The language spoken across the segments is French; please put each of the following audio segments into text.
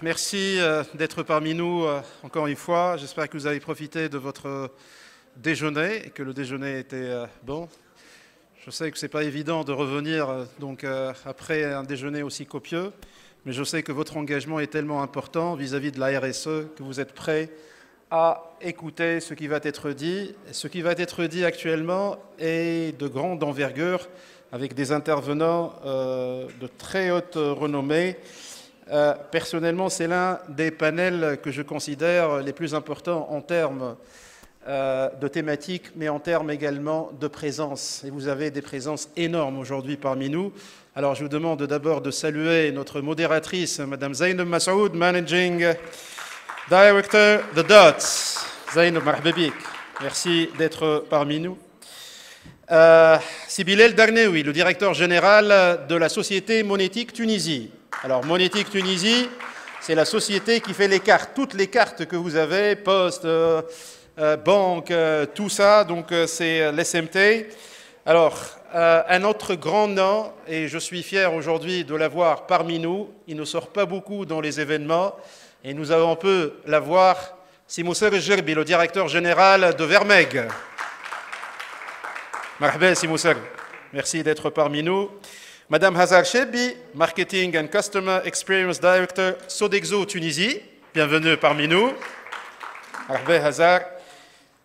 merci d'être parmi nous encore une fois. J'espère que vous avez profité de votre déjeuner et que le déjeuner était bon. Je sais que ce n'est pas évident de revenir après un déjeuner aussi copieux, mais je sais que votre engagement est tellement important vis-à-vis de la RSE que vous êtes prêts à écouter ce qui va être dit. Ce qui va être dit actuellement est de grande envergure, avec des intervenants de très haute renommée. Personnellement, c'est l'un des panels que je considère les plus importants en termes de thématiques, mais en termes également de présence. Et vous avez des présences énormes aujourd'hui parmi nous. Alors, je vous demande d'abord de saluer notre modératrice, Madame Zainab Massoud, Managing Director The Dots. Zainab, marhaba bik. Merci d'être parmi nous. Sibyl El Darneoui, le directeur général de la société Monétique Tunisie. Alors, Monétique Tunisie, c'est la société qui fait les cartes, toutes les cartes que vous avez, poste, banque, tout ça, donc c'est l'SMT. Alors, un autre grand nom, et je suis fier aujourd'hui de l'avoir parmi nous, il ne sort pas beaucoup dans les événements, et nous avons pu l'avoir, c'est Mousser Gerbi, le directeur général de Vermeg. Marhaba, si Mousser. Merci d'être parmi nous. Madame Hazar Chebi, Marketing and Customer Experience Director, Sodexo Tunisie. Bienvenue parmi nous. Marhaba Hazar.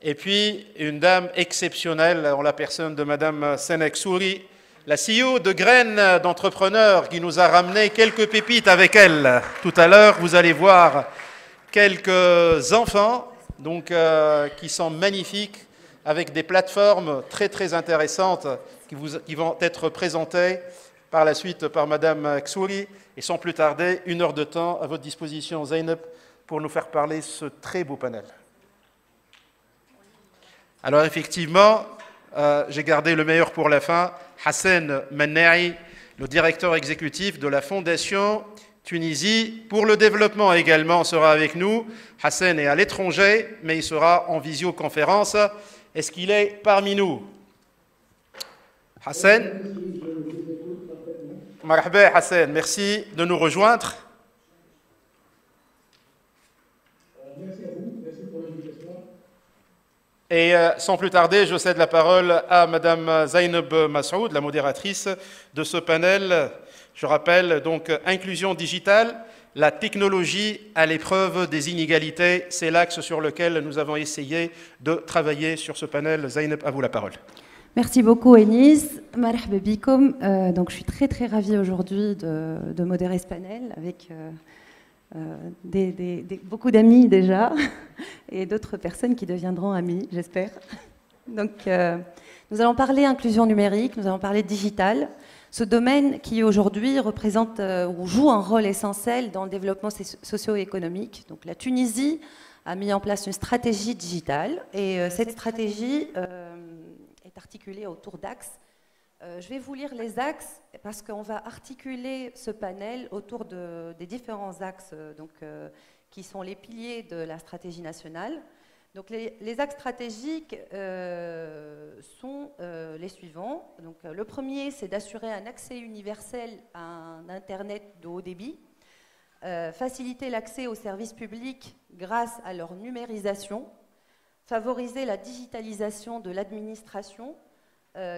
Et puis, une dame exceptionnelle, en la personne de Madame Senek Souri, la CEO de Graines d'entrepreneurs, qui nous a ramené quelques pépites avec elle. Tout à l'heure, vous allez voir quelques enfants qui sont magnifiques, avec des plateformes très très intéressantes qui vont être présentées par la suite par Madame Ksouri. Et sans plus tarder, 1 heure de temps à votre disposition, Zainab, pour nous faire parler ce très beau panel. Alors effectivement, j'ai gardé le meilleur pour la fin. Hassan Mannaï, le directeur exécutif de la Fondation Tunisie pour le développement également, sera avec nous. Hassan est à l'étranger, mais il sera en visioconférence. Est-ce qu'il est parmi nous? Hassan? Marhaba Hassan, merci de nous rejoindre. Merci à vous, merci pour l'invitation. Et sans plus tarder, je cède la parole à Madame Zainab Massoud, la modératrice de ce panel. Je rappelle donc inclusion digitale, la technologie à l'épreuve des inégalités. C'est l'axe sur lequel nous avons essayé de travailler sur ce panel. Zainab, à vous la parole. Merci beaucoup Enis. Marhaba bikoum. Donc je suis très très ravie aujourd'hui de modérer ce panel avec beaucoup d'amis déjà et d'autres personnes qui deviendront amis, j'espère. Donc nous allons parler inclusion numérique, nous allons parler digital. Ce domaine qui aujourd'hui représente ou joue un rôle essentiel dans le développement socio-économique. Donc la Tunisie a mis en place une stratégie digitale et cette stratégie est articulée autour d'axes. Je vais vous lire les axes parce qu'on va articuler ce panel autour des différents axes qui sont les piliers de la stratégie nationale. Donc les axes stratégiques sont les suivants. Donc, le premier, c'est d'assurer un accès universel à un Internet de haut débit, faciliter l'accès aux services publics grâce à leur numérisation, favoriser la digitalisation de l'administration,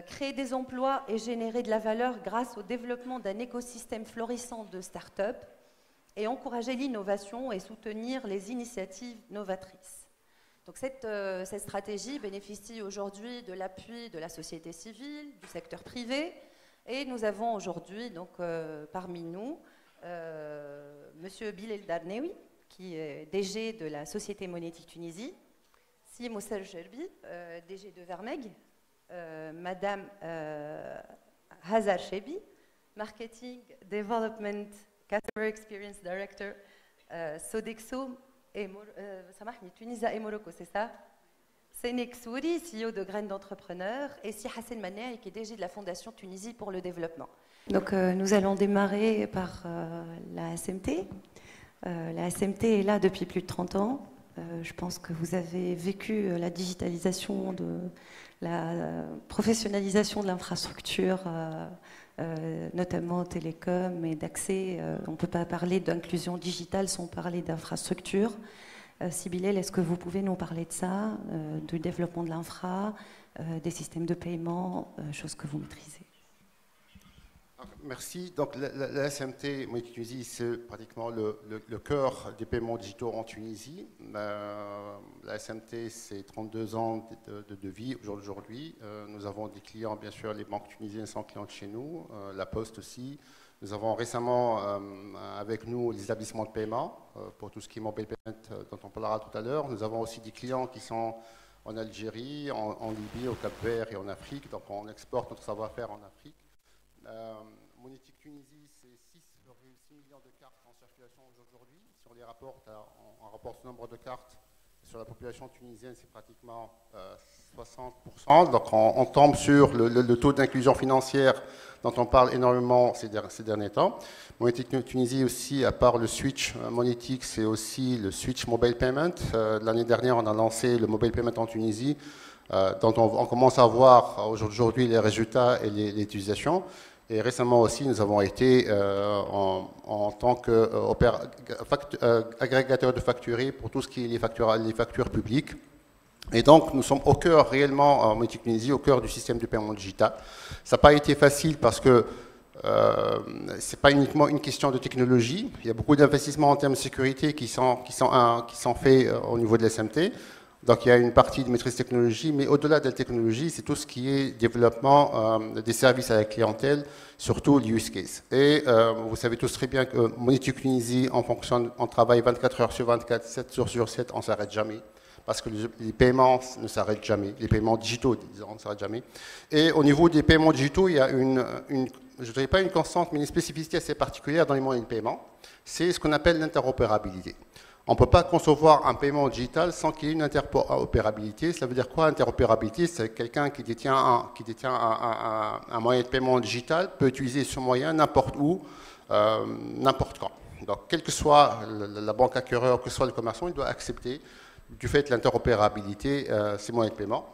créer des emplois et générer de la valeur grâce au développement d'un écosystème florissant de start-up et encourager l'innovation et soutenir les initiatives novatrices. Donc cette stratégie bénéficie aujourd'hui de l'appui de la société civile, du secteur privé, et nous avons aujourd'hui parmi nous Monsieur Bilal Darneoui, qui est DG de la Société Monétique Tunisie, Si Mousser Gerbi, DG de Vermeg, Madame Hazar Chebi, Marketing Development Customer Experience Director, Sodexo, Tunisia et Morocco, c'est ça? Senek Souri, CEO de Graines d'entrepreneurs, et Si Hassan Mannaï, qui est DG de la Fondation Tunisie pour le développement. Donc nous allons démarrer par la SMT. La SMT est là depuis plus de 30 ans. Je pense que vous avez vécu la digitalisation de la professionnalisation de l'infrastructure, notamment télécom et d'accès. On ne peut pas parler d'inclusion digitale sans parler d'infrastructure. Sybille, est-ce que vous pouvez nous parler de ça, du développement de l'infra, des systèmes de paiement, choses que vous maîtrisez? Merci. Donc la SMT Monétique Tunisie, c'est pratiquement le cœur des paiements digitaux en Tunisie. La SMT, c'est 32 ans de vie aujourd'hui. Nous avons des clients, bien sûr, les banques tunisiennes sont clientes chez nous, la Poste aussi. Nous avons récemment avec nous les établissements de paiement pour tout ce qui est mobile payment dont on parlera tout à l'heure. Nous avons aussi des clients qui sont en Algérie, en Libye, au Cap-Vert et en Afrique. Donc on exporte notre savoir-faire en Afrique. Monétique Tunisie, c'est 6,6 millions de cartes en circulation aujourd'hui. Si on les rapporte, on rapporte ce nombre de cartes sur la population tunisienne, c'est pratiquement 60%. Donc on tombe sur le taux d'inclusion financière dont on parle énormément ces derniers temps. Monétique Tunisie aussi, à part le switch monétique, c'est aussi le switch mobile payment. L'année dernière, on a lancé le mobile payment en Tunisie, dont on commence à voir aujourd'hui les résultats et les utilisations. Et récemment aussi, nous avons été en tant qu'agrégateur de facturés pour tout ce qui est les factures publiques. Et donc, nous sommes au cœur réellement, en Monétique Tunisie, au cœur du système de paiement digital. Ça n'a pas été facile parce que ce n'est pas uniquement une question de technologie. Il y a beaucoup d'investissements en termes de sécurité qui sont faits au niveau de l'SMT. Donc il y a une partie de maîtrise technologie, mais au-delà de la technologie, c'est tout ce qui est développement des services à la clientèle, surtout le use case. Et vous savez tous très bien que Monétique Tunisie, on travaille 24 heures sur 24, 7 jours sur 7, on ne s'arrête jamais. Parce que les paiements ne s'arrêtent jamais, les paiements digitaux, disons, ne s'arrêtent jamais. Et au niveau des paiements digitaux, il y a je ne dirais pas une constante, mais une spécificité assez particulière dans les moyens de paiement. C'est ce qu'on appelle l'interopérabilité. On ne peut pas concevoir un paiement digital sans qu'il y ait une interopérabilité. Ça veut dire quoi, interopérabilité? C'est quelqu'un qui détient un moyen de paiement digital peut utiliser ce moyen n'importe où, n'importe quand. Donc, quelle que soit la banque acquéreur, que ce soit le commerçant, il doit accepter, du fait de l'interopérabilité, ces moyens de paiement.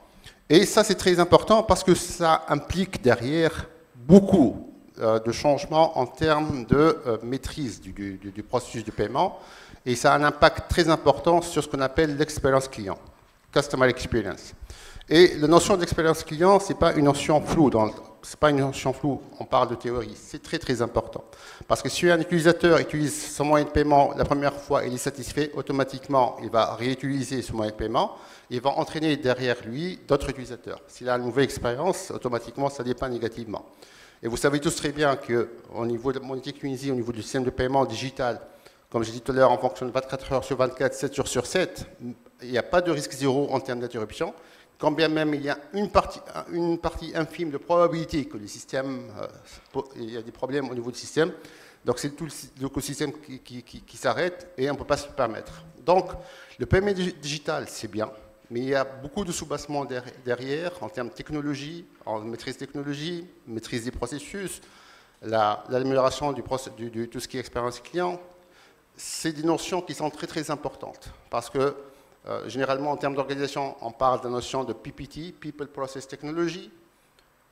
Et ça, c'est très important parce que ça implique derrière beaucoup de changements en termes de maîtrise du processus de paiement. Et ça a un impact très important sur ce qu'on appelle l'expérience client, Customer Experience. Et la notion d'expérience client, ce n'est pas une notion floue. On parle de théorie. C'est très, très important. Parce que si un utilisateur utilise son moyen de paiement la première fois et il est satisfait, automatiquement, il va réutiliser ce moyen de paiement. Il va entraîner derrière lui d'autres utilisateurs. S'il a une nouvelle expérience, automatiquement, ça dépeint négativement. Et vous savez tous très bien qu'au niveau de Monétique Tunisie, au niveau du système de paiement digital, comme j'ai dit tout à l'heure, on fonctionne 24 heures sur 24, 7 jours sur 7. Il n'y a pas de risque zéro en termes d'interruption. Quand bien même il y a une partie infime de probabilité que le système, il y a des problèmes au niveau du système. Donc c'est tout l'écosystème qui s'arrête et on ne peut pas se le permettre. Donc le paiement digital, c'est bien, mais il y a beaucoup de sous-bassements derrière en termes de technologie, en maîtrise technologie, maîtrise des processus, l'amélioration de tout ce qui est expérience client. C'est des notions qui sont très très importantes parce que généralement en termes d'organisation on parle de la notion de PPT, People Process Technology.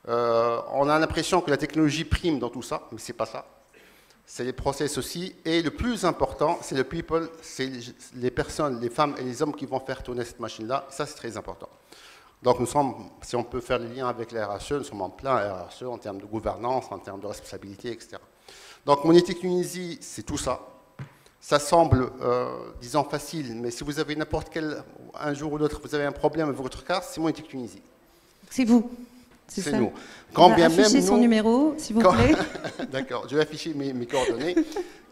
On a l'impression que la technologie prime dans tout ça, mais c'est pas ça. C'est les process aussi et le plus important c'est le people, c'est les personnes, les femmes et les hommes qui vont faire tourner cette machine-là. Ça c'est très important. Donc nous sommes, si on peut faire le lien avec la RSE, nous sommes en plein RSE en termes de gouvernance, en termes de responsabilité, etc. Donc Monétique Tunisie, c'est tout ça. Ça semble, disons, facile, mais si vous avez n'importe quel, un jour ou l'autre, vous avez un problème avec votre carte, c'est Monétique Tunisie. C'est vous. C'est nous. Quand bien même affichez son numéro, s'il vous plaît. D'accord, je vais afficher mes coordonnées.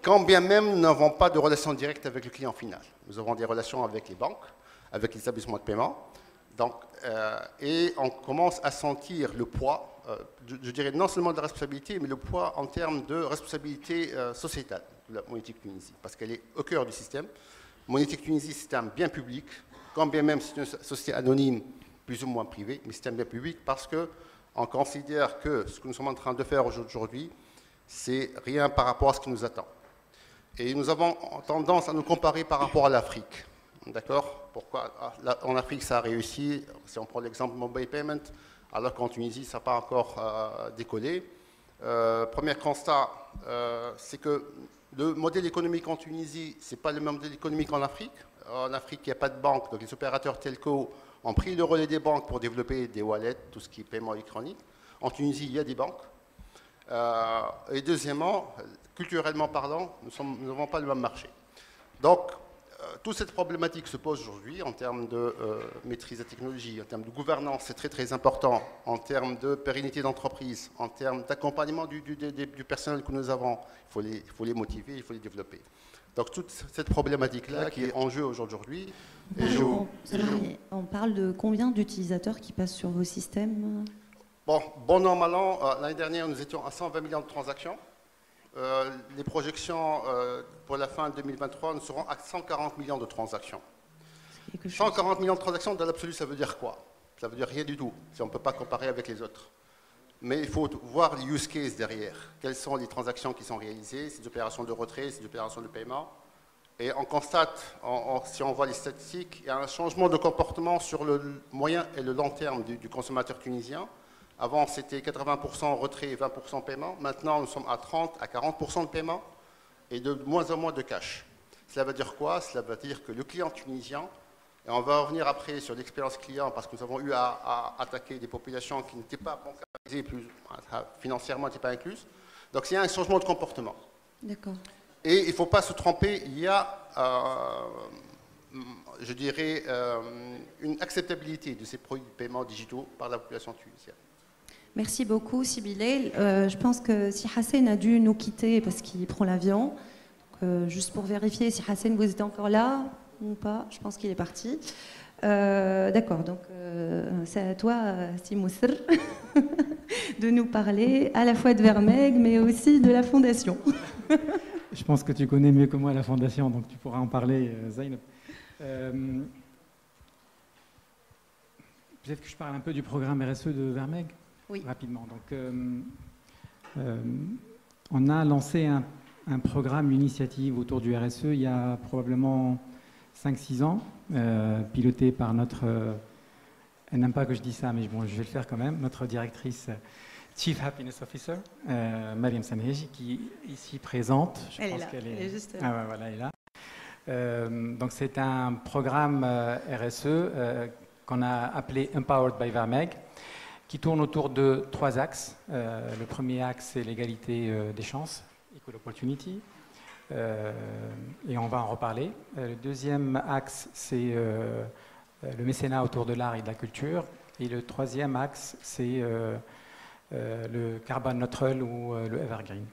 Quand bien même nous n'avons pas de relation directe avec le client final. Nous avons des relations avec les banques, avec les établissements de paiement. Donc, et on commence à sentir le poids, je dirais non seulement de la responsabilité, mais le poids en termes de responsabilité sociétale de la Monétique Tunisie, parce qu'elle est au cœur du système. Monétique Tunisie, c'est un bien public, quand bien même c'est une société anonyme, plus ou moins privée, mais c'est un bien public parce qu'on considère que ce que nous sommes en train de faire aujourd'hui, c'est rien par rapport à ce qui nous attend. Et nous avons tendance à nous comparer par rapport à l'Afrique, d'accord ? pourquoi en Afrique ça a réussi? Si on prend l'exemple mobile payment, alors qu'en Tunisie ça n'a pas encore décollé. Premier constat, c'est que le modèle économique en Tunisie, ce n'est pas le même modèle économique en Afrique. En Afrique, il n'y a pas de banque, donc les opérateurs telco ont pris le relais des banques pour développer des wallets, tout ce qui est paiement électronique. En Tunisie, il y a des banques. Et deuxièmement, culturellement parlant, nous n'avons pas le même marché. Donc, toute cette problématique se pose aujourd'hui en termes de maîtrise de la technologie, en termes de gouvernance, c'est très très important, en termes de pérennité d'entreprise, en termes d'accompagnement du personnel que nous avons. Il faut les motiver, il faut les développer. Donc toute cette problématique-là qui est en jeu aujourd'hui. On parle de combien d'utilisateurs qui passent sur vos systèmes? Bon an, mal an, l'année dernière, nous étions à 120 millions de transactions. Les projections pour la fin 2023, nous serons à 140 millions de transactions. 140 millions de transactions, dans l'absolu, ça veut dire quoi? Ça veut dire rien du tout, si on ne peut pas comparer avec les autres. Mais il faut voir les use cases derrière. Quelles sont les transactions qui sont réalisées, ces opérations de retrait, ces opérations de paiement. Et on constate, si on voit les statistiques, il y a un changement de comportement sur le moyen et le long terme du consommateur tunisien. Avant, c'était 80% retrait et 20% paiement. Maintenant, nous sommes à 30 à 40% de paiement et de moins en moins de cash. Cela veut dire quoi? Cela veut dire que le client tunisien, et on va revenir après sur l'expérience client parce que nous avons eu à attaquer des populations qui n'étaient pas bancarisées, financièrement n'étaient pas incluses. Donc, il y a un changement de comportement. D'accord. Et il ne faut pas se tromper, il y a, je dirais, une acceptabilité de ces produits de paiement digitaux par la population tunisienne. Merci beaucoup, Sybille. Je pense que si Hassan a dû nous quitter parce qu'il prend l'avion, juste pour vérifier si Hassan, vous êtes encore là ou pas, je pense qu'il est parti. D'accord, donc c'est à toi, Si Mousser, de nous parler à la fois de Vermeg, mais aussi de la Fondation. Je pense que tu connais mieux que moi la Fondation, donc tu pourras en parler, Zainab. Peut-être que je parle un peu du programme RSE de Vermeg. Oui. Rapidement. Donc, on a lancé un programme, une initiative autour du RSE il y a probablement 5-6 ans, piloté par notre, elle n'aime pas que je dise ça, mais bon, je vais le faire quand même, notre directrice Chief Happiness Officer, Mariam Sanheji, qui est ici présente. Elle est là, elle est juste là. Ah ouais, voilà, elle est là. Donc c'est un programme RSE qu'on a appelé Empowered by Vermeg, qui tourne autour de 3 axes. Le premier axe, c'est l'égalité des chances, Equal Opportunity, et on va en reparler. Le deuxième axe, c'est le mécénat autour de l'art et de la culture. Et le troisième axe, c'est le carbone neutral ou le evergreen.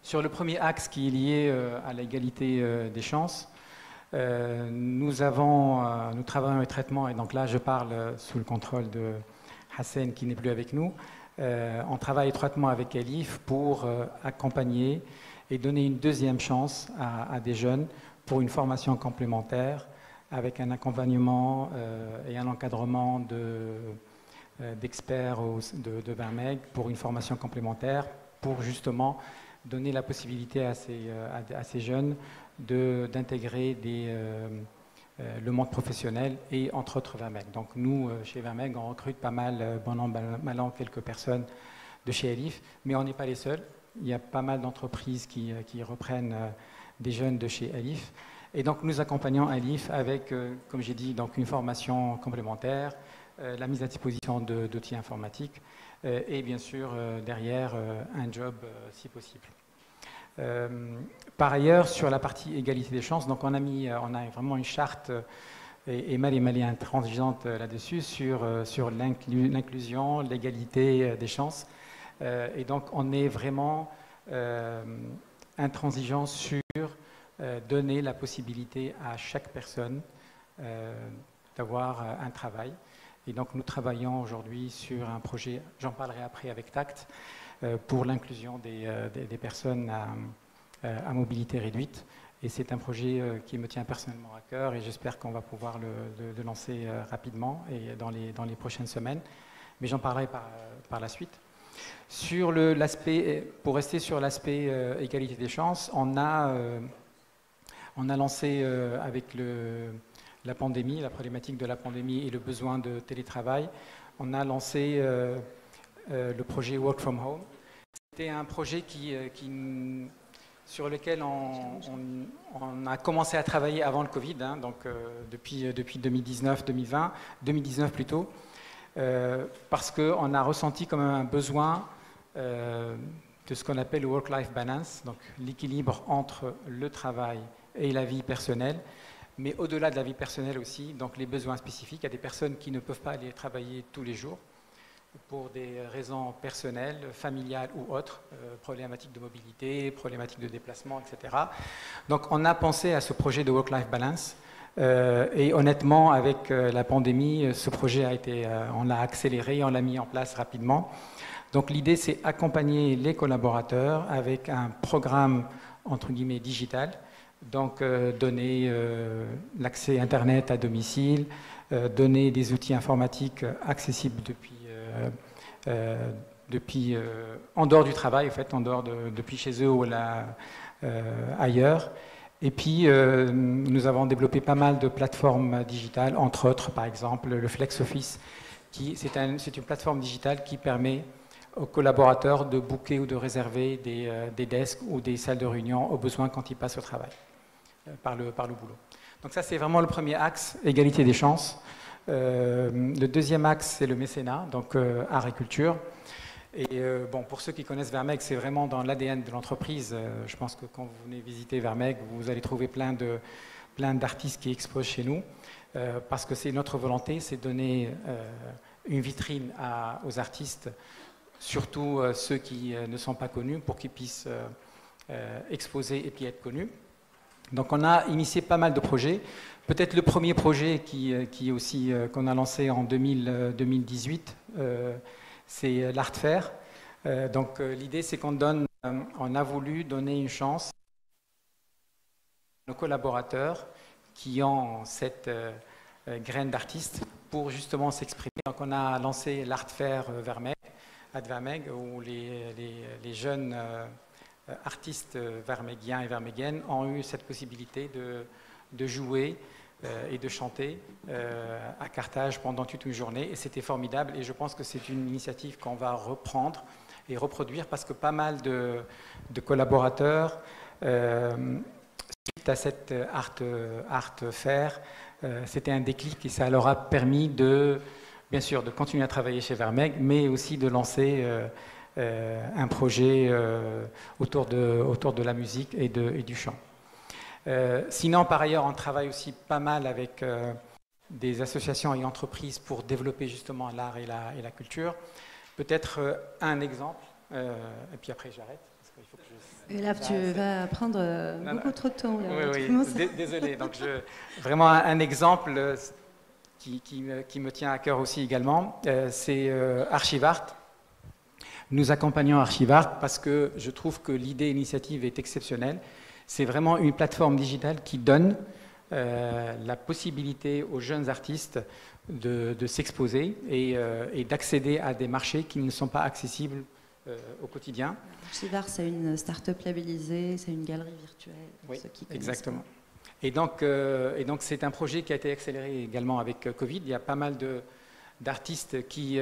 Sur le premier axe qui est lié à l'égalité des chances, nous travaillons les traitements, et donc là je parle sous le contrôle de Hassan qui n'est plus avec nous. On travaille étroitement avec Elif pour accompagner et donner une deuxième chance à des jeunes pour une formation complémentaire avec un accompagnement et un encadrement d'experts de Vermeg pour une formation complémentaire pour justement donner la possibilité à ces jeunes d'intégrer le monde professionnel et entre autres Vermeg. Donc nous, chez Vermeg, on recrute pas mal, bon an, mal an, quelques personnes de chez Elif, mais on n'est pas les seuls. Il y a pas mal d'entreprises qui reprennent des jeunes de chez Elif. Et donc nous accompagnons Elif avec, comme j'ai dit, donc une formation complémentaire, la mise à disposition d'outils informatiques et bien sûr derrière un job si possible. Par ailleurs, sur la partie égalité des chances, donc on a vraiment une charte, et Mariam est intransigeante là-dessus, sur l'inclusion, l'égalité des chances. Et donc on est vraiment intransigeant sur donner la possibilité à chaque personne d'avoir un travail. Et donc nous travaillons aujourd'hui sur un projet, j'en parlerai après avec TACT, pour l'inclusion des personnes à mobilité réduite. Et c'est un projet qui me tient personnellement à cœur et j'espère qu'on va pouvoir le lancer rapidement et dans les prochaines semaines. Mais j'en parlerai par la suite. Sur pour rester sur l'aspect égalité des chances, on a lancé avec la pandémie, la problématique de la pandémie et le besoin de télétravail, on a lancé le projet Work from Home. C'était un projet sur lequel on a commencé à travailler avant le Covid, hein, donc depuis 2019-2020, 2019 plutôt, parce qu'on a ressenti quand même un besoin de ce qu'on appelle le work-life balance, donc l'équilibre entre le travail et la vie personnelle, mais au-delà de la vie personnelle aussi, donc les besoins spécifiques. Il y a des personnes qui ne peuvent pas aller travailler tous les jours pour des raisons personnelles, familiales ou autres, problématiques de mobilité, problématiques de déplacement, etc. Donc on a pensé à ce projet de work-life balance et honnêtement, avec la pandémie, ce projet on l'a accéléré, on l'a mis en place rapidement. Donc l'idée, c'est accompagner les collaborateurs avec un programme, entre guillemets, digital, donc donner l'accès Internet à domicile, donner des outils informatiques accessibles depuis en dehors du travail, en fait, depuis chez eux ou ailleurs. Et puis, nous avons développé pas mal de plateformes digitales, entre autres, par exemple, le Flex Office, c'est une plateforme digitale qui permet aux collaborateurs de booker ou de réserver des desks ou des salles de réunion au besoin quand ils passent au travail, par le boulot. Donc ça, c'est vraiment le premier axe, égalité des chances. Le deuxième axe, c'est le mécénat, donc art et culture. Et bon, pour ceux qui connaissent Vermeg, c'est vraiment dans l'ADN de l'entreprise. Je pense que quand vous venez visiter Vermeg, vous allez trouver plein d'artistes qui exposent chez nous, parce que c'est notre volonté, c'est donner une vitrine aux artistes, surtout ceux qui ne sont pas connus, pour qu'ils puissent exposer et puis être connus. Donc on a initié pas mal de projets. Peut-être le premier projet qu'on a lancé en 2018, c'est l'Art Fair. Donc l'idée, c'est on a voulu donner une chance à nos collaborateurs qui ont cette graine d'artiste pour justement s'exprimer. Donc on a lancé l'Art Fair Vermeg, où les jeunes artistes vermégiens et vermégiennes ont eu cette possibilité de jouer et de chanter à Carthage pendant toute une journée. Et c'était formidable. Et je pense que c'est une initiative qu'on va reprendre et reproduire parce que pas mal de collaborateurs, suite à cette Art Fair, c'était un déclic et ça leur a permis bien sûr, de continuer à travailler chez Vermeg, mais aussi de lancer un projet autour de la musique et du chant. Sinon, par ailleurs, on travaille aussi pas mal avec des associations et entreprises pour développer justement l'art et la culture. Peut-être un exemple, et puis après j'arrête. Et là, tu vas prendre beaucoup trop de temps. Là, oui. Désolé. Donc, vraiment un exemple qui me tient à cœur aussi également, c'est Archivart. Nous accompagnons Archivart parce que je trouve que l'initiative est exceptionnelle. C'est vraiment une plateforme digitale qui donne la possibilité aux jeunes artistes de s'exposer et d'accéder à des marchés qui ne sont pas accessibles au quotidien. Archivart, c'est une start-up labellisée, c'est une galerie virtuelle. Oui, ceux qui exactement. Et donc c'est un projet qui a été accéléré également avec Covid. Il y a pas mal d'artistes qui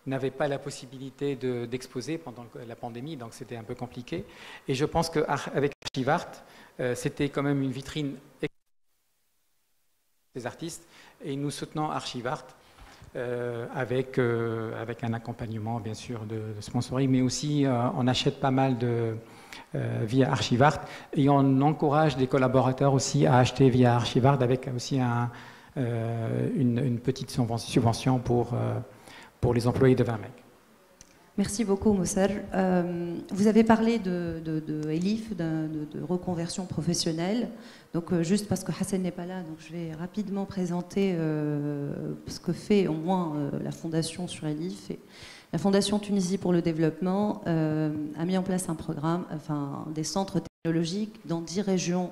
n'avaient pas la possibilité d'exposer pendant la pandémie, donc c'était un peu compliqué. Et je pense qu'avec Archivart, c'était quand même une vitrine des artistes. Et nous soutenons Archivart avec un accompagnement, bien sûr, de sponsoring, mais aussi on achète pas mal via Archivart et on encourage des collaborateurs aussi à acheter via Archivart avec aussi une petite subvention pour les employés de Vermeg. Merci beaucoup, Moser. Vous avez parlé de Elif, de reconversion professionnelle. Donc, juste parce que Hassan n'est pas là, donc je vais rapidement présenter ce que fait au moins la Fondation sur Elif. Et la Fondation Tunisie pour le développement a mis en place un programme, des centres technologiques dans 10 régions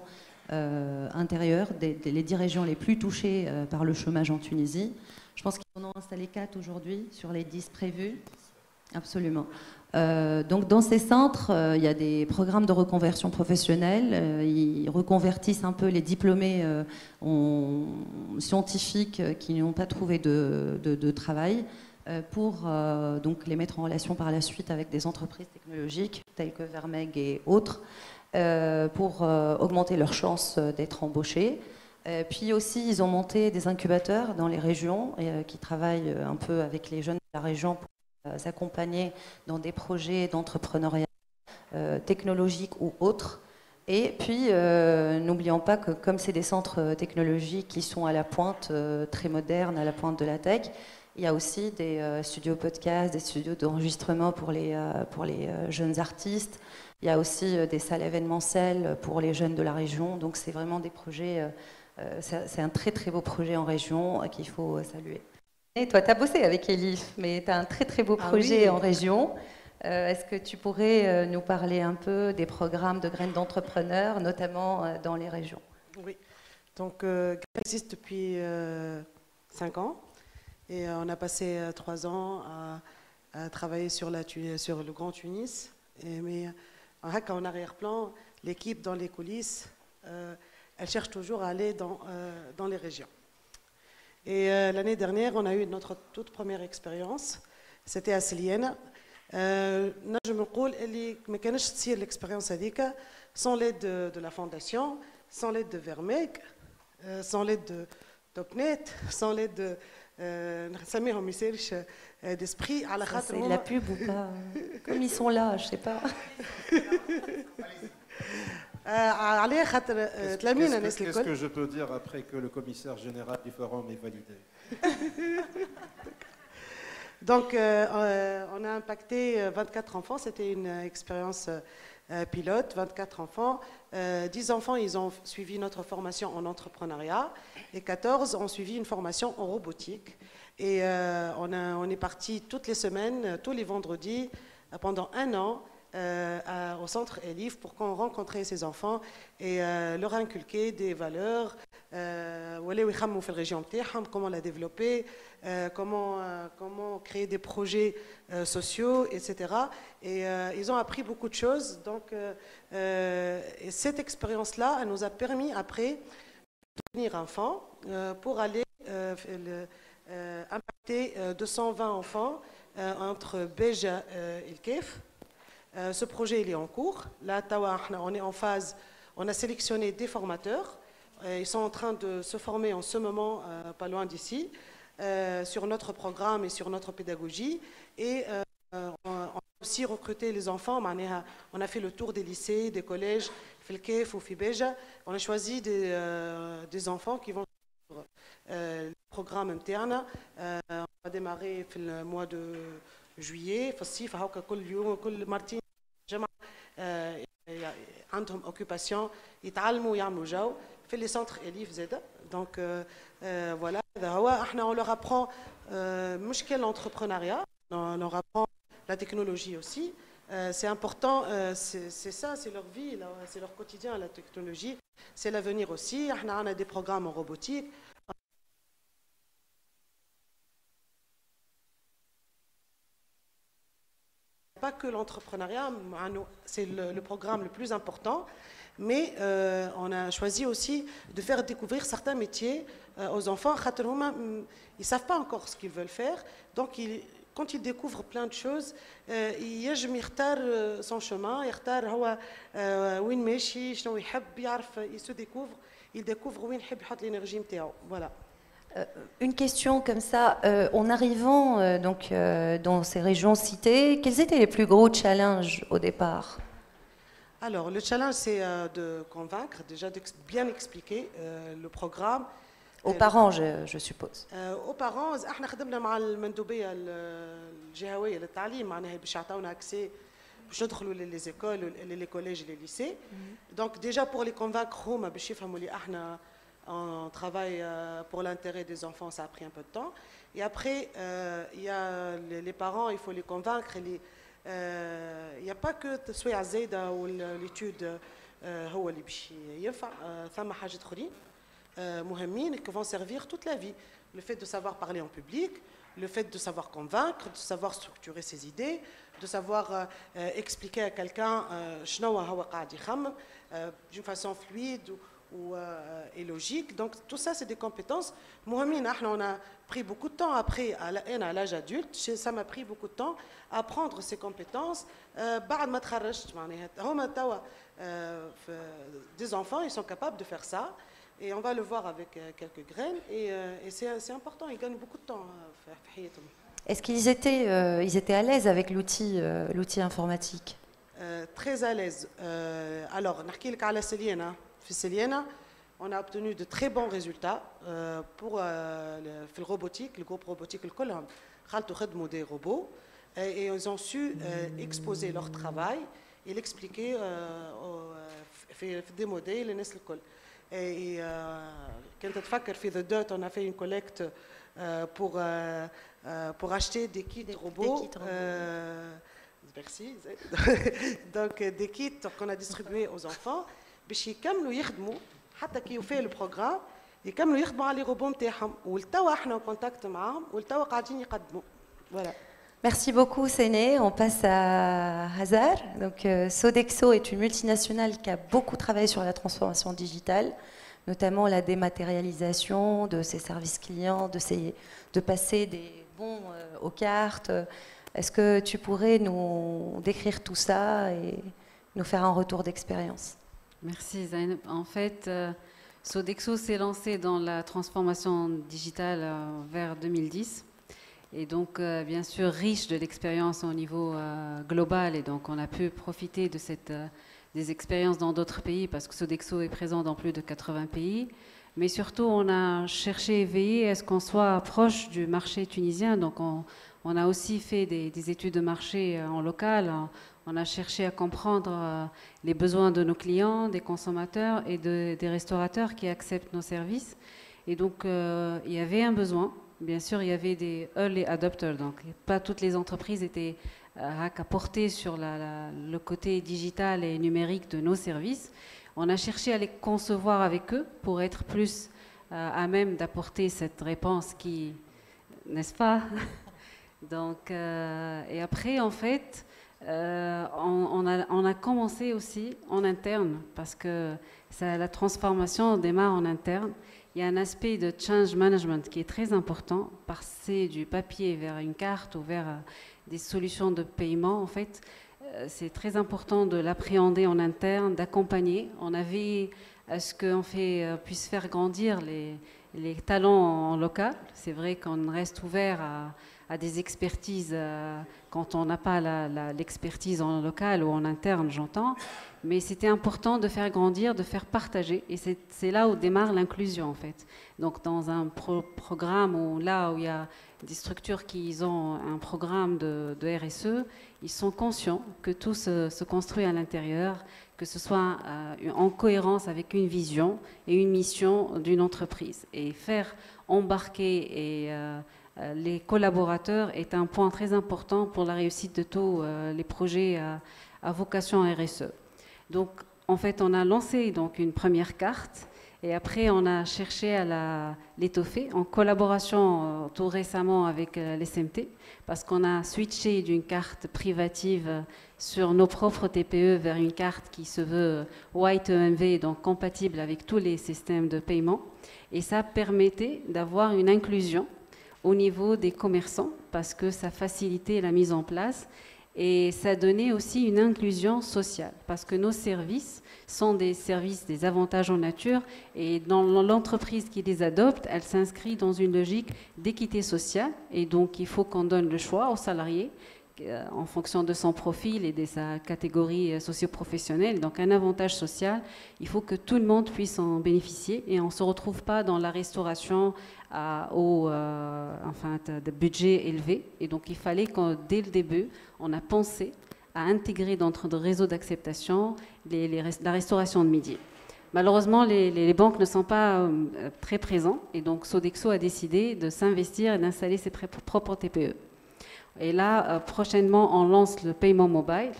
intérieures, les 10 régions les plus touchées par le chômage en Tunisie. Je pense qu'ils en ont installé 4 aujourd'hui sur les 10 prévus. Absolument. Donc dans ces centres, il y a des programmes de reconversion professionnelle. Ils reconvertissent un peu les diplômés scientifiques qui n'ont pas trouvé de travail pour donc les mettre en relation par la suite avec des entreprises technologiques telles que Vermeg et autres pour augmenter leurs chances d'être embauchés. Puis aussi, ils ont monté des incubateurs dans les régions qui travaillent un peu avec les jeunes de la région pour s'accompagner dans des projets d'entrepreneuriat technologique ou autres. Et puis, n'oublions pas que comme c'est des centres technologiques qui sont à la pointe, très modernes, à la pointe de la tech, il y a aussi des studios podcast, des studios d'enregistrement pour les jeunes artistes. Il y a aussi des salles événementielles pour les jeunes de la région. Donc, c'est vraiment des projets, c'est un très très beau projet en région qu'il faut saluer. Et toi, tu as bossé avec Elif, mais tu as un très très beau projet en région. Est-ce que tu pourrais nous parler un peu des programmes de graines d'entrepreneurs, notamment dans les régions? Oui, donc Graines existe depuis 5 ans et on a passé 3 ans à travailler sur le Grand Tunis. Mais en arrière-plan, l'équipe dans les coulisses, elle cherche toujours à aller dans les régions. Et l'année dernière, on a eu notre toute première expérience. C'était à Slienne. نجم نقول اللي ما كانش تصير l'expérience هذيك sans l'aide de la fondation, sans l'aide de Vermeg, sans l'aide de Topnet, sans l'aide de نسميهم ما يصيرش d'esprit على خاطر c'est de la pub ou pas? Comme ils sont là, je sais pas. Qu'est-ce que je peux dire après que le commissaire général du forum est validé? Donc, on a impacté 24 enfants. C'était une expérience pilote, 24 enfants. 10 enfants, ils ont suivi notre formation en entrepreneuriat et 14 ont suivi une formation en robotique. Et on est parti toutes les semaines, tous les vendredis, pendant 1 an, au centre Elif pour qu'on rencontre ces enfants et leur inculquer des valeurs, comment la développer, comment créer des projets sociaux, etc. Et ils ont appris beaucoup de choses. Donc, et cette expérience-là, elle nous a permis après de devenir enfants pour aller impacter 220 enfants entre Béja et le Kef. Ce projet il est en cours. Là, on est en phase. On a sélectionné des formateurs. Ils sont en train de se former en ce moment, pas loin d'ici, sur notre programme et sur notre pédagogie. Et on a aussi recruté les enfants. On a fait le tour des lycées, des collèges, Filkef ou Fibeja. On a choisi des enfants qui vont suivre le programme interne. On va démarrer le mois de juillet. عندهم occupation يتعلموا ويعملوا جو في les centres Elif زاده. Donc voilà, on leur apprend مش que l'entrepreneuriat, on leur apprend la technologie aussi. C'est important, c'est ça, c'est leur vie, c'est leur quotidien, la technologie, c'est l'avenir aussi. On a des programmes en robotique. Pas que l'entrepreneuriat, c'est le programme le plus important, mais on a choisi aussi de faire découvrir certains métiers aux enfants. Ils ne savent pas encore ce qu'ils veulent faire, donc quand ils découvrent plein de choses, ils يختار son chemin, يختار وين ماشي شنو يحب يعرف, il se découvre, il découvre وين يحب يحط l'énergie نتاعو. Voilà. Une question comme ça, en arrivant dans ces régions citées, quels étaient les plus gros challenges au départ? Alors, le challenge, c'est de convaincre, déjà de bien expliquer le programme. Aux parents, je suppose. Aux parents, احنا خدمنا مع المندوبية الجهوية للتعليم معناها باش يعطيونا accès باش ندخلوا les écoles, les collèges et les lycées. Donc déjà pour les convaincre هما باش يفهموا اللي احنا on travaille pour l'intérêt des enfants, ça a pris un peu de temps. Et après, il y a les parents, il faut les convaincre. Il n'y a pas que تسويع زايدة ou l'étude هو اللي باش ينفع. ثم حاجات أخرين مهمين qui vont servir toute la vie. Le fait de savoir parler en public, le fait de savoir convaincre, de savoir structurer ses idées, de savoir expliquer à quelqu'un d'une façon fluide et logique. Donc tout ça, c'est des compétences. On a pris beaucoup de temps après, à l'âge adulte, ça m'a pris beaucoup de temps à apprendre ces compétences. Des enfants, ils sont capables de faire ça. Et on va le voir avec quelques graines. Et c'est important, ils gagnent beaucoup de temps. Est-ce qu'ils étaient à l'aise avec l'outil informatique? Très à l'aise. Alors, on a obtenu de très bons résultats pour le robotique, le groupe robotique, le colonne. Des robots et ils ont su exposer leur travail et l'expliquer des modèles et et quand on a fait une collecte pour acheter des kits robots. Merci. Donc des kits qu'on a distribués aux enfants باش يكملوا يخدموا حتى كي يوفي البروغرام يكملوا يخدموا على لي روبو نتاعهم ولتوا احنا كونتاكت معاهم ولتوا قاعدين يقدموا. Voilà. Merci beaucoup, Séné. On passe à Hazar. Donc, Sodexo est une multinationale qui a beaucoup travaillé sur la transformation digitale, notamment la dématérialisation de ses services clients, de passer des bons aux cartes. Est-ce que tu pourrais nous décrire tout ça et nous faire un retour d'expérience? Merci Zainab. En fait, Sodexo s'est lancé dans la transformation digitale vers 2010. Et donc, bien sûr, riche de l'expérience au niveau global. Et donc, on a pu profiter de des expériences dans d'autres pays parce que Sodexo est présent dans plus de 80 pays. Mais surtout, on a cherché et veillé à ce qu'on soit proche du marché tunisien. Donc, on a aussi fait des études de marché en local. On a cherché à comprendre les besoins de nos clients, des consommateurs et des restaurateurs qui acceptent nos services. Et donc, il y avait un besoin. Bien sûr, il y avait des early adopters, donc pas toutes les entreprises étaient portées sur le côté digital et numérique de nos services. On a cherché à les concevoir avec eux pour être plus à même d'apporter cette réponse qui, n'est-ce pas? Donc, et après, en fait, on a commencé aussi en interne parce que la transformation démarre en interne. Il y a un aspect de change management qui est très important, passer du papier vers une carte ou vers des solutions de paiement. En fait, c'est très important de l'appréhender en interne, d'accompagner. On avait à ce qu'on puisse faire grandir les talents en local. C'est vrai qu'on reste ouvert à des expertises quand on n'a pas l'expertise en local ou en interne, j'entends. Mais c'était important de faire grandir, de faire partager. Et c'est là où démarre l'inclusion, en fait. Donc, dans un programme où il y a des structures qui ont un programme de RSE, ils sont conscients que tout se construit à l'intérieur, que ce soit en cohérence avec une vision et une mission d'une entreprise. Et faire embarquer les collaborateurs est un point très important pour la réussite de tous les projets à vocation RSE. Donc, en fait, on a lancé donc une première carte et après, on a cherché à l'étoffer en collaboration tout récemment avec l'SMT parce qu'on a switché d'une carte privative sur nos propres TPE vers une carte qui se veut White EMV, donc compatible avec tous les systèmes de paiement. Et ça permettait d'avoir une inclusion au niveau des commerçants parce que ça facilitait la mise en place. Et ça donnait aussi une inclusion sociale, parce que nos services sont des services, des avantages en nature, et dans l'entreprise qui les adopte, elle s'inscrit dans une logique d'équité sociale, et donc il faut qu'on donne le choix aux salariés en fonction de son profil et de sa catégorie socio-professionnelle. Donc un avantage social, il faut que tout le monde puisse en bénéficier et on ne se retrouve pas dans la restauration de budget élevé. Et donc il fallait que dès le début, on a pensé à intégrer dans notre réseau d'acceptation la restauration de midi. Malheureusement, les banques ne sont pas très présentes et donc Sodexo a décidé de s'investir et d'installer ses propres TPE. Et là, prochainement, on lance le paiement mobile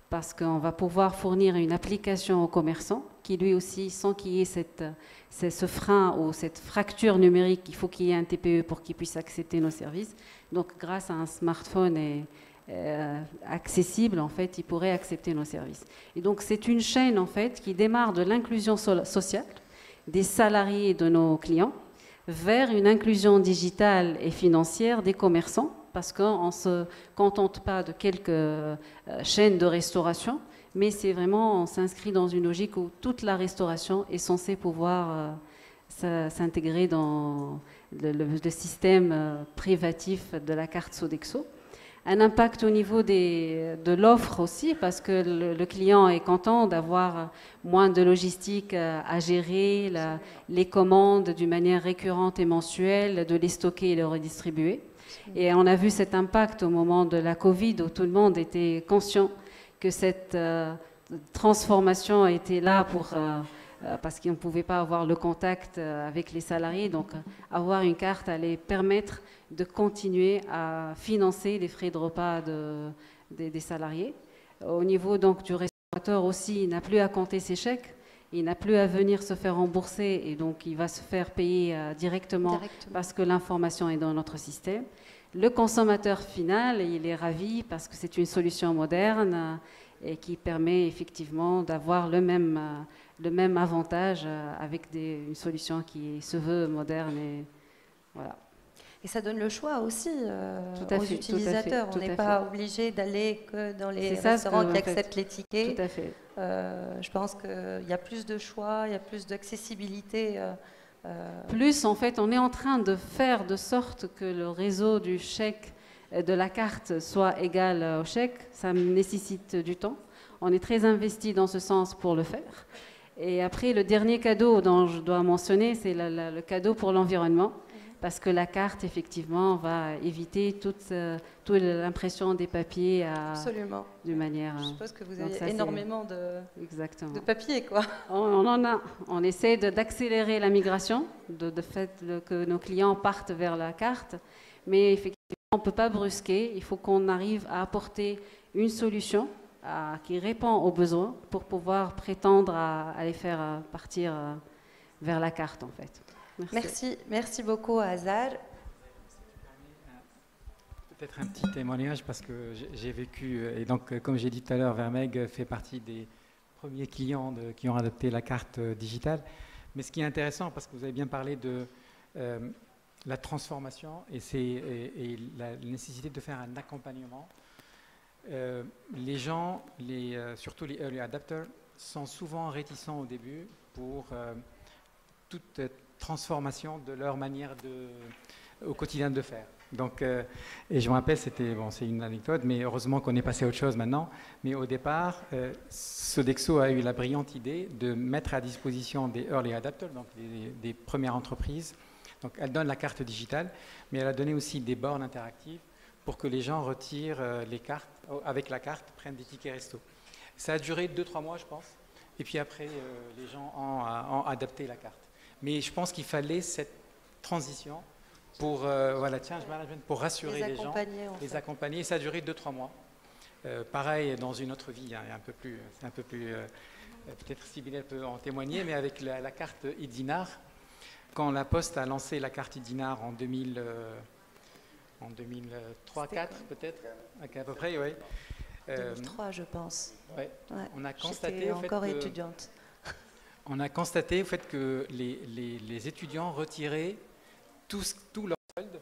parce qu'on va pouvoir fournir une application aux commerçants qui lui aussi, sans qu'il y ait ce frein ou cette fracture numérique, il faut qu'il y ait un TPE pour qu'il puisse accepter nos services. Donc grâce à un smartphone accessible, en fait, il pourrait accepter nos services. Et donc c'est une chaîne en fait qui démarre de l'inclusion sociale des salariés de nos clients vers une inclusion digitale et financière des commerçants, parce qu'on ne se contente pas de quelques chaînes de restauration, mais c'est vraiment, on s'inscrit dans une logique où toute la restauration est censée pouvoir s'intégrer dans le système privatif de la carte Sodexo. Un impact au niveau de l'offre aussi, parce que le client est content d'avoir moins de logistique à gérer, les commandes d'une manière récurrente et mensuelle, de les stocker et les redistribuer. Et on a vu cet impact au moment de la Covid, où tout le monde était conscient que cette transformation était là parce qu'on ne pouvait pas avoir le contact avec les salariés. Donc avoir une carte allait permettre de continuer à financer les frais de repas des salariés. Au niveau donc du restaurateur aussi, il n'a plus à compter ses chèques, il n'a plus à venir se faire rembourser et donc il va se faire payer directement parce que l'information est dans notre système. Le consommateur final, il est ravi parce que c'est une solution moderne et qui permet effectivement d'avoir le même avantage avec une solution qui se veut moderne. Et voilà. Et ça donne le choix aussi aux utilisateurs. On n'est pas obligé d'aller que dans les restaurants qui acceptent les tickets. Tout à fait. Je pense qu'il y a plus de choix, il y a plus d'accessibilité. Plus, en fait, on est en train de faire de sorte que le réseau du chèque, de la carte, soit égal au chèque. Ça nécessite du temps. On est très investi dans ce sens pour le faire. Et après, le dernier cadeau dont je dois mentionner, c'est le cadeau pour l'environnement. Parce que la carte, effectivement, va éviter toute l'impression des papiers Absolument. D'une manière... Je suppose que vous avez énormément de papiers, quoi. On en a. On essaie d'accélérer la migration, de fait que nos clients partent vers la carte. Mais effectivement, on ne peut pas brusquer. Il faut qu'on arrive à apporter une solution qui répond aux besoins pour pouvoir prétendre à les faire partir vers la carte, en fait. Merci beaucoup Azar. Peut-être un petit témoignage parce que j'ai vécu, et donc comme j'ai dit tout à l'heure, Vermeeg fait partie des premiers clients qui ont adopté la carte digitale. Mais ce qui est intéressant, parce que vous avez bien parlé de la transformation et la nécessité de faire un accompagnement, les gens, surtout les early adopters, sont souvent réticents au début pour toute transformation de leur manière au quotidien de faire. Donc, et je me rappelle, c'est une anecdote, mais heureusement qu'on est passé à autre chose maintenant. Mais au départ, Sodexo a eu la brillante idée de mettre à disposition des early adopters, donc des premières entreprises. Donc, elle donne la carte digitale, mais elle a donné aussi des bornes interactives pour que les gens retirent les cartes, avec la carte, prennent des tickets resto. Ça a duré 2-3 mois, je pense. Et puis après, les gens ont adapté la carte. Mais je pense qu'il fallait cette transition pour change management, pour rassurer les gens, les accompagner. Et ça a duré 2-3 mois. Pareil, dans une autre vie, hein, c'est un peu plus peut-être Sybille peut en témoigner, mais avec la carte e-dinar, quand la Poste a lancé la carte e-dinar en 2003-2004 peut-être, à peu près, oui. 2003, je pense. Ouais. Ouais. On a constaté encore étudiante. On a constaté au fait que les étudiants retiraient tout leur solde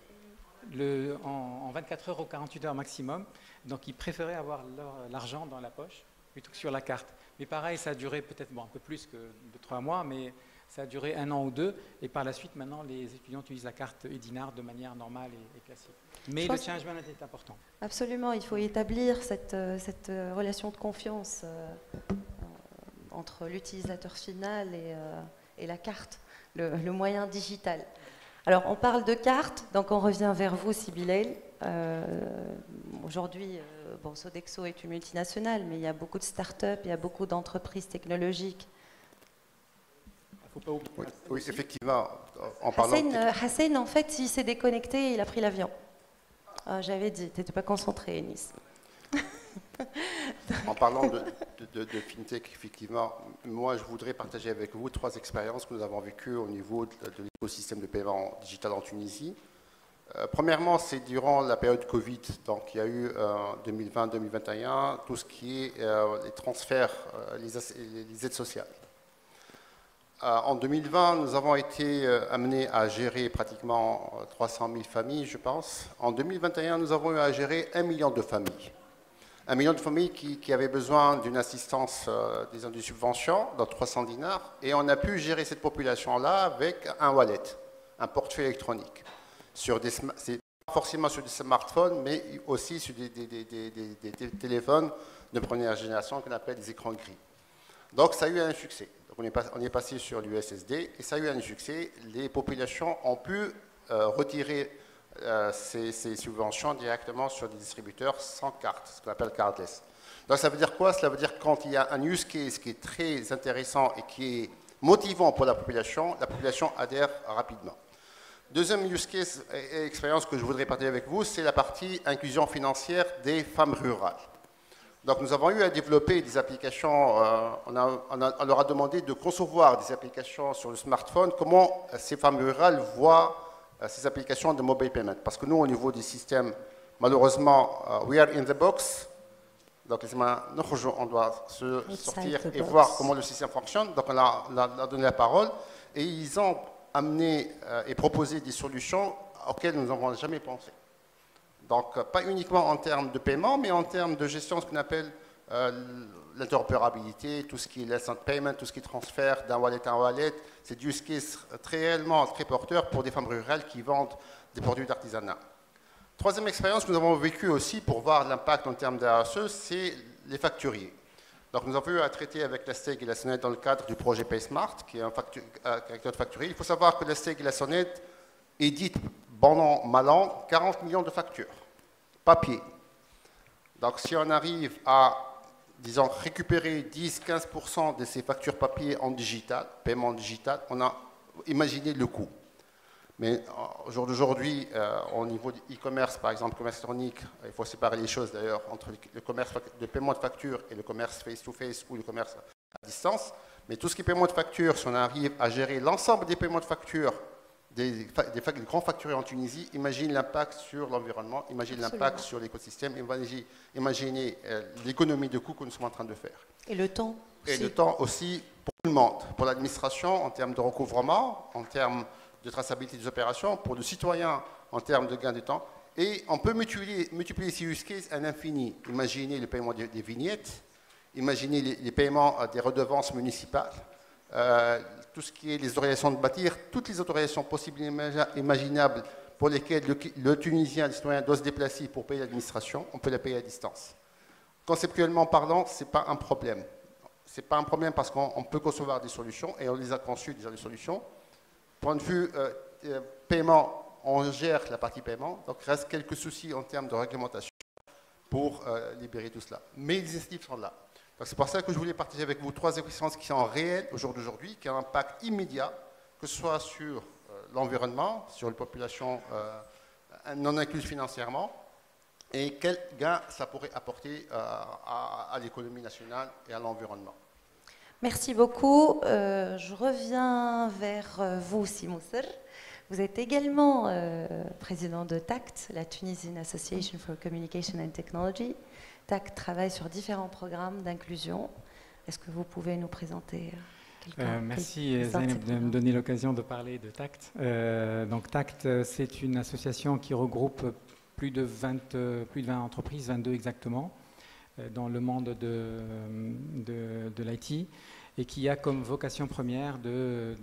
en 24 heures ou 48 heures maximum. Donc, ils préféraient avoir l'argent dans la poche plutôt que sur la carte. Mais pareil, ça a duré peut-être un peu plus que 2-3 mois, mais ça a duré 1 an ou 2. Et par la suite, maintenant, les étudiants utilisent la carte e-dinar de manière normale et classique. Mais le change management est important. Absolument, il faut établir cette relation de confiance entre l'utilisateur final et la carte, le moyen digital. Alors, on parle de carte, donc on revient vers vous, Sybille. Aujourd'hui, Sodexo est une multinationale, mais il y a beaucoup de start-up, il y a beaucoup d'entreprises technologiques. Oui, effectivement. En parlant Hassan, en fait, il s'est déconnecté et il a pris l'avion. J'avais dit, tu n'étais pas concentré, Nice. parlant de FinTech, effectivement, moi, je voudrais partager avec vous 3 expériences que nous avons vécues au niveau de l'écosystème de paiement digital en Tunisie. Premièrement, c'est durant la période Covid, donc il y a eu 2020-2021, tout ce qui est les transferts, les aides sociales. En 2020, nous avons été amenés à gérer pratiquement 300 000 familles, je pense. En 2021, nous avons eu à gérer 1 million de familles. 1 million de familles qui avaient besoin d'une assistance, disons, d'une subvention, dans 300 dinars, et on a pu gérer cette population-là avec un wallet, un portefeuille électronique. C'est pas forcément sur des smartphones, mais aussi sur des téléphones de première génération qu'on appelle des écrans gris. Donc ça a eu un succès. Donc, on est passé sur l'USSD et ça a eu un succès. Les populations ont pu retirer ces subventions directement sur des distributeurs sans carte, ce qu'on appelle cardless. Donc ça veut dire quoi? Cela veut dire que quand il y a un use case qui est très intéressant et qui est motivant pour la population adhère rapidement. Deuxième use case et expérience que je voudrais partager avec vous, c'est la partie inclusion financière des femmes rurales. Donc nous avons eu à développer des applications, on leur a demandé de concevoir des applications sur le smartphone, comment ces femmes rurales voient ces applications de mobile payment. Parce que nous, au niveau du système, malheureusement, we are in the box. Donc on doit se sortir et voir comment le système fonctionne. Donc on a donné la parole et ils ont amené et proposé des solutions auxquelles nous n'avons jamais pensé. Donc, pas uniquement en termes de paiement, mais en termes de gestion, ce qu'on appelle l'interopérabilité, tout ce qui est l'instant payment, tout ce qui est transfert d'un wallet à un wallet. C'est du use case réellement très porteur pour des femmes rurales qui vendent des produits d'artisanat. Troisième expérience que nous avons vécue aussi pour voir l'impact en termes d'RSE, c'est les facturiers. Donc, nous avons eu à traiter avec la STEG et la SONET dans le cadre du projet PaySmart, qui est un caractère de facturier. Il faut savoir que la STEG et la SONET éditent, bon an, mal an, 40 millions de factures, papier. Donc, si on arrive à, disons, récupérer 10-15% de ces factures papier en digital, paiement digital, on a imaginé le coût. Mais au jour d'aujourd'hui, au niveau du e-commerce, par exemple, commerce électronique, il faut séparer les choses d'ailleurs entre le commerce de paiement de facture et le commerce face-to-face ou le commerce à distance. Mais tout ce qui est paiement de facture, si on arrive à gérer l'ensemble des paiements de facture des grands facturiers en Tunisie, imagine l'impact sur l'environnement, imagine l'impact sur l'écosystème, imaginez l'économie de coûts que nous sommes en train de faire. Et le temps aussi. Et le temps aussi pour tout le monde, pour l'administration en termes de recouvrement, en termes de traçabilité des opérations, pour le citoyen en termes de gain de temps. Et on peut multiplier ces use cases à l'infini. Imaginez le paiement des vignettes, imaginez les paiements des redevances municipales, tout ce qui est les autorisations de bâtir, toutes les autorisations possibles et imaginables pour lesquelles le Tunisien, le citoyen doit se déplacer pour payer l'administration, on peut la payer à distance. Conceptuellement parlant, ce n'est pas un problème. Ce n'est pas un problème parce qu'on peut concevoir des solutions et on les a conçues déjà des solutions. Point de vue paiement, on gère la partie paiement, donc il reste quelques soucis en termes de réglementation pour libérer tout cela. Mais les incitatifs sont là. C'est pour ça que je voulais partager avec vous 3 expériences qui sont réelles au jour d'aujourd'hui, qui ont un impact immédiat, que ce soit sur l'environnement, sur les populations non incluses financièrement, et quel gain ça pourrait apporter à l'économie nationale et à l'environnement. Merci beaucoup. Je reviens vers vous, Simousser. Vous êtes également président de TACT, la Tunisian Association for Communication and Technology. TACT travaille sur différents programmes d'inclusion. Est-ce que vous pouvez nous présenter merci Zainab de me donner l'occasion de parler de TACT. Donc TACT, c'est une association qui regroupe plus de 20 entreprises, 22 exactement, dans le monde de l'IT, et qui a comme vocation première de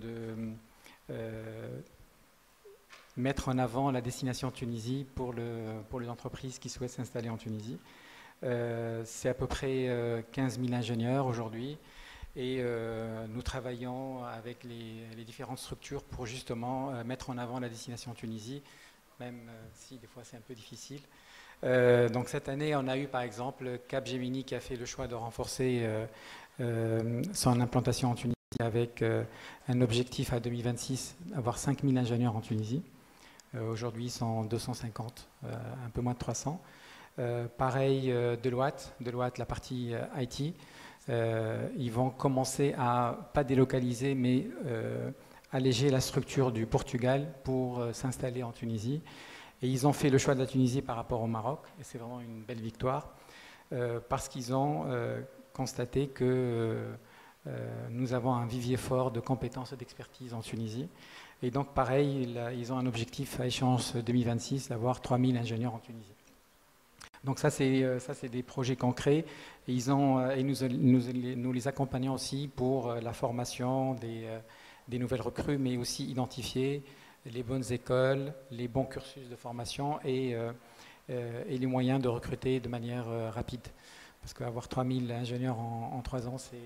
mettre en avant la destination Tunisie pour les entreprises qui souhaitent s'installer en Tunisie. C'est à peu près 15 000 ingénieurs aujourd'hui et nous travaillons avec les différentes structures pour justement mettre en avant la destination Tunisie, même si des fois c'est un peu difficile. Donc cette année, on a eu par exemple Capgemini qui a fait le choix de renforcer son implantation en Tunisie avec un objectif à 2026, avoir 5 000 ingénieurs en Tunisie. Aujourd'hui, ils sont 250, un peu moins de 300. Pareil, Deloitte, la partie IT. Ils vont commencer à, pas délocaliser, mais alléger la structure du Portugal pour s'installer en Tunisie. Et ils ont fait le choix de la Tunisie par rapport au Maroc, et c'est vraiment une belle victoire, parce qu'ils ont constaté que nous avons un vivier fort de compétences et d'expertise en Tunisie. Et donc, pareil, ils ont un objectif à échéance 2026 d'avoir 3000 ingénieurs en Tunisie. Donc ça, c'est des projets concrets. Et, nous les accompagnons aussi pour la formation des nouvelles recrues, mais aussi identifier les bonnes écoles, les bons cursus de formation et les moyens de recruter de manière rapide. Parce qu'avoir 3000 ingénieurs en 3 ans, il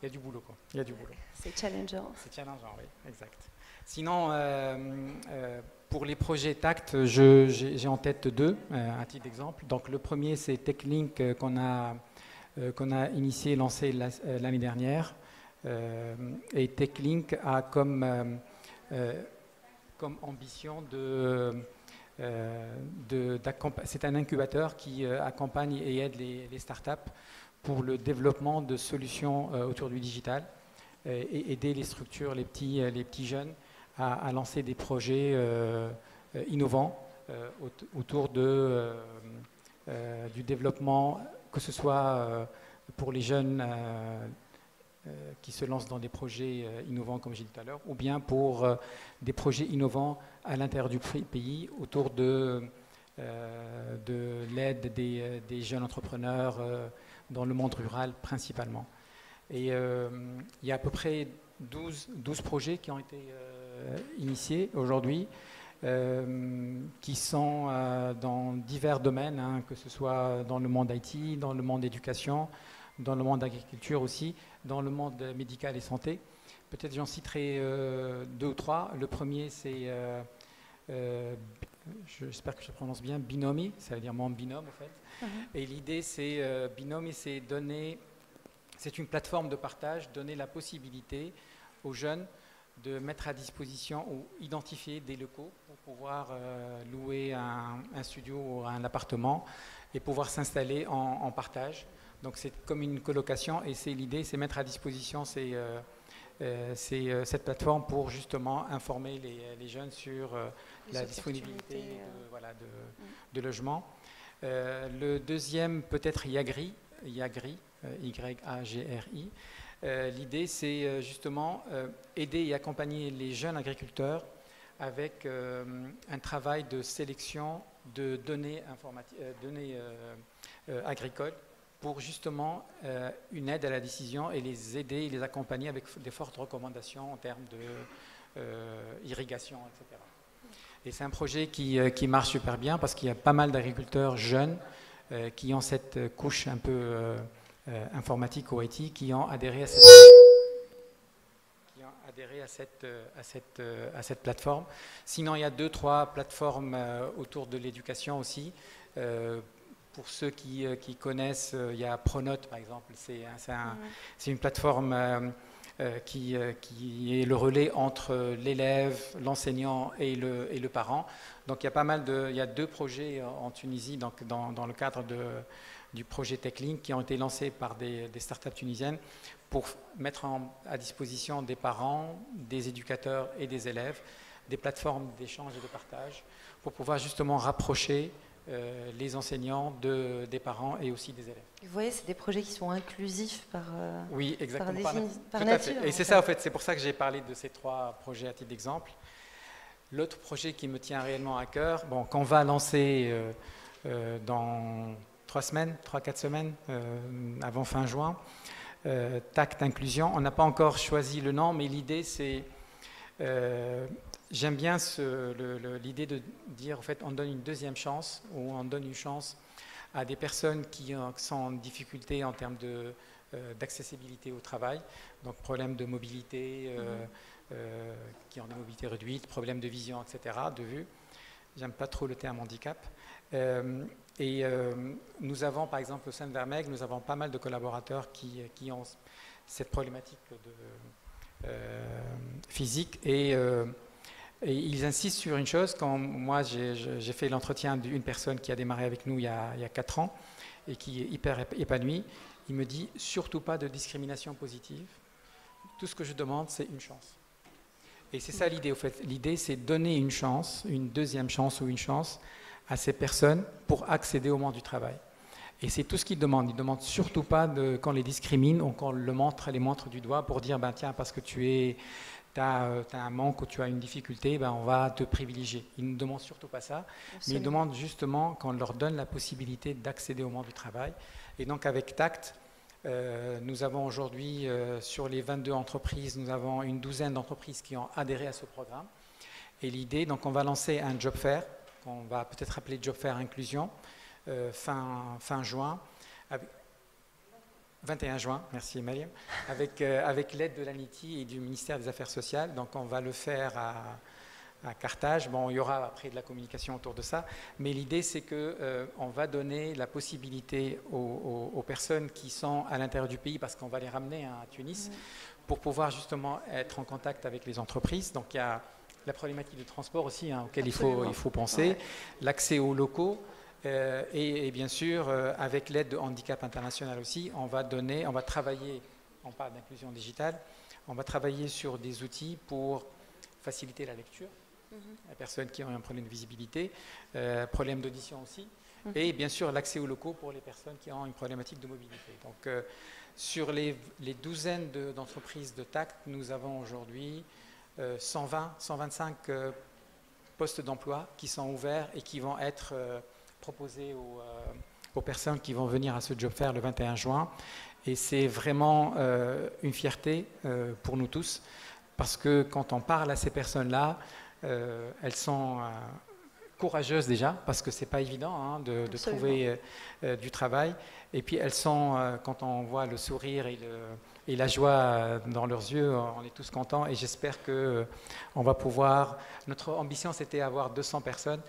y a du boulot, quoi. Il y a du boulot. C'est challengeant. C'est challengeant, oui, exact. Sinon, pour les projets TACT, j'ai en tête 2, à titre d'exemple. Donc le premier, c'est TechLink qu'on a initié et lancé l'année dernière. Et TechLink a comme ambition c'est un incubateur qui accompagne et aide les startups pour le développement de solutions autour du digital et aider les structures, les petits jeunes à lancer des projets innovants autour du développement, que ce soit pour les jeunes qui se lancent dans des projets innovants, comme j'ai dit tout à l'heure, ou bien pour des projets innovants à l'intérieur du pays autour de l'aide des jeunes entrepreneurs dans le monde rural principalement. Et il y a à peu près 12 projets qui ont été initiés aujourd'hui, qui sont dans divers domaines, hein, que ce soit dans le monde IT, dans le monde éducation, dans le monde agriculture aussi, dans le monde médical et santé. Peut-être j'en citerai 2 ou 3. Le premier, c'est, j'espère que je prononce bien, Binomi, ça veut dire mon binôme en fait. Et l'idée, c'est, Binomi, c'est une plateforme de partage, donner la possibilité aux jeunes de mettre à disposition ou identifier des locaux pour pouvoir louer un studio ou un appartement et pouvoir s'installer en partage. Donc c'est comme une colocation et l'idée, c'est mettre à disposition cette plateforme pour justement informer les jeunes sur la disponibilité de logements. Le deuxième, peut-être Yagri, Y-A-G-R-I. L'idée, c'est justement aider et accompagner les jeunes agriculteurs avec un travail de sélection de données agricoles pour justement une aide à la décision et les aider et les accompagner avec des fortes recommandations en termes d'irrigation, etc. Et c'est un projet qui marche super bien parce qu'il y a pas mal d'agriculteurs jeunes qui ont cette couche un peu informatique ou IT qui ont adhéré à cette plateforme. Sinon, il y a 2-3 plateformes autour de l'éducation aussi. Pour ceux qui connaissent, il y a Pronote par exemple. C'est une plateforme qui est le relais entre l'élève, l'enseignant et le parent. Donc il y a 2 projets en Tunisie donc dans le cadre du projet TechLink qui ont été lancés par des startups tunisiennes pour mettre à disposition des parents, des éducateurs et des élèves des plateformes d'échange et de partage pour pouvoir justement rapprocher les enseignants des parents et aussi des élèves. Vous voyez, c'est des projets qui sont inclusifs oui, exactement, par nature. Et c'est ça, en fait, c'est pour ça que j'ai parlé de ces 3 projets à titre d'exemple. L'autre projet qui me tient réellement à cœur, qu'on va lancer dans 3-4 semaines, avant fin juin, TACT Inclusion. On n'a pas encore choisi le nom, mais l'idée c'est... J'aime bien l'idée de dire, en fait, on donne une deuxième chance, ou on donne une chance à des personnes qui sont en difficulté en termes d'accessibilité au travail, donc problème de mobilité, qui ont une mobilité réduite, problème de vision, etc., de vue. J'aime pas trop le terme handicap. Nous avons, par exemple, au sein de Vermeg, nous avons pas mal de collaborateurs qui ont cette problématique physique et Et ils insistent sur une chose. Quand moi, j'ai fait l'entretien d'une personne qui a démarré avec nous il y a 4 ans et qui est hyper épanouie, il me dit surtout pas de discrimination positive. Tout ce que je demande, c'est une chance. Et c'est ça l'idée, au fait. L'idée, c'est donner une chance, une deuxième chance ou une chance à ces personnes pour accéder au monde du travail. Et c'est tout ce qu'ils demandent. Ils ne demandent surtout pas qu'on les discrimine ou qu'on les montre du doigt pour dire, ben, tiens, parce que tu as un manque ou tu as une difficulté, ben, on va te privilégier. Ils ne demandent surtout pas ça, Absolument. mais ils demandent justement qu'on leur donne la possibilité d'accéder au monde du travail. Et donc avec TACT, nous avons aujourd'hui, sur les 22 entreprises, nous avons une douzaine d'entreprises qui ont adhéré à ce programme. Et l'idée, donc on va lancer un job fair, qu'on va peut-être appeler job fair inclusion, fin juin, 21 juin, merci Mariam, avec l'aide de l'ANITI et du ministère des Affaires sociales. Donc on va le faire à Carthage. Bon, il y aura après de la communication autour de ça, mais l'idée c'est qu'on va donner la possibilité aux personnes qui sont à l'intérieur du pays, parce qu'on va les ramener à Tunis, pour pouvoir justement être en contact avec les entreprises. Donc il y a la problématique de transport aussi, auquel il faut penser, ouais. L'accès aux locaux, et bien sûr, avec l'aide de Handicap International aussi, on va travailler, on parle d'inclusion digitale, on va travailler sur des outils pour faciliter la lecture, les personnes qui ont un problème de visibilité, problème d'audition aussi, et bien sûr l'accès aux locaux pour les personnes qui ont une problématique de mobilité. Donc sur les douzaines d'entreprises de TACT, nous avons aujourd'hui 125 postes d'emploi qui sont ouverts et qui vont être proposés aux personnes qui vont venir à ce job fair le 21 juin. Et c'est vraiment une fierté pour nous tous, parce que quand on parle à ces personnes-là, elles sont courageuses déjà, parce que ce n'est pas évident de trouver du travail. Et puis elles sont, quand on voit le sourire et la joie dans leurs yeux, on est tous contents. Et j'espère qu'on va pouvoir... Notre ambition, c'était avoir 200 personnes.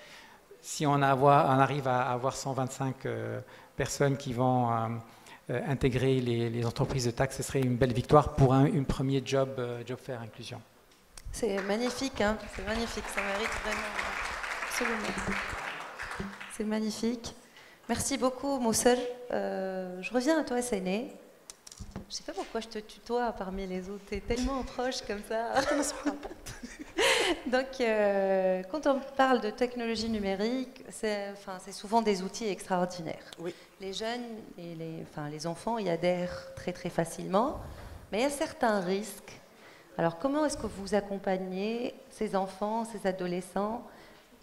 Si on arrive à avoir 125 personnes qui vont intégrer les entreprises de TACT, ce serait une belle victoire pour un premier job fair inclusion. C'est magnifique, c'est magnifique, ça mérite vraiment, absolument. C'est magnifique. Merci beaucoup, Moussel. Je reviens à toi, Séné. Je ne sais pas pourquoi je te tutoie parmi les autres, tu es tellement proche comme ça. Donc, quand on parle de technologie numérique, c'est souvent des outils extraordinaires. Oui. Les jeunes et les enfants y adhèrent très très facilement, mais il y a certains risques. Alors, comment est-ce que vous accompagnez ces enfants, ces adolescents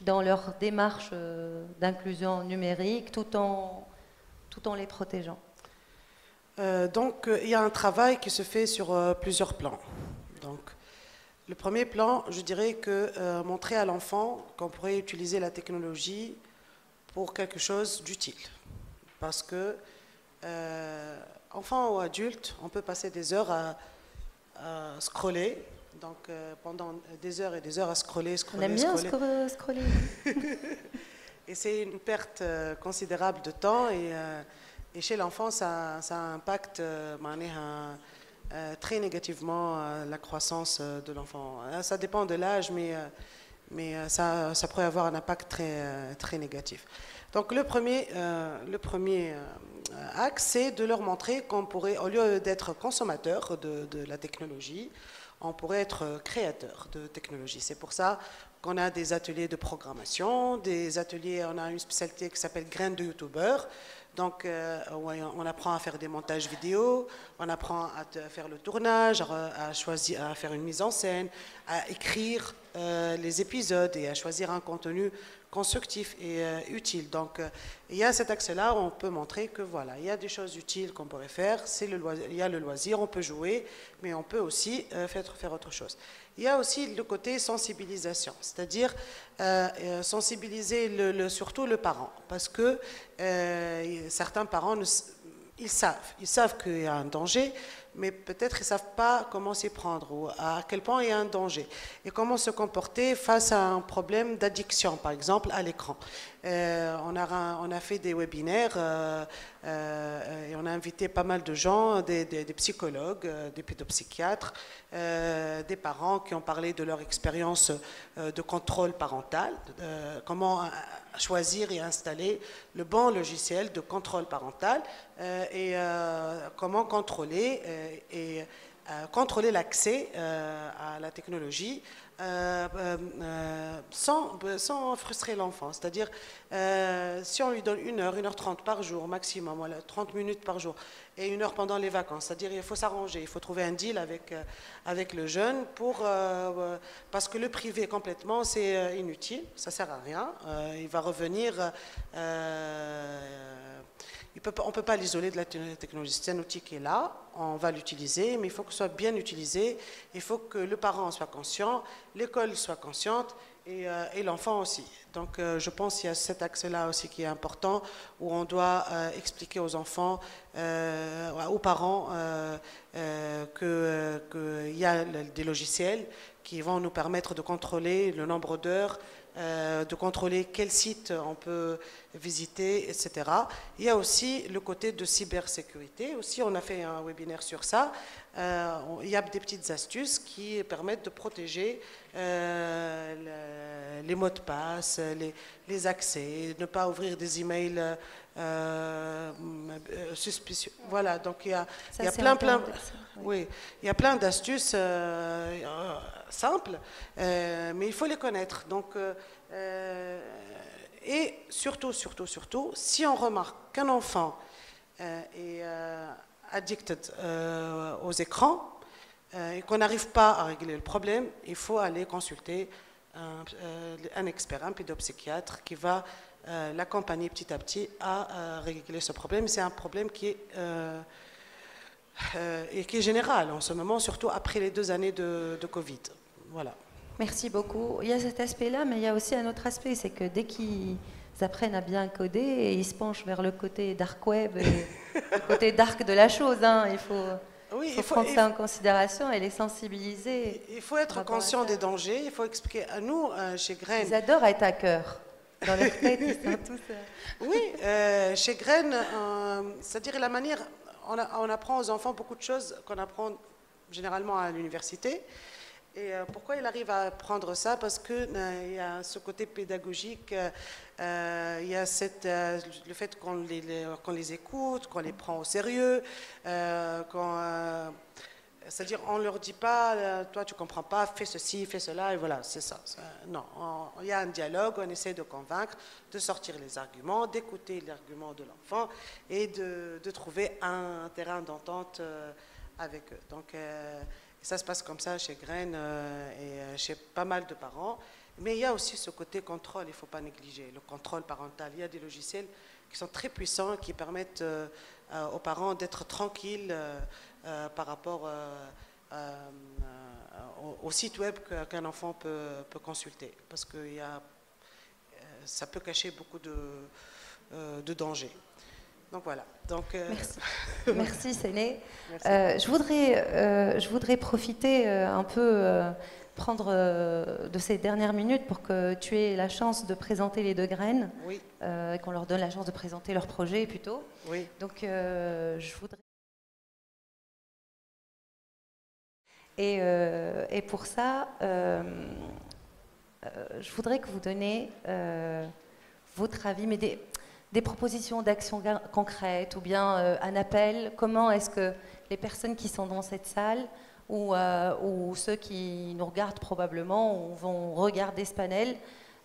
dans leur démarche d'inclusion numérique tout en les protégeant? Donc, il y a un travail qui se fait sur plusieurs plans. Donc, le premier plan, je dirais que montrer à l'enfant qu'on pourrait utiliser la technologie pour quelque chose d'utile. Parce que, enfant ou adulte, on peut passer des heures à scroller. Donc, pendant des heures et des heures à scroller. On aime bien scroller. Et c'est une perte considérable de temps. Et chez l'enfant, ça impacte très négativement la croissance de l'enfant. Ça dépend de l'âge, mais ça pourrait avoir un impact très, très négatif. Donc le premier axe, c'est de leur montrer qu'on pourrait, au lieu d'être consommateur de la technologie, on pourrait être créateur de technologie. C'est pour ça qu'on a des ateliers de programmation, on a une spécialité qui s'appelle Graines de YouTubeur. Donc, on apprend à faire des montages vidéo, on apprend à faire le tournage, à faire une mise en scène, à écrire les épisodes et à choisir un contenu constructif et utile. Donc, il y a cet axe-là où on peut montrer que voilà, il y a des choses utiles qu'on pourrait faire, il y a le loisir, on peut jouer, mais on peut aussi faire autre chose. Il y a aussi le côté sensibilisation, c'est-à-dire sensibiliser surtout le parent, parce que certains parents, ils savent qu'il y a un danger, mais peut-être ils ne savent pas comment s'y prendre ou à quel point il y a un danger et comment se comporter face à un problème d'addiction, par exemple, à l'écran. On a fait des webinaires et on a invité pas mal de gens, des psychologues, des pédopsychiatres, des parents qui ont parlé de leur expérience de contrôle parental, comment choisir et installer le bon logiciel de contrôle parental et comment contrôler contrôler l'accès à la technologie sans frustrer l'enfant. C'est-à-dire, si on lui donne 1h30 par jour maximum, voilà, 30 minutes par jour, et 1 heure pendant les vacances, c'est-à-dire il faut s'arranger, il faut trouver un deal avec le jeune parce que le privé complètement, c'est inutile, ça ne sert à rien. Il va revenir... on ne peut pas l'isoler de la technologie. C'est un outil qui est là, on va l'utiliser, mais il faut que ce soit bien utilisé. Il faut que le parent soit conscient, l'école soit consciente et l'enfant aussi. Donc je pense qu'il y a cet axe-là aussi qui est important, où on doit expliquer aux enfants, aux parents, qu'il y a des logiciels qui vont nous permettre de contrôler le nombre d'heures, de contrôler quel site on peut visiter, etc. Il y a aussi le côté de cybersécurité. Aussi, on a fait un webinaire sur ça. Il y a des petites astuces qui permettent de protéger les mots de passe, les accès, ne pas ouvrir des emails suspicieux. Voilà, donc il y a plein d'astuces simples, mais il faut les connaître. Donc, et surtout, si on remarque qu'un enfant est addicted aux écrans et qu'on n'arrive pas à régler le problème, il faut aller consulter un expert, un pédopsychiatre qui va l'accompagner petit à petit à régler ce problème. C'est un problème qui est général en ce moment, surtout après les 2 années de Covid. Voilà. Merci beaucoup. Il y a cet aspect-là, mais il y a aussi un autre aspect, c'est que dès qu'ils apprennent à bien coder, ils se penchent vers le côté dark web et le côté dark de la chose. Hein. Il faut prendre ça en considération et les sensibiliser. Il faut être conscient des dangers, il faut expliquer à nous, chez Graines... Ils adorent être hackers. Dans leur tête, ils sont tous... Oui, chez Graines, c'est-à-dire la manière... On apprend aux enfants beaucoup de choses qu'on apprend généralement à l'université. Et pourquoi il arrive à apprendre ça? Parce qu'il y a ce côté pédagogique, il y a le fait qu'on les écoute, qu'on les prend au sérieux, c'est-à-dire on ne leur dit pas, toi tu ne comprends pas, fais ceci, fais cela, et voilà, c'est ça. Non, il y a un dialogue, on essaie de convaincre, de sortir les arguments, d'écouter l'argument de l'enfant et de trouver un terrain d'entente avec eux. Donc, ça se passe comme ça chez Graines et chez pas mal de parents. Mais il y a aussi ce côté contrôle, il ne faut pas négliger, le contrôle parental. Il y a des logiciels qui sont très puissants, qui permettent aux parents d'être tranquilles par rapport au site web qu'un enfant peut consulter. Parce que ça peut cacher beaucoup de dangers. Donc voilà. Donc, merci. Merci Séné. Je voudrais profiter un peu, prendre de ces dernières minutes pour que tu aies la chance de présenter les 2 graines, oui. Qu'on leur donne la chance de présenter leur projet plutôt. Oui. Donc je voudrais... Et pour ça, je voudrais que vous donniez votre avis, mais des propositions d'action concrètes ou bien un appel. Comment est-ce que les personnes qui sont dans cette salle ou ceux qui nous regardent probablement ou vont regarder ce panel,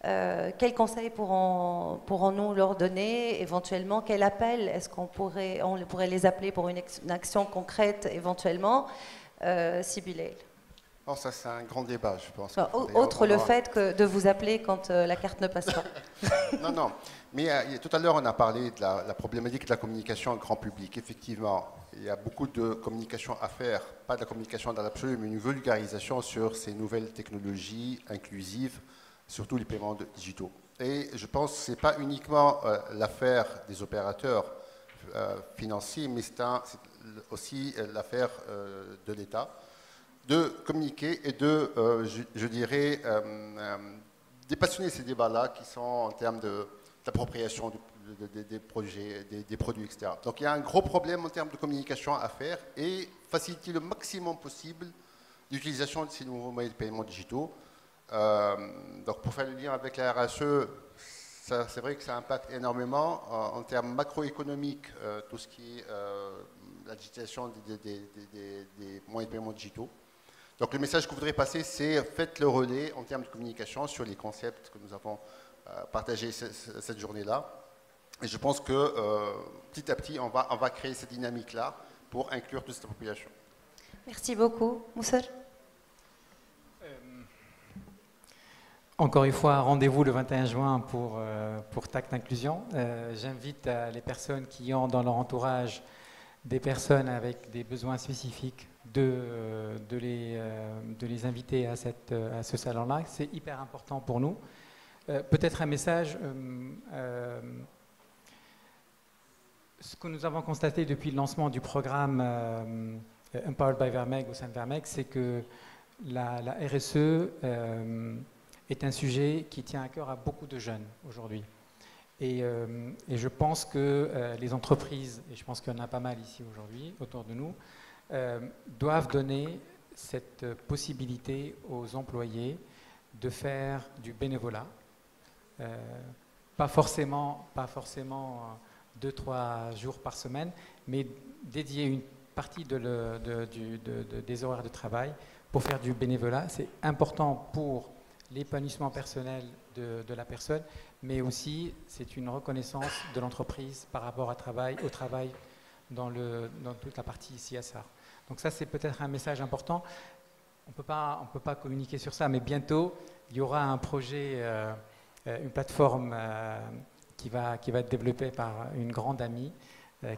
quels conseils pourrons-nous leur donner éventuellement? Quel appel est-ce qu'on pourrait les appeler pour une action concrète éventuellement? Sibylle. Oh, ça c'est un grand débat, je pense. Autre le fait de vous appeler quand la carte ne passe pas. Non. Mais tout à l'heure, on a parlé de la problématique de la communication grand public. Effectivement, il y a beaucoup de communication à faire, pas de la communication dans l'absolu, mais une vulgarisation sur ces nouvelles technologies inclusives, surtout les paiements digitaux. Et je pense que ce n'est pas uniquement l'affaire des opérateurs financiers, mais aussi l'affaire de l'État, de communiquer et de, je dirais, dépassionner ces débats-là qui sont en termes d'appropriation des projets, des produits, etc. Donc il y a un gros problème en termes de communication à faire et faciliter le maximum possible l'utilisation de ces nouveaux moyens de paiement digitaux. Donc pour faire le lien avec la RSE, c'est vrai que ça impacte énormément en termes macroéconomiques, tout ce qui est la digitalisation des moyens de paiement digitaux. Donc le message que je voudrais passer, c'est faites le relais en termes de communication sur les concepts que nous avons partagés cette journée-là. Et je pense que petit à petit, on va créer cette dynamique-là pour inclure toute cette population. Merci beaucoup. Moussar? Encore une fois, rendez-vous le 21 juin pour TAC d'inclusion. J'invite les personnes qui ont dans leur entourage des personnes avec des besoins spécifiques de les inviter à ce salon-là. C'est hyper important pour nous. Peut-être un message. Ce que nous avons constaté depuis le lancement du programme Empowered by Vermeg au sein de Vermeg, c'est que la RSE est un sujet qui tient à cœur à beaucoup de jeunes aujourd'hui. Et je pense que les entreprises, et je pense qu'il y en a pas mal ici aujourd'hui autour de nous, doivent donner cette possibilité aux employés de faire du bénévolat. Pas forcément 2-3 jours par semaine, mais dédier une partie des horaires de travail pour faire du bénévolat. C'est important pour l'épanouissement personnel de la personne, mais aussi c'est une reconnaissance de l'entreprise par rapport au travail dans toute la partie CSR. Donc ça, c'est peut-être un message important. On peut pas communiquer sur ça, mais bientôt, il y aura un projet, une plateforme qui va être développée par une grande amie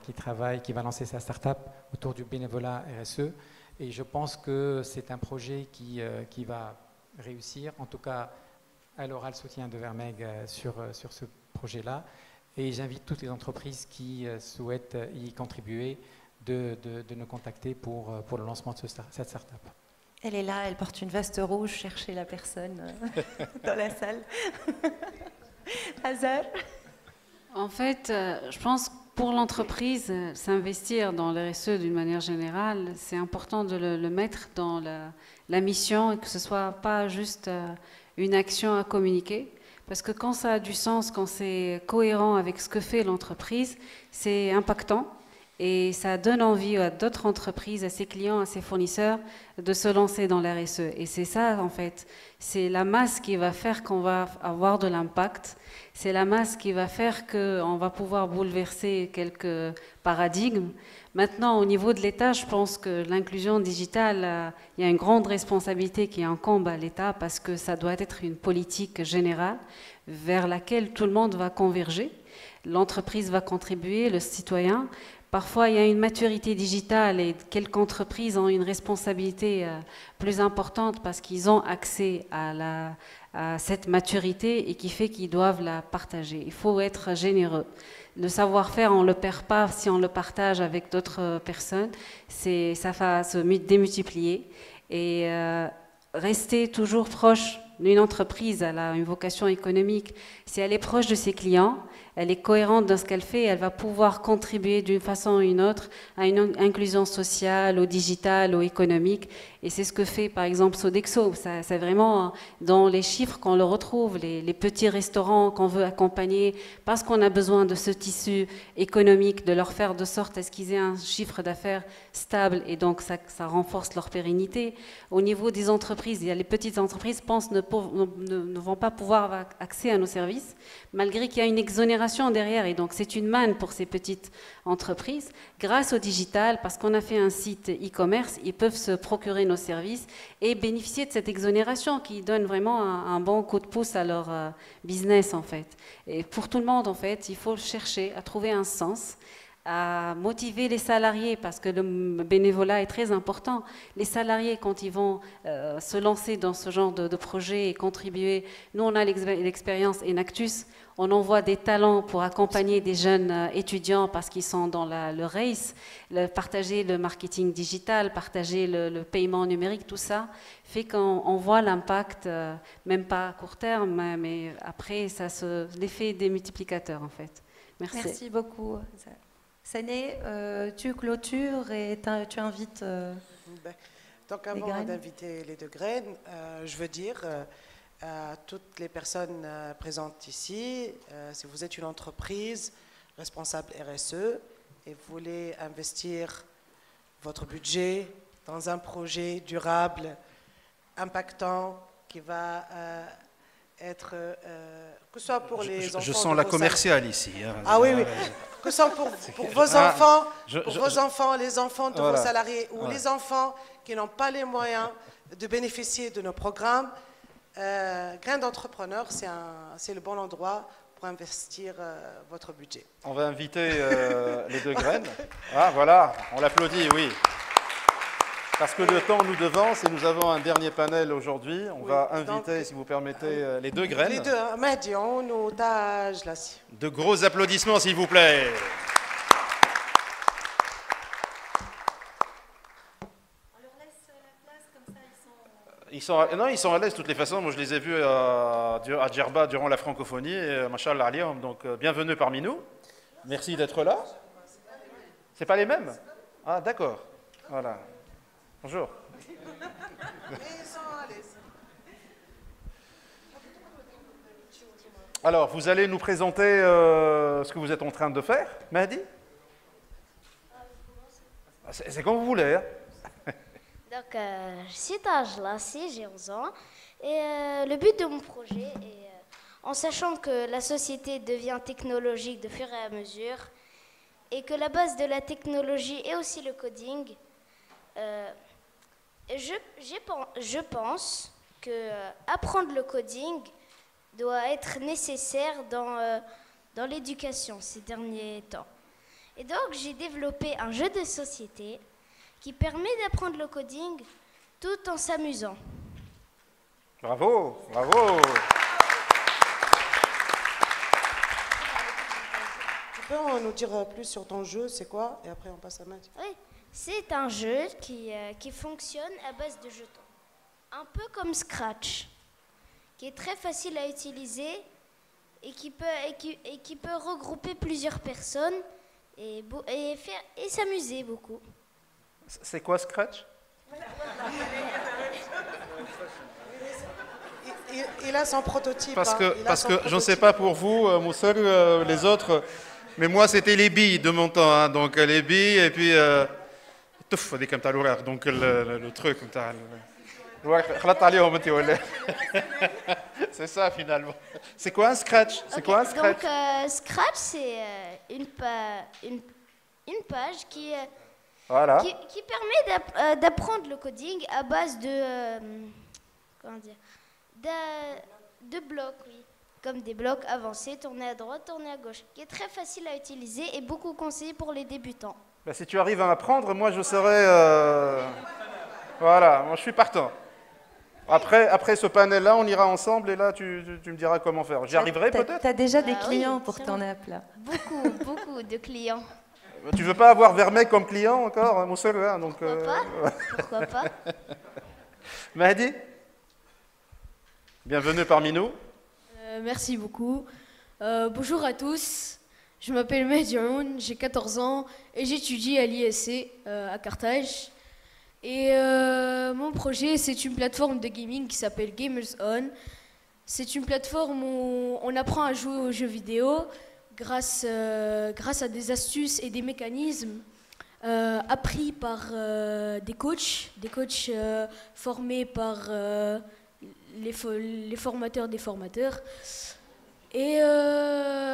qui va lancer sa start-up autour du bénévolat RSE. Et je pense que c'est un projet qui va réussir. En tout cas, elle aura le soutien de Vermeg sur ce projet-là. Et j'invite toutes les entreprises qui souhaitent y contribuer de nous contacter pour le lancement de cette start-up. Elle est là, elle porte une veste rouge, cherchez la personne dans la salle. Hazar? En fait, je pense que pour l'entreprise, s'investir dans le RSE d'une manière générale, c'est important de le mettre dans la mission et que ce ne soit pas juste une action à communiquer. Parce que quand ça a du sens, quand c'est cohérent avec ce que fait l'entreprise, c'est impactant. Et ça donne envie à d'autres entreprises, à ses clients, à ses fournisseurs de se lancer dans la RSE. Et c'est ça, en fait, c'est la masse qui va faire qu'on va avoir de l'impact. C'est la masse qui va faire qu'on va pouvoir bouleverser quelques paradigmes. Maintenant, au niveau de l'État, je pense que l'inclusion digitale, il y a une grande responsabilité qui incombe à l'État parce que ça doit être une politique générale vers laquelle tout le monde va converger. L'entreprise va contribuer, le citoyen. Parfois, il y a une maturité digitale et quelques entreprises ont une responsabilité plus importante parce qu'ils ont accès à cette maturité et qui fait qu'ils doivent la partager. Il faut être généreux. Le savoir-faire, on ne le perd pas si on le partage avec d'autres personnes. Ça va se démultiplier. Et rester toujours proche d'une entreprise, elle a une vocation économique. Si elle est proche de ses clients, elle est cohérente dans ce qu'elle fait, elle va pouvoir contribuer d'une façon ou une autre à une inclusion sociale, au digital, au économique. Et c'est ce que fait par exemple Sodexo. C'est vraiment dans les chiffres qu'on le retrouve, les petits restaurants qu'on veut accompagner parce qu'on a besoin de ce tissu économique, de leur faire de sorte à ce qu'ils aient un chiffre d'affaires stable et donc ça renforce leur pérennité. Au niveau des entreprises, il y a les petites entreprises ne vont pas pouvoir avoir accès à nos services malgré qu'il y a une exonération derrière et donc c'est une manne pour ces petites entreprises. Grâce au digital, parce qu'on a fait un site e-commerce, ils peuvent se procurer nos services et bénéficier de cette exonération qui donne vraiment un bon coup de pouce à leur business en fait. Et pour tout le monde en fait, il faut chercher à trouver un sens, à motiver les salariés, parce que le bénévolat est très important. Les salariés, quand ils vont se lancer dans ce genre de projet et contribuer, nous on a l'expérience Enactus, on envoie des talents pour accompagner des jeunes étudiants parce qu'ils sont dans le race, partager le marketing digital, partager le paiement numérique, tout ça fait qu'on voit l'impact, même pas à court terme, mais après, l'effet des multiplicateurs en fait. Merci. Merci beaucoup. Sané, tu clôtures et tu invites Donc avant d'inviter les deux graines, je veux dire à toutes les personnes présentes ici, si vous êtes une entreprise responsable RSE et vous voulez investir votre budget dans un projet durable, impactant, qui va être, que ce soit pour les enfants... Je sens la commerciale ici. Hein. Ah oui, oui. Que ce soit pour vos enfants, vos enfants, les enfants de vos salariés ou les enfants qui n'ont pas les moyens de bénéficier de nos programmes. Grain d'entrepreneur, c'est le bon endroit pour investir votre budget. On va inviter les deux graines. Ah voilà, on l'applaudit, oui. Parce que le temps nous devance et nous avons un dernier panel aujourd'hui. On va inviter, donc, si vous permettez, les deux graines. Les deux, Medion ou Taj, là. De gros applaudissements, s'il vous plaît. On leur laisse la place, comme ça ils sont à l'aise de toutes les façons. Moi, je les ai vus à Djerba durant la francophonie. Et Machallah Aliyam, donc bienvenue parmi nous. Merci d'être là. C'est pas les mêmes? Ah, d'accord. Voilà. Bonjour. Alors, vous allez nous présenter ce que vous êtes en train de faire, Mahdi? C'est comme vous voulez. Hein. Donc, je suis Tajla, j'ai 11 ans. Et le but de mon projet est, en sachant que la société devient technologique de fur et à mesure, et que la base de la technologie est aussi le coding, je pense que apprendre le coding doit être nécessaire dans l'éducation ces derniers temps. Et donc j'ai développé un jeu de société qui permet d'apprendre le coding tout en s'amusant. Bravo, bravo. Tu peux nous dire plus sur ton jeu, c'est quoi? Et après on passe à Matt. Oui. C'est un jeu qui fonctionne à base de jetons. Un peu comme Scratch, qui est très facile à utiliser et qui peut regrouper plusieurs personnes et s'amuser beaucoup. C'est quoi Scratch? Il a son prototype. Parce que je ne sais pas pour vous, Moussel, les autres, mais moi c'était les billes de mon temps. Hein, donc les billes et puis... donc le truc c'est ça finalement. C'est quoi un scratch? C'est quoi un scratch? Donc scratch c'est une page qui permet d'apprendre le coding à base de de blocs, oui, comme des blocs avancés, tournés à droite, tournés à gauche, qui est très facile à utiliser et beaucoup conseillé pour les débutants. Ben, si tu arrives à apprendre, moi je serai... Voilà, moi je suis partant. Après ce panel-là, on ira ensemble et là tu me diras comment faire. J'y arriverai peut-être? Tu as déjà des clients pour ton app là. Beaucoup de clients. Tu veux pas avoir Vermeil comme client encore, mon seul là, donc, Pourquoi pas? Mahdi, bienvenue parmi nous. Merci beaucoup. Bonjour à tous. Je m'appelle Mahdi Aoun, j'ai 14 ans et j'étudie à l'ISC à Carthage. Et mon projet, c'est une plateforme de gaming qui s'appelle Gamers On. C'est une plateforme où on apprend à jouer aux jeux vidéo grâce à des astuces et des mécanismes appris par des coachs formés par les formateurs des formateurs. Et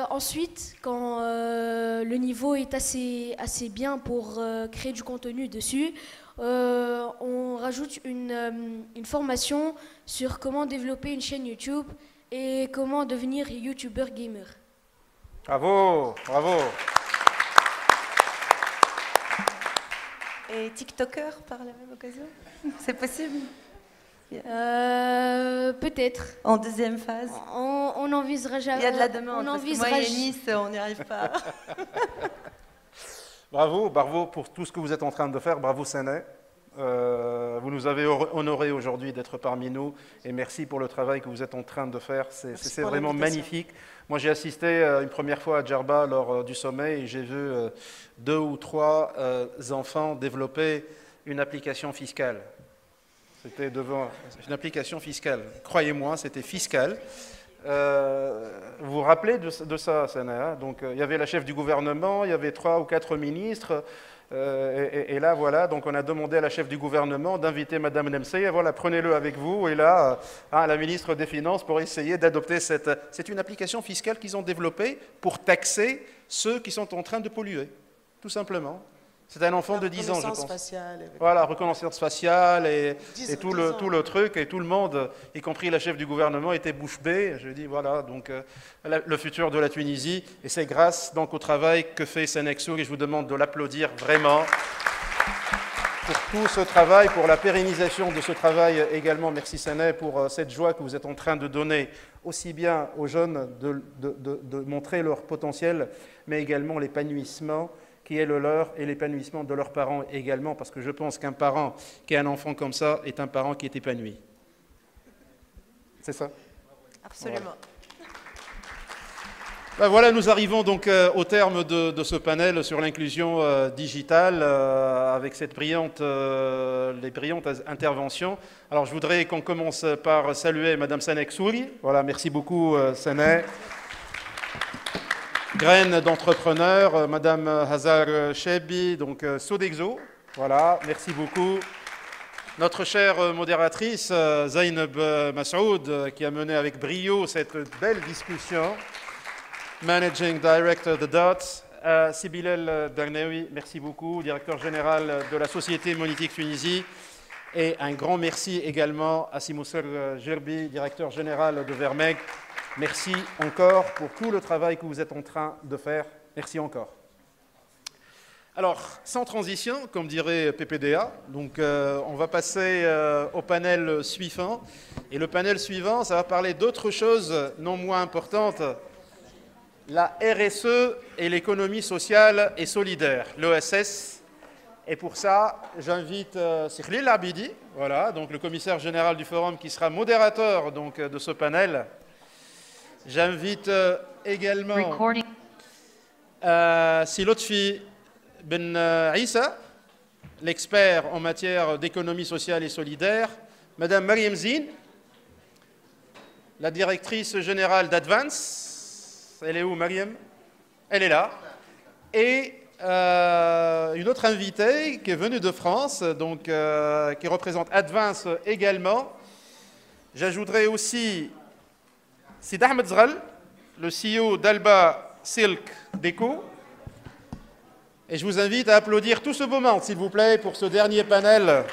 ensuite, quand le niveau est assez bien pour créer du contenu dessus, on rajoute une formation sur comment développer une chaîne YouTube et comment devenir YouTuber gamer. Bravo, bravo. Et TikToker par la même occasion? C'est possible? Peut-être. En deuxième phase? On n'envisagera jamais. Il y a de la demande, On parce que moi envisagera et Nice, on n'y arrive pas. Bravo, bravo pour tout ce que vous êtes en train de faire. Bravo, Séné. Vous nous avez honorés aujourd'hui d'être parmi nous et merci pour le travail que vous êtes en train de faire. C'est vraiment magnifique. Moi, j'ai assisté une première fois à Djerba lors du sommet et j'ai vu 2 ou 3 enfants développer une application fiscale. C'était devant une application fiscale. Croyez-moi, c'était fiscal. Vous vous rappelez de ça, Sana? Donc, il y avait la chef du gouvernement, il y avait 3 ou 4 ministres. Et là, voilà, donc on a demandé à la chef du gouvernement d'inviter Madame Nemsey. Et voilà, prenez-le avec vous. Et là, la ministre des Finances pour essayer d'adopter cette... C'est une application fiscale qu'ils ont développée pour taxer ceux qui sont en train de polluer, tout simplement. C'est un enfant de 10 ans, je pense. Voilà, reconnaissance faciale et tout le truc, et tout le monde, y compris la chef du gouvernement, était bouche bée. Je dis, voilà, donc le futur de la Tunisie, et c'est grâce donc au travail que fait Senexour, et je vous demande de l'applaudir vraiment pour tout ce travail, pour la pérennisation de ce travail également. Merci Séné pour cette joie que vous êtes en train de donner, aussi bien aux jeunes de montrer leur potentiel, mais également l'épanouissement qui est le leur et l'épanouissement de leurs parents également, parce que je pense qu'un parent qui a un enfant comme ça est un parent qui est épanoui. C'est ça? Absolument. Voilà. Ben voilà, nous arrivons donc au terme de ce panel sur l'inclusion digitale avec cette les brillantes interventions. Alors je voudrais qu'on commence par saluer Madame Sanek Souri. Voilà, merci beaucoup Sanek. Graine d'entrepreneur, Madame Hazar Chebi, donc Sodexo. Voilà, merci beaucoup. Notre chère modératrice Zainab Massoud, qui a mené avec brio cette belle discussion. Managing Director de DOT. Sibilel Darnaoui, merci beaucoup, directeur général de la Société Monétique Tunisie. Et un grand merci également à Simousser Gerbi, directeur général de Vermeg. Merci encore pour tout le travail que vous êtes en train de faire. Merci encore. Alors, sans transition, comme dirait PPDA, donc, on va passer au panel suivant. Et le panel suivant, ça va parler d'autre chose non moins importante, la RSE et l'économie sociale et solidaire, l'ESS. Et pour ça, j'invite Sikhlil Abidi, voilà, donc le commissaire général du Forum qui sera modérateur donc, de ce panel. J'invite également Silotfi Ben Issa, l'expert en matière d'économie sociale et solidaire, Madame Mariam Zine, la directrice générale d'Advance. Elle est où, Mariam? Elle est là. Et une autre invitée qui est venue de France, donc, qui représente Advance également. J'ajouterai aussi Sid Ahmed Zral, le CEO d'Alba Silk Deco. Et je vous invite à applaudir tout ce beau monde, s'il vous plaît, pour ce dernier panel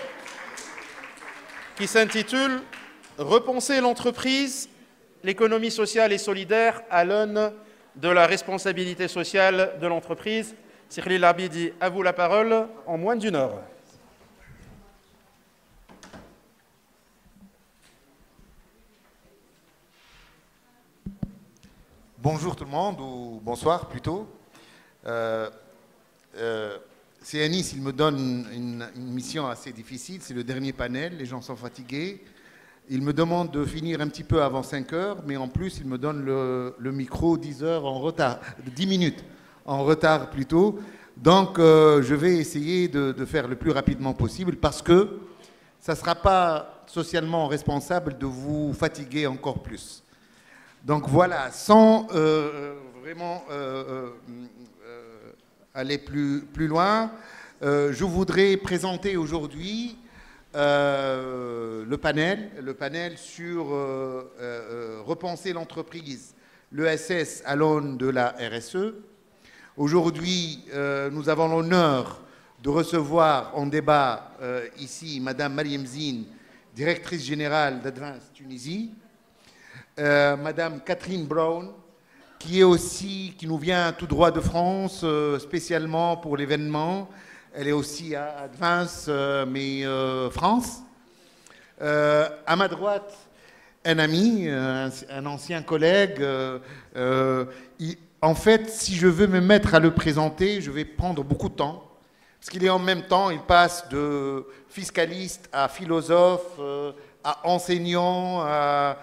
qui s'intitule « Repenser l'entreprise, l'économie sociale et solidaire à l'aune de la responsabilité sociale de l'entreprise ». Sikhlil Abidi, à vous la parole en moins d'1 heure. Bonjour tout le monde, ou bonsoir plutôt. C'est Anis, il me donne une mission assez difficile, c'est le dernier panel, les gens sont fatigués. Il me demande de finir un petit peu avant 5 heures, mais en plus il me donne le micro 10 heures en retard, 10 minutes en retard plutôt. Donc je vais essayer de faire le plus rapidement possible parce que ça ne sera pas socialement responsable de vous fatiguer encore plus. Donc voilà, sans vraiment aller plus loin, je voudrais présenter aujourd'hui le panel sur repenser l'entreprise, l'ESS à l'aune de la RSE. Aujourd'hui, nous avons l'honneur de recevoir en débat ici Madame Mariam Zine, directrice générale d'Advance Tunisie, Madame Catherine Brown, qui nous vient tout droit de France, spécialement pour l'événement. Elle est aussi à Advance, mais France. À ma droite, un ami, un ancien collègue. En fait, si je veux me mettre à le présenter, je vais prendre beaucoup de temps. Parce qu'il est en même temps, il passe de fiscaliste à philosophe, à enseignant, à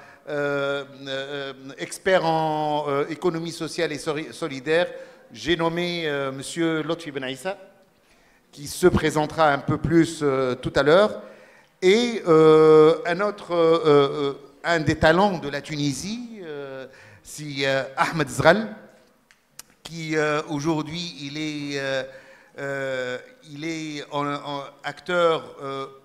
expert en économie sociale et solidaire. J'ai nommé Monsieur Lotfi Ben Aissa, qui se présentera un peu plus tout à l'heure. Et un des talents de la Tunisie, c'est Ahmed Zral, qui aujourd'hui il est acteur,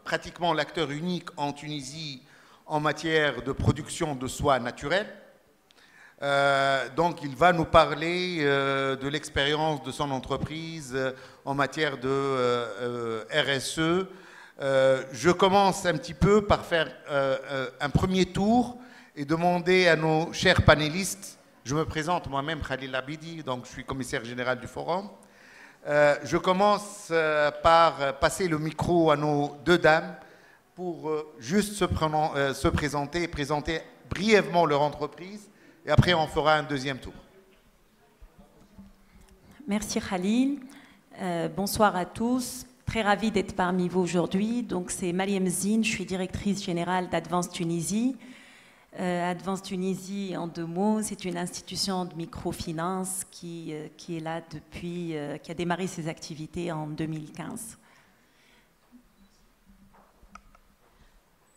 pratiquement l'acteur unique en Tunisie en matière de production de soie naturelle. Donc il va nous parler de l'expérience de son entreprise en matière de RSE. Je commence un petit peu par faire un premier tour et demander à nos chers panélistes. Je me présente moi-même, Khalil Abidi, donc je suis commissaire général du forum. Je commence par passer le micro à nos deux dames pour juste se présenter et présenter brièvement leur entreprise. Et après, on fera un deuxième tour. Merci Khalil. Bonsoir à tous. Très ravie d'être parmi vous aujourd'hui. Donc, c'est Mariam Zine, je suis directrice générale d'Advance Tunisie. Advance Tunisie, en 2 mots, c'est une institution de microfinance qui est là depuis, qui a démarré ses activités en 2015.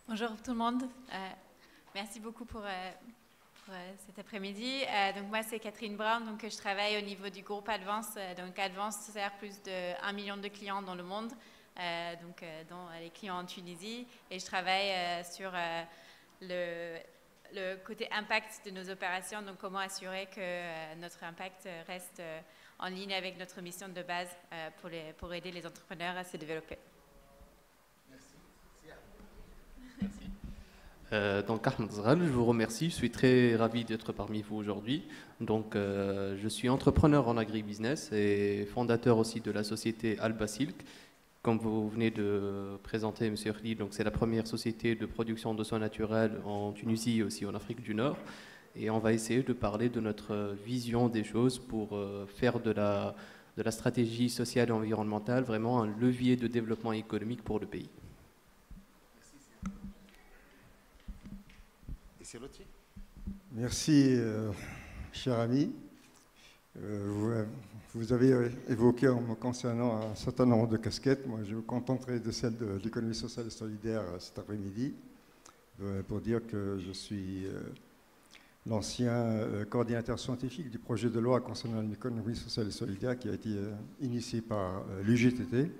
Bonjour tout le monde. Merci beaucoup pour cet après-midi. Donc moi, c'est Catherine Brown. Donc je travaille au niveau du groupe Advance. Donc Advance sert plus de 1 million de clients dans le monde, dans les clients en Tunisie. Et je travaille sur le côté impact de nos opérations, donc comment assurer que notre impact reste en ligne avec notre mission de base pour aider les entrepreneurs à se développer. Donc Ahmed Zral, je vous remercie, je suis très ravi d'être parmi vous aujourd'hui. Donc je suis entrepreneur en agribusiness et fondateur aussi de la société Alba Silk. Comme vous venez de présenter, M. Khalil, donc c'est la première société de production de soie naturelle en Tunisie et aussi en Afrique du Nord. Et on va essayer de parler de notre vision des choses pour faire de la stratégie sociale et environnementale vraiment un levier de développement économique pour le pays. Merci, cher ami. Vous avez évoqué en me concernant un certain nombre de casquettes. Moi, je me contenterai de celle de l'économie sociale et solidaire cet après-midi pour dire que je suis l'ancien coordinateur scientifique du projet de loi concernant l'économie sociale et solidaire qui a été initié par l'UGTT.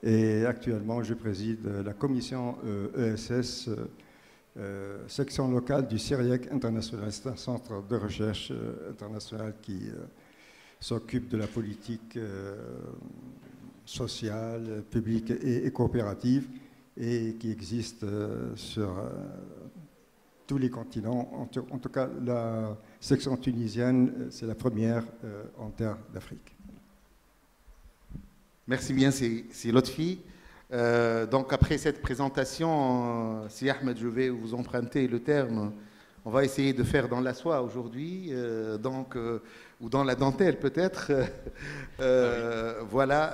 Et actuellement, je préside la commission ESS, section locale du CIRIEC International. C'est un centre de recherche international qui s'occupe de la politique sociale, publique et coopérative et qui existe sur tous les continents. En tout cas, la section tunisienne, c'est la première en terre d'Afrique. Merci bien, c'est Lotfi. Donc après cette présentation, si Ahmed, je vais vous emprunter le terme, on va essayer de faire dans la soie aujourd'hui, ou dans la dentelle peut-être. Voilà,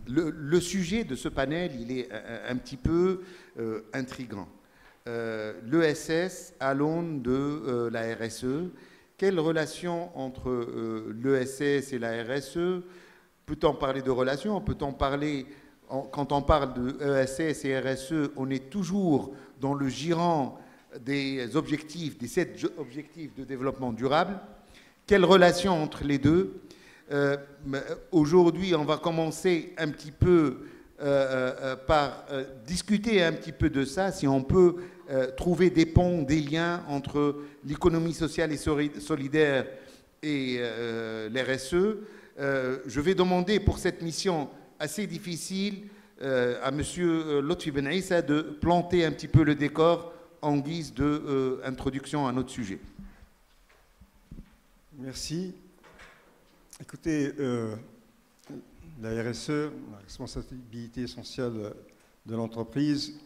le sujet de ce panel, il est un petit peu intriguant. L'ESS à l'aune de la RSE, quelle relation entre l'ESS et la RSE? Peut-on parler de relation? Peut-on parler... Quand on parle de ESS et RSE, on est toujours dans le giron des objectifs, des 7 objectifs de développement durable. Quelle relation entre les deux? Aujourd'hui, on va commencer un petit peu par discuter un petit peu de ça, si on peut trouver des ponts, des liens entre l'économie sociale et solidaire et l'RSE. Je vais demander pour cette mission assez difficile à M. Lotfi Ben Aissa de planter un petit peu le décor en guise d'introduction à notre sujet. Merci. Écoutez, la RSE, la responsabilité sociale de l'entreprise,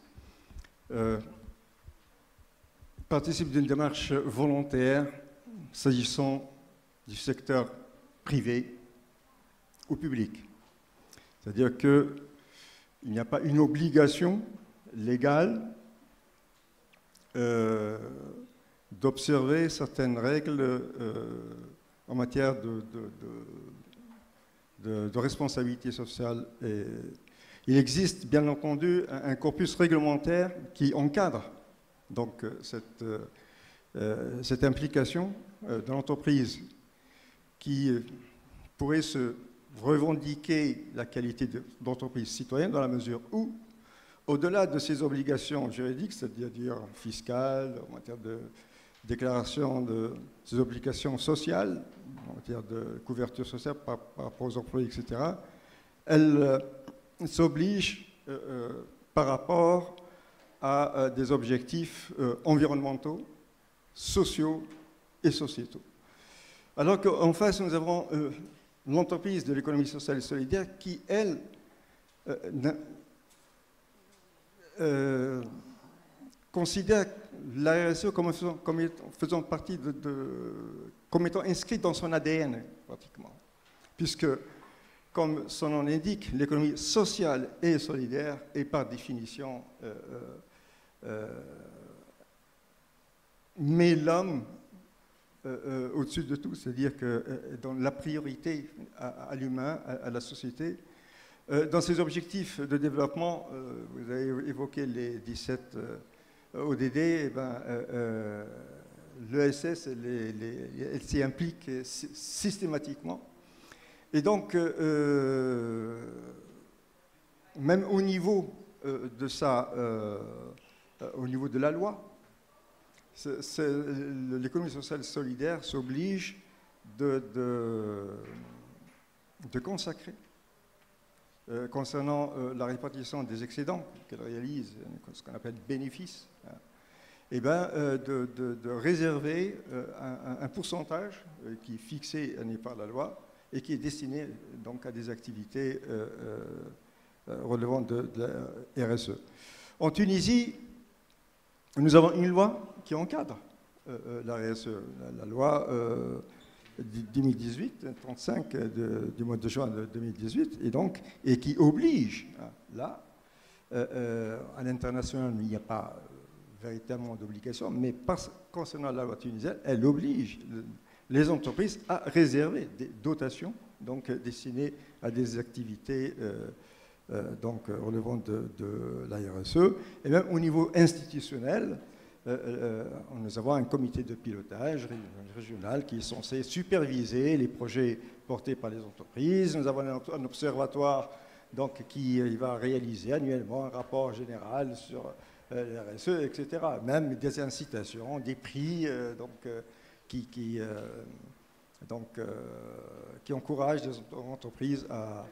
participe d'une démarche volontaire s'agissant du secteur privé ou public. C'est-à-dire qu'il n'y a pas une obligation légale d'observer certaines règles en matière de responsabilité sociale. Et il existe bien entendu un corpus réglementaire qui encadre donc cette implication de l'entreprise qui pourrait se revendiquer la qualité d'entreprise citoyenne dans la mesure où, au-delà de ses obligations juridiques, c'est-à-dire fiscales, en matière de déclaration de ses obligations sociales, en matière de couverture sociale par rapport aux employés, etc., elle s'oblige par rapport à des objectifs environnementaux, sociaux et sociétaux. Alors qu'en face, nous avons l'entreprise de l'économie sociale et solidaire qui, elle, considère la RSE comme faisant partie comme étant inscrite dans son ADN, pratiquement. Puisque, comme son nom l'indique, l'économie sociale et solidaire est par définition met l'homme au-dessus de tout, c'est-à-dire que dans la priorité à l'humain, à la société. Dans ces objectifs de développement, vous avez évoqué les 17 ODD, eh ben, l'ESS, elle s'y implique systématiquement. Et donc, même au niveau de ça, au niveau de la loi, l'économie sociale solidaire s'oblige de consacrer, concernant la répartition des excédents qu'elle réalise, ce qu'on appelle bénéfices, et ben, de réserver un pourcentage qui est fixé par la loi et qui est destiné donc à des activités relevant de la RSE. En Tunisie, nous avons une loi qui encadre la RSE, la loi 2018-35 du mois de juin 2018, et qui oblige, là, à l'international, il n'y a pas véritablement d'obligation, mais concernant la loi tunisienne, elle oblige les entreprises à réserver des dotations donc, destinées à des activités donc, relevant de la RSE, et même au niveau institutionnel, nous avons un comité de pilotage régional qui est censé superviser les projets portés par les entreprises. Nous avons un observatoire donc, qui va réaliser annuellement un rapport général sur la RSE, etc. Même des incitations, des prix qui encouragent les entreprises à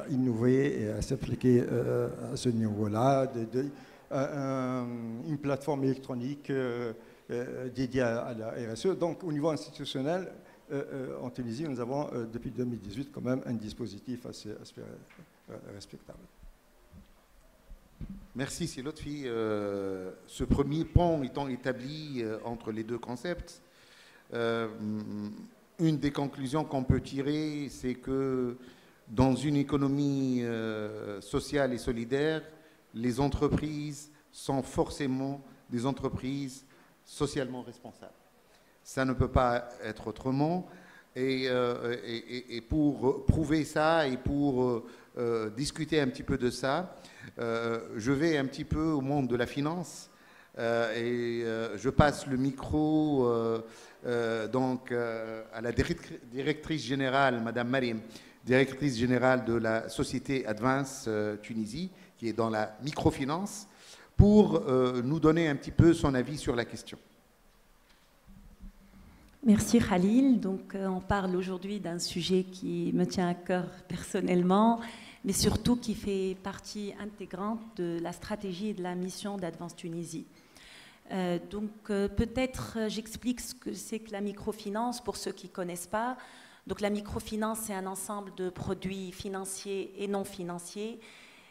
innover et à s'appliquer à ce niveau-là. Une plateforme électronique dédiée à la RSE. Donc, au niveau institutionnel, en Tunisie, nous avons depuis 2018 quand même un dispositif assez respectable. Merci, c'est Lotfi. Ce premier pont étant établi entre les deux concepts, une des conclusions qu'on peut tirer, c'est que dans une économie sociale et solidaire, les entreprises sont forcément des entreprises socialement responsables. Ça ne peut pas être autrement. Et pour prouver ça et pour discuter un petit peu de ça, je vais un petit peu au monde de la finance et je passe le micro donc, à la directrice générale, Madame Mariam, directrice générale de la société Advance Tunisie, qui est dans la microfinance, pour nous donner un petit peu son avis sur la question. Merci Khalil. Donc, on parle aujourd'hui d'un sujet qui me tient à cœur personnellement, mais surtout qui fait partie intégrante de la stratégie et de la mission d'Advance Tunisie. Peut-être j'explique ce que c'est que la microfinance pour ceux qui ne connaissent pas. Donc la microfinance, c'est un ensemble de produits financiers et non financiers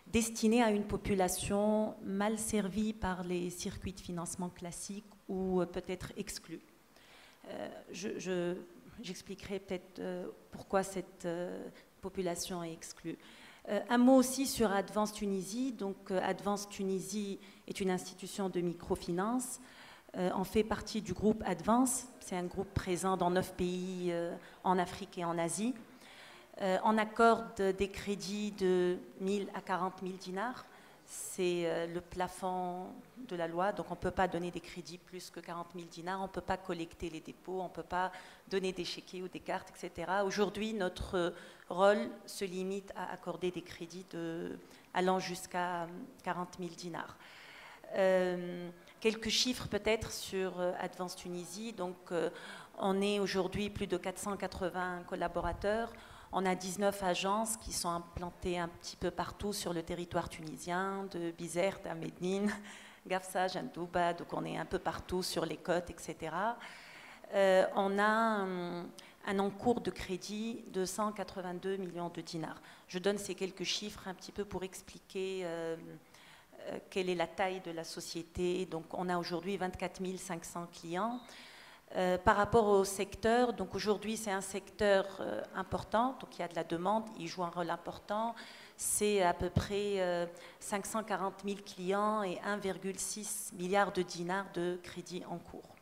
destinés à une population mal servie par les circuits de financement classiques ou peut-être exclus. J'expliquerai peut-être pourquoi cette population est exclue. Un mot aussi sur Advance Tunisie. Donc Advance Tunisie est une institution de microfinance. On fait partie du groupe Advance. C'est un groupe présent dans 9 pays en Afrique et en Asie. On accorde des crédits de 1000 à 40 000 dinars. C'est le plafond de la loi, donc on ne peut pas donner des crédits plus que 40 000 dinars, on ne peut pas collecter les dépôts, on ne peut pas donner des chéquiers ou des cartes, etc. Aujourd'hui, notre rôle se limite à accorder des crédits allant jusqu'à 40 000 dinars. Quelques chiffres peut-être sur Advance Tunisie. Donc, on est aujourd'hui plus de 480 collaborateurs. On a 19 agences qui sont implantées un petit peu partout sur le territoire tunisien, de Bizerte à Médine, Gafsa, Jandouba, donc on est un peu partout sur les côtes, etc. On a un encours de crédit de 182 millions de dinars. Je donne ces quelques chiffres un petit peu pour expliquer quelle est la taille de la société. Donc on a aujourd'hui 24 500 clients. Par rapport au secteur, donc aujourd'hui c'est un secteur important, donc il y a de la demande, il joue un rôle important, c'est à peu près 540 000 clients et 1,6 milliard de dinars de crédit en cours.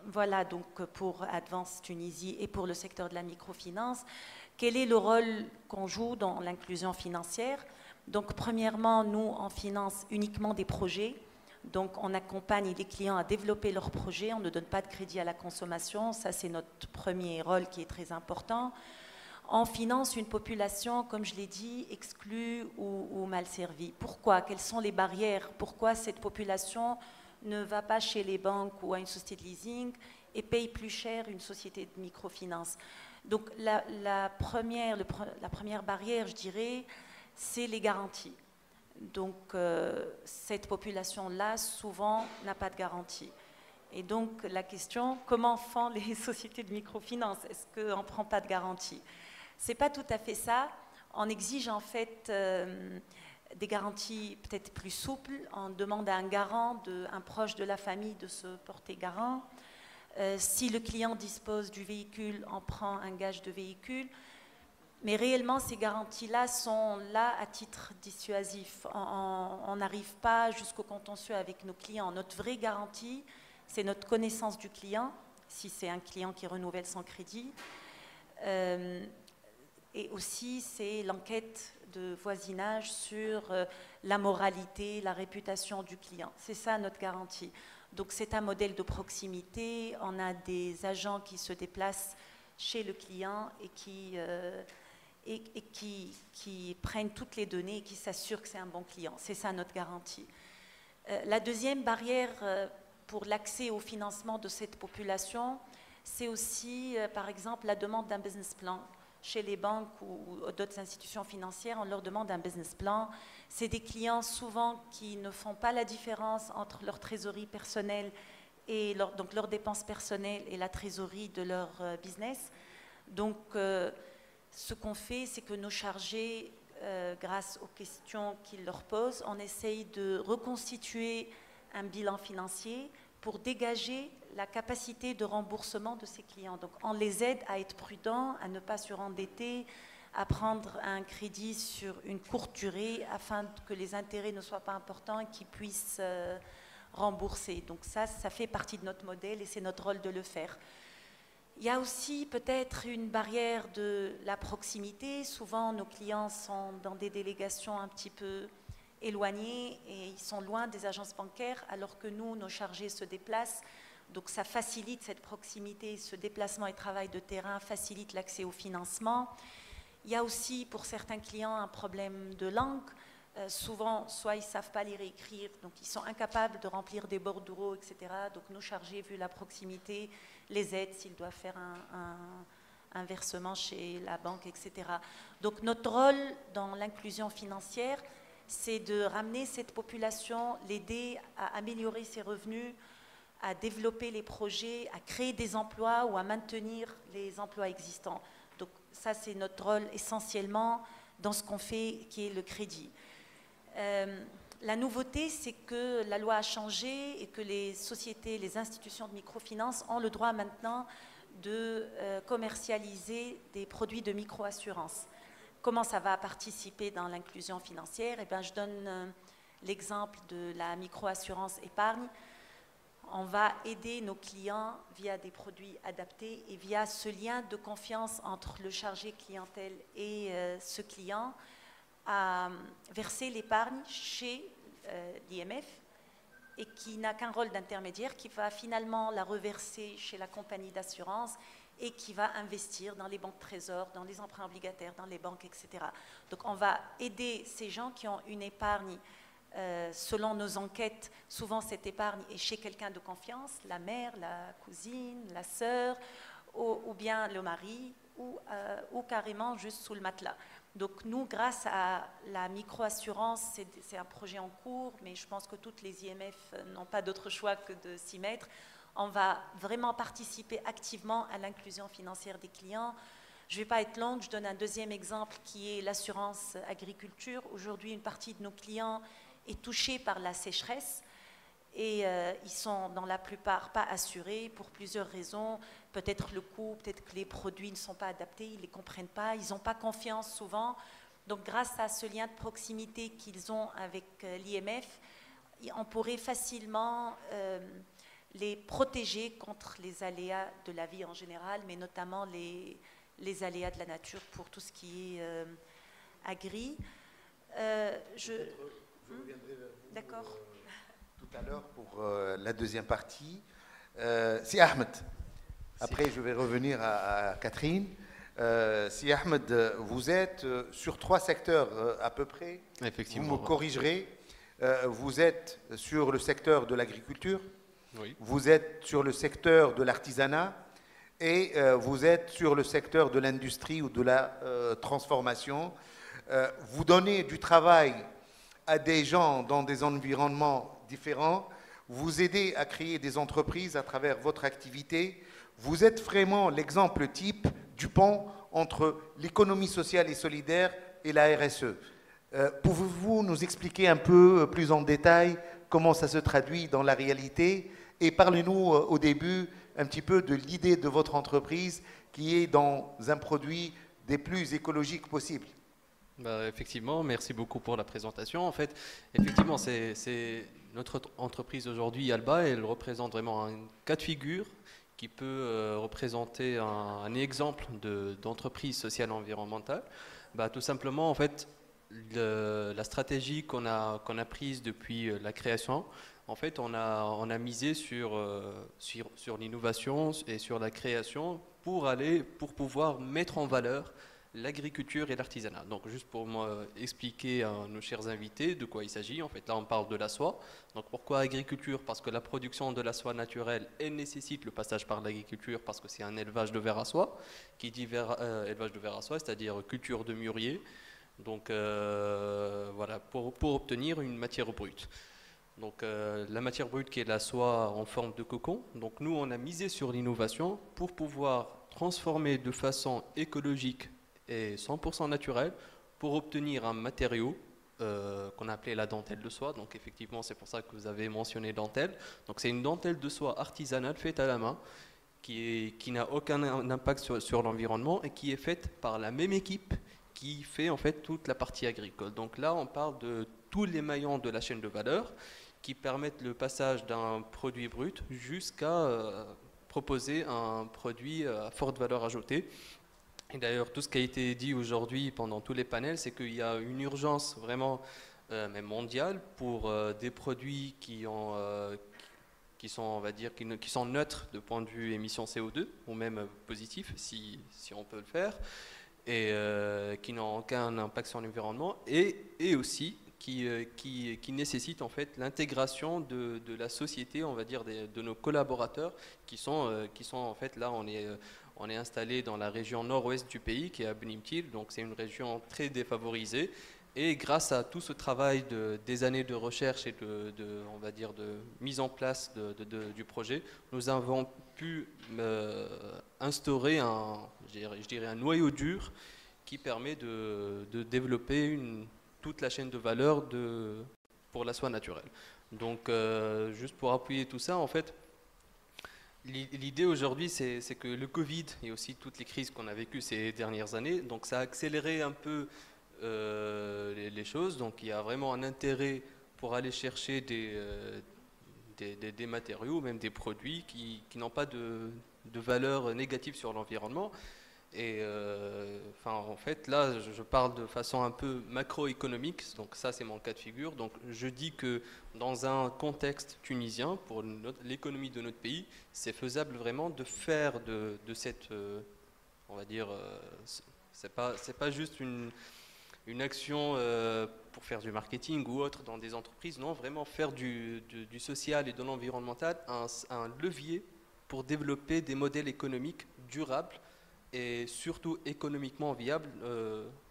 Voilà donc pour Advance Tunisie et pour le secteur de la microfinance. Quel est le rôle qu'on joue dans l'inclusion financière? Donc premièrement, nous on finance uniquement des projets. Donc, on accompagne les clients à développer leurs projets. On ne donne pas de crédit à la consommation. Ça, c'est notre premier rôle qui est très important. On finance une population, comme je l'ai dit, exclue ou mal servie. Pourquoi? Quelles sont les barrières? Pourquoi cette population ne va pas chez les banques ou à une société de leasing et paye plus cher une société de microfinance? Donc, la première barrière, je dirais, c'est les garanties. Donc, cette population-là, souvent, n'a pas de garantie. Et donc, la question, comment font les sociétés de microfinance? Est-ce qu'on ne prend pas de garantie? Ce n'est pas tout à fait ça. On exige en fait des garanties peut-être plus souples. On demande à un garant, un proche de la famille, de se porter garant. Si le client dispose du véhicule, on prend un gage de véhicule. Mais réellement, ces garanties-là sont là à titre dissuasif. On n'arrive pas jusqu'au contentieux avec nos clients. Notre vraie garantie, c'est notre connaissance du client, si c'est un client qui renouvelle son crédit. Et aussi, c'est l'enquête de voisinage sur la moralité, la réputation du client. C'est ça notre garantie. Donc, c'est un modèle de proximité. On a des agents qui se déplacent chez le client et qui prennent toutes les données et qui s'assurent que c'est un bon client. C'est ça notre garantie. La deuxième barrière pour l'accès au financement de cette population, c'est aussi, par exemple, la demande d'un business plan. Chez les banques ou d'autres institutions financières, on leur demande un business plan. C'est des clients souvent qui ne font pas la différence entre leur trésorerie personnelle et donc leurs dépenses personnelles et la trésorerie de leur business. Donc, ce qu'on fait, c'est que nos chargés, grâce aux questions qu'ils leur posent, on essaye de reconstituer un bilan financier pour dégager la capacité de remboursement de ces clients. Donc, on les aide à être prudents, à ne pas surendetter, à prendre un crédit sur une courte durée afin que les intérêts ne soient pas importants et qu'ils puissent rembourser. Donc ça fait partie de notre modèle et c'est notre rôle de le faire. Il y a aussi peut-être une barrière de la proximité. Souvent, nos clients sont dans des délégations un petit peu éloignées et ils sont loin des agences bancaires, alors que nous, nos chargés se déplacent. Donc, ça facilite cette proximité, ce déplacement et travail de terrain facilite l'accès au financement. Il y a aussi, pour certains clients, un problème de langue. Souvent, soit ils ne savent pas lire et écrire, donc ils sont incapables de remplir des bordereaux, etc. Donc, nos chargés, vu la proximité, les aident s'ils doivent faire un versement chez la banque, etc. Donc, notre rôle dans l'inclusion financière, c'est de ramener cette population, l'aider à améliorer ses revenus, à développer les projets, à créer des emplois ou à maintenir les emplois existants. Donc ça, c'est notre rôle essentiellement dans ce qu'on fait, qui est le crédit. La nouveauté, c'est que la loi a changé et que les sociétés, les institutions de microfinance ont le droit maintenant de commercialiser des produits de microassurance. Comment ça va participer dans l'inclusion financière? Eh bien, je donne l'exemple de la microassurance épargne. On va aider nos clients via des produits adaptés et via ce lien de confiance entre le chargé clientèle et ce client à verser l'épargne chez l'IMF et qui n'a qu'un rôle d'intermédiaire, qui va finalement la reverser chez la compagnie d'assurance et qui va investir dans les banques trésors, dans les emprunts obligataires, dans les banques, etc. Donc on va aider ces gens qui ont une épargne. Selon nos enquêtes, souvent cette épargne est chez quelqu'un de confiance, la mère, la cousine, la sœur, ou bien le mari, ou carrément juste sous le matelas. Donc nous, grâce à la microassurance, c'est un projet en cours, mais je pense que toutes les IMF n'ont pas d'autre choix que de s'y mettre. On va vraiment participer activement à l'inclusion financière des clients. Je ne vais pas être longue, je donne un deuxième exemple qui est l'assurance agriculture. Aujourd'hui, une partie de nos clients est touchée par la sécheresse et ils sont dans la plupart pas assurés pour plusieurs raisons. Peut-être le coût, peut-être que les produits ne sont pas adaptés, ils ne les comprennent pas, ils n'ont pas confiance souvent. Donc grâce à ce lien de proximité qu'ils ont avec l'IMF, on pourrait facilement les protéger contre les aléas de la vie en général, mais notamment les aléas de la nature pour tout ce qui est agri. Je reviendrai vers vous tout à l'heure pour la deuxième partie. Si Ahmed, après je vais revenir à Catherine. Si Ahmed, vous êtes sur 3 secteurs à peu près. Effectivement. Vous me corrigerez. Vous êtes sur le secteur de l'agriculture. Oui. Vous êtes sur le secteur de l'artisanat et vous êtes sur le secteur de l'industrie ou de la transformation. Vous donnez du travail à des gens dans des environnements différents, vous aidez à créer des entreprises à travers votre activité. Vous êtes vraiment l'exemple type du pont entre l'économie sociale et solidaire et la RSE. Pouvez-vous nous expliquer un peu plus en détail comment ça se traduit dans la réalité? Et parlez-nous au début un petit peu de l'idée de votre entreprise qui est dans un produit des plus écologiques possibles. Effectivement, merci beaucoup pour la présentation. En fait, effectivement, c'est notre entreprise aujourd'hui, Alba, elle représente vraiment un cas de figure qui peut représenter un exemple d'entreprise sociale environnementale. Tout simplement, en fait, la stratégie qu'on a prise depuis la création, en fait, on a misé sur l'innovation et sur la création pour pouvoir mettre en valeur l'agriculture et l'artisanat. Donc juste pour expliquer à nos chers invités de quoi il s'agit, en fait là on parle de la soie. Donc pourquoi agriculture? Parce que la production de la soie naturelle, elle nécessite le passage par l'agriculture parce que c'est un élevage de vers à soie. Qui dit élevage de vers à soie, c'est-à-dire culture de mûrier. Donc voilà, pour obtenir une matière brute. Donc la matière brute qui est la soie en forme de cocon. Donc nous on a misé sur l'innovation pour pouvoir transformer de façon écologique et 100% naturel pour obtenir un matériau qu'on a appelé la dentelle de soie. Donc effectivement, c'est pour ça que vous avez mentionné dentelle. Donc c'est une dentelle de soie artisanale faite à la main qui n'a aucun impact sur l'environnement et qui est faite par la même équipe qui fait en fait toute la partie agricole. Donc là, on parle de tous les maillons de la chaîne de valeur qui permettent le passage d'un produit brut jusqu'à proposer un produit à forte valeur ajoutée. Et d'ailleurs, tout ce qui a été dit aujourd'hui pendant tous les panels, c'est qu'il y a une urgence vraiment même mondiale pour des produits qui sont, on va dire, qui sont neutres de point de vue émissions CO2, ou même positifs, si on peut le faire, et qui n'ont aucun impact sur l'environnement, et aussi qui nécessitent en fait l'intégration de la société, on va dire, de nos collaborateurs, qui sont en fait, là, on est installé dans la région nord-ouest du pays, qui est à Benimtil, donc c'est une région très défavorisée, Et grâce à tout ce travail des années de recherche et on va dire, de mise en place du projet, nous avons pu instaurer je dirais un noyau dur qui permet de développer toute la chaîne de valeur pour la soie naturelle. Donc, juste pour appuyer tout ça, en fait, l'idée aujourd'hui, c'est que le Covid et aussi toutes les crises qu'on a vécues ces dernières années, donc ça a accéléré un peu les choses. Donc, il y a vraiment un intérêt pour aller chercher des matériaux, même des produits qui n'ont pas de valeur négative sur l'environnement. Et en fait, là, je parle de façon un peu macroéconomique, donc ça, c'est mon cas de figure. Donc, je dis que dans un contexte tunisien, pour l'économie de notre pays, c'est faisable vraiment de faire de cette, on va dire, c'est pas juste une action pour faire du marketing ou autre dans des entreprises, non, vraiment faire du social et de l'environnemental un levier pour développer des modèles économiques durables et surtout économiquement viable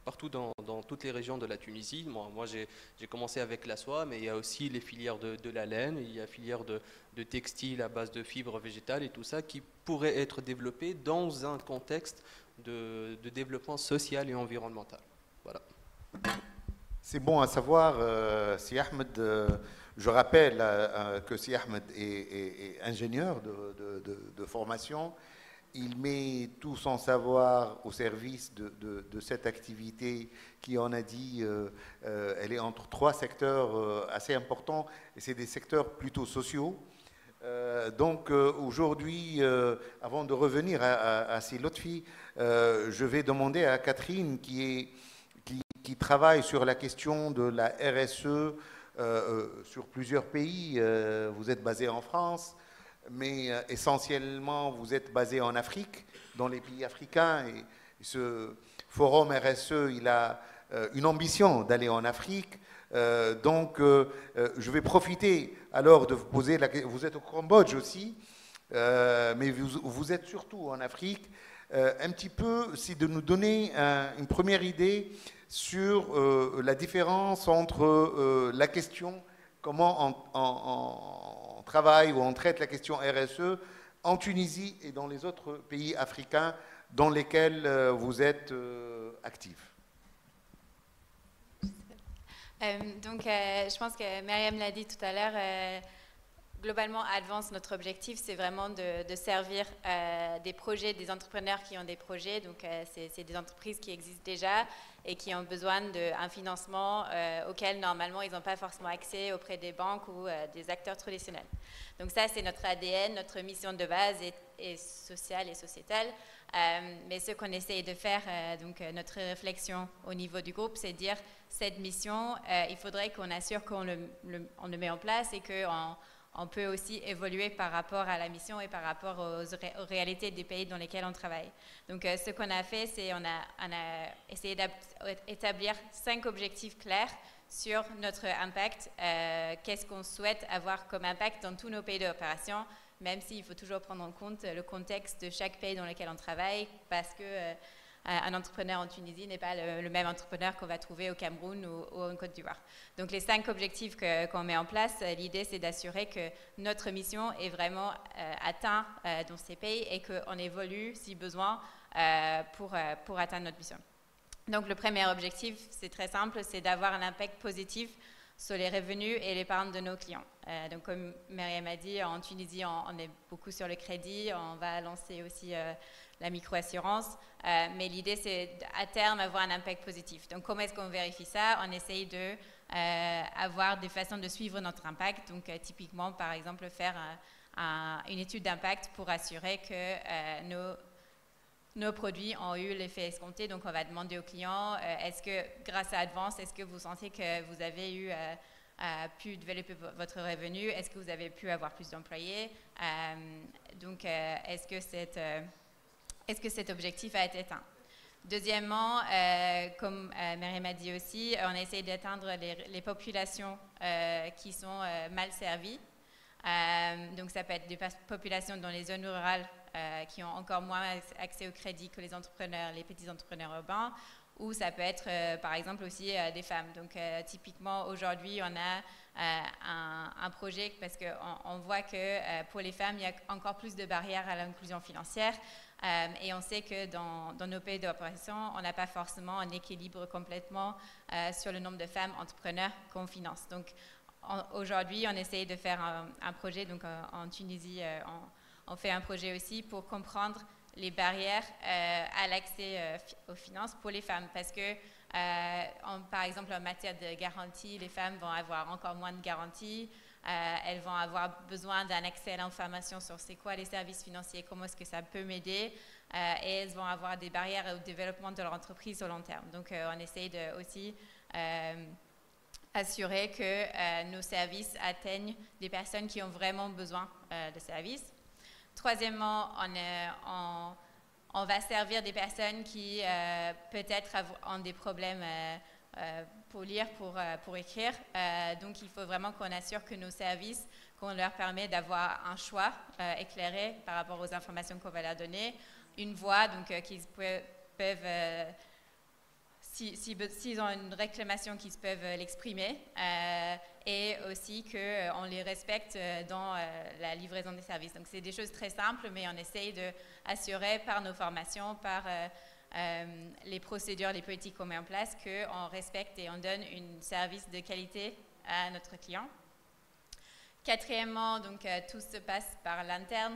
partout dans toutes les régions de la Tunisie. Moi j'ai commencé avec la soie, mais il y a aussi les filières de la laine, il y a filières de textiles à base de fibres végétales et tout ça qui pourraient être développées dans un contexte de développement social et environnemental. Voilà. C'est bon à savoir, Si Ahmed, je rappelle que Si Ahmed est ingénieur de formation. Il met tout son savoir au service de cette activité qui, on a dit, elle est entre trois secteurs assez importants, et c'est des secteurs plutôt sociaux. Donc aujourd'hui, avant de revenir à ces Lotfi, je vais demander à Catherine qui travaille sur la question de la RSE sur plusieurs pays. Vous êtes basé en France, mais essentiellement, vous êtes basé en Afrique, dans les pays africains. Et ce forum RSE, il a une ambition d'aller en Afrique. Donc, je vais profiter alors de vous poser la question. Vous êtes au Cambodge aussi, mais vous êtes surtout en Afrique. Un petit peu, c'est de nous donner une première idée sur la différence entre la question, comment on travaille ou on traite la question RSE en Tunisie et dans les autres pays africains dans lesquels vous êtes actifs. Je pense que Myriam l'a dit tout à l'heure, globalement, Advance, notre objectif, c'est vraiment de servir des projets, des entrepreneurs qui ont des projets. Donc, c'est des entreprises qui existent déjà et qui ont besoin d'un financement auquel, normalement, ils n'ont pas forcément accès auprès des banques ou des acteurs traditionnels. Donc, ça, c'est notre ADN, notre mission de base est sociale et sociétale. Mais ce qu'on essaye de faire, notre réflexion au niveau du groupe, c'est de dire cette mission, il faudrait qu'on assure qu'on le met en place et qu'on peut aussi évoluer par rapport à la mission et par rapport aux réalités des pays dans lesquels on travaille. Donc, ce qu'on a fait, c'est on a essayé d'établir 5 objectifs clairs sur notre impact. Qu'est-ce qu'on souhaite avoir comme impact dans tous nos pays d'opération, même s'il faut toujours prendre en compte le contexte de chaque pays dans lequel on travaille, parce que un entrepreneur en Tunisie n'est pas le même entrepreneur qu'on va trouver au Cameroun ou en Côte d'Ivoire. Donc les 5 objectifs qu'on met en place, l'idée c'est d'assurer que notre mission est vraiment atteinte dans ces pays et qu'on évolue si besoin pour atteindre notre mission. Donc le premier objectif, c'est très simple, c'est d'avoir un impact positif sur les revenus et l'épargne de nos clients. Donc comme Myriam a dit, en Tunisie, on est beaucoup sur le crédit, on va lancer aussi la microassurance, mais l'idée c'est à terme avoir un impact positif. Donc comment est-ce qu'on vérifie ça? On essaye avoir des façons de suivre notre impact, donc typiquement par exemple faire une étude d'impact pour assurer que nos produits ont eu l'effet escompté. Donc on va demander aux clients, est-ce que grâce à Advance, est-ce que vous sentez que vous avez pu développer votre revenu? Est-ce que vous avez pu avoir plus d'employés? Donc est-ce que cet objectif a été atteint? Deuxièmement, comme Myriam a dit aussi, on essaie d'atteindre les populations qui sont mal servies. Donc ça peut être des populations dans les zones rurales qui ont encore moins accès au crédit que les petits entrepreneurs urbains. ou ça peut être par exemple aussi des femmes. Donc typiquement aujourd'hui on a un projet parce qu'on voit que pour les femmes il y a encore plus de barrières à l'inclusion financière et on sait que dans nos pays d'opération on n'a pas forcément un équilibre complètement sur le nombre de femmes entrepreneurs qu'on finance. Donc aujourd'hui on essaye de faire un projet, donc en Tunisie on fait un projet aussi pour comprendre les barrières à l'accès aux finances pour les femmes, parce que par exemple en matière de garantie, les femmes vont avoir encore moins de garanties, elles vont avoir besoin d'un accès à l'information sur c'est quoi les services financiers, comment est-ce que ça peut m'aider, et elles vont avoir des barrières au développement de leur entreprise au long terme. Donc on essaye de aussi assurer que nos services atteignent des personnes qui ont vraiment besoin de services. Troisièmement, on va servir des personnes qui peut-être ont des problèmes pour lire, pour écrire. Donc il faut vraiment qu'on assure que nos services, qu'on leur permet d'avoir un choix éclairé par rapport aux informations qu'on va leur donner, une voix donc qu'ils peuvent s'ils ont une réclamation, qu'ils peuvent l'exprimer, et aussi qu'on les respecte dans la livraison des services. Donc c'est des choses très simples, mais on essaye d'assurer par nos formations, par les procédures, les politiques qu'on met en place, qu'on respecte et on donne un service de qualité à notre client. Quatrièmement, donc, tout se passe par l'interne.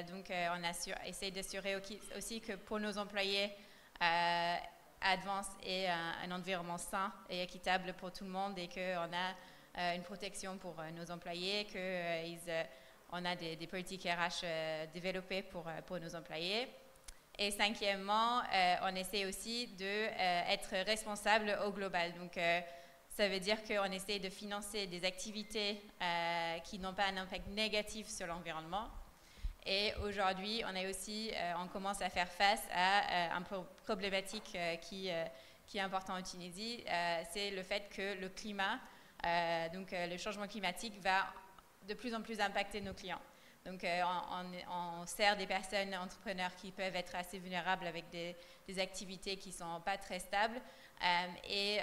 Donc on essaye d'assurer aussi que pour nos employés, Advance est un environnement sain et équitable pour tout le monde, et qu'on a une protection pour nos employés, qu'on a des politiques RH développées pour nos employés. Et cinquièmement, on essaie aussi d'être responsable au global. Donc ça veut dire qu'on essaie de financer des activités qui n'ont pas un impact négatif sur l'environnement. Et aujourd'hui, on commence à faire face à une problématique qui est importante en Tunisie, c'est le fait que le climat, donc le changement climatique, va de plus en plus impacter nos clients. Donc on sert des personnes entrepreneurs qui peuvent être assez vulnérables avec des activités qui ne sont pas très stables, et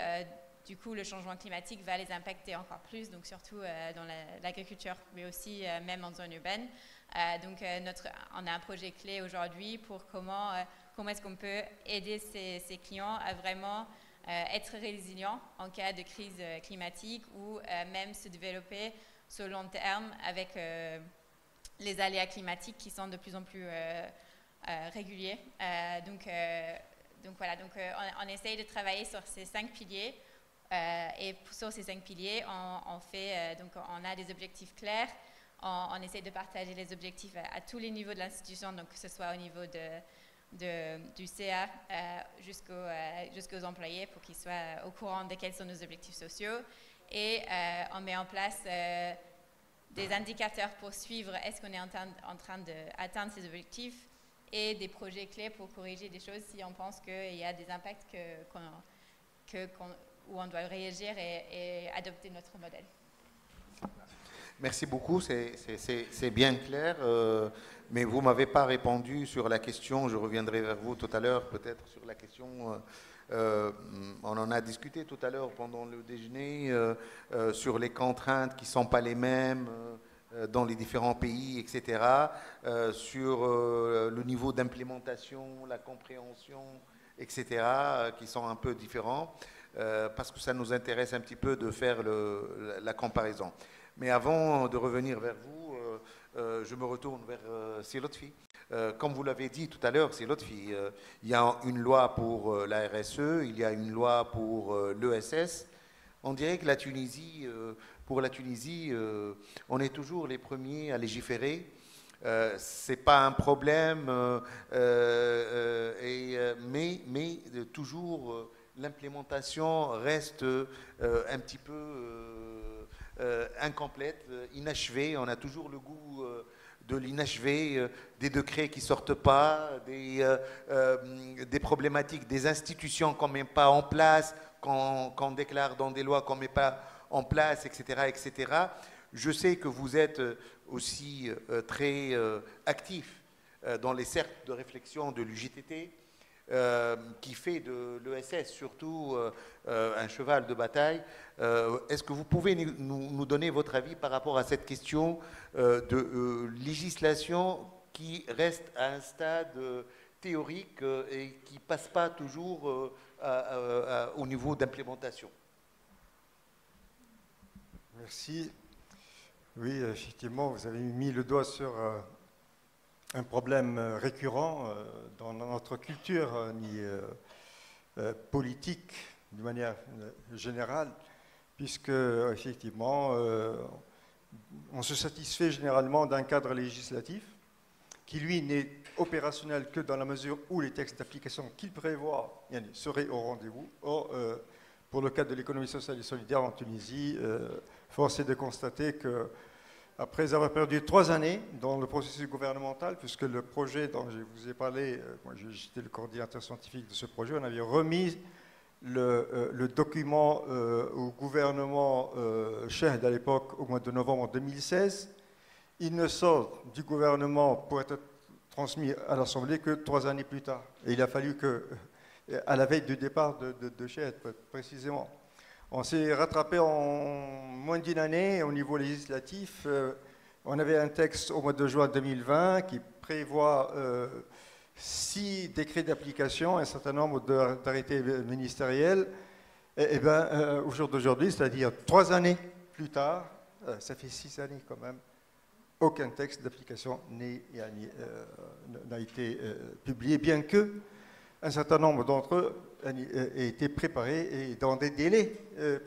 du coup le changement climatique va les impacter encore plus, donc surtout dans l'agriculture, mais aussi même en zone urbaine. Donc on a un projet clé aujourd'hui pour comment est-ce qu'on peut aider ces clients à vraiment être résilients en cas de crise climatique, ou même se développer sur le long terme avec les aléas climatiques qui sont de plus en plus réguliers. Donc voilà, on essaye de travailler sur ces 5 piliers, et sur ces 5 piliers on a des objectifs clairs. On essaie de partager les objectifs à tous les niveaux de l'institution, donc que ce soit au niveau du CA jusqu'aux employés, pour qu'ils soient au courant de quels sont nos objectifs sociaux. Et on met en place des indicateurs pour suivre est-ce qu'on est en train d'atteindre ces objectifs, et des projets clés pour corriger des choses si on pense qu'il y a des impacts où on doit réagir et adopter notre modèle. Merci beaucoup, c'est bien clair, mais vous ne m'avez pas répondu sur la question, je reviendrai vers vous tout à l'heure peut-être sur la question, on en a discuté tout à l'heure pendant le déjeuner, sur les contraintes qui ne sont pas les mêmes dans les différents pays, etc., sur le niveau d'implémentation, la compréhension, etc., qui sont un peu différents, parce que ça nous intéresse un petit peu de faire la comparaison. Mais avant de revenir vers vous, je me retourne vers Sir Lotfi. Comme vous l'avez dit tout à l'heure, Sir Lotfi, il y a une loi pour la RSE, il y a une loi pour l'ESS. On dirait que pour la Tunisie, on est toujours les premiers à légiférer. Ce n'est pas un problème, mais toujours l'implémentation reste un petit peu incomplète, inachevée. On a toujours le goût de l'inachevé, des décrets qui ne sortent pas, des problématiques, des institutions qu'on ne met pas en place, qu'on déclare dans des lois qu'on ne met pas en place, etc., etc. Je sais que vous êtes aussi très actif dans les cercles de réflexion de l'UJTT. qui fait de l'ESS surtout un cheval de bataille. Est-ce que vous pouvez nous donner votre avis par rapport à cette question de législation qui reste à un stade théorique et qui ne passe pas toujours au niveau d'implémentation? Merci. Oui, effectivement, vous avez mis le doigt sur un problème récurrent dans notre culture, politique, de manière générale, puisque, effectivement, on se satisfait généralement d'un cadre législatif qui, lui, n'est opérationnel que dans la mesure où les textes d'application qu'il prévoit seraient au rendez-vous. Or, pour le cadre de l'économie sociale et solidaire en Tunisie, force est de constater que, après avoir perdu 3 années dans le processus gouvernemental, puisque le projet dont je vous ai parlé, moi j'étais le coordinateur scientifique de ce projet, on avait remis le document au gouvernement Chehd à l'époque au mois de novembre 2016. Il ne sort du gouvernement pour être transmis à l'Assemblée que 3 années plus tard. Et il a fallu que, à la veille du départ de Chehd, précisément. On s'est rattrapé en moins d'1 année au niveau législatif. On avait un texte au mois de juin 2020 qui prévoit 6 décrets d'application, un certain nombre d'arrêtés ministériels. Et bien, au jour d'aujourd'hui, c'est-à-dire 3 années plus tard, ça fait 6 années quand même, aucun texte d'application n'a été publié, bien que un certain nombre d'entre eux aient été préparés et dans des délais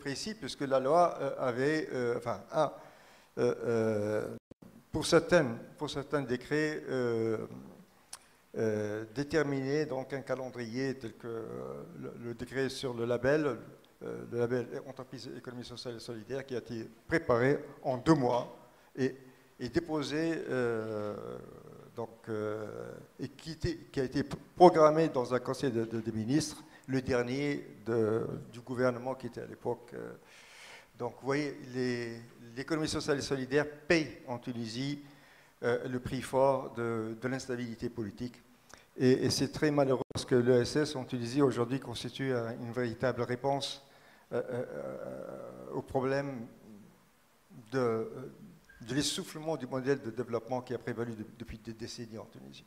précis, puisque la loi avait, pour certains décrets, déterminé donc un calendrier tel que le décret sur le label entreprise économie sociale et solidaire, qui a été préparé en 2 mois et déposé et qui a été programmé dans un conseil des ministres, le dernier du gouvernement qui était à l'époque. Donc vous voyez, l'économie sociale et solidaire paye en Tunisie le prix fort de l'instabilité politique. Et c'est très malheureux parce que l'ESS en Tunisie aujourd'hui constitue une véritable réponse au problème de l'essoufflement du modèle de développement qui a prévalu depuis des décennies en Tunisie.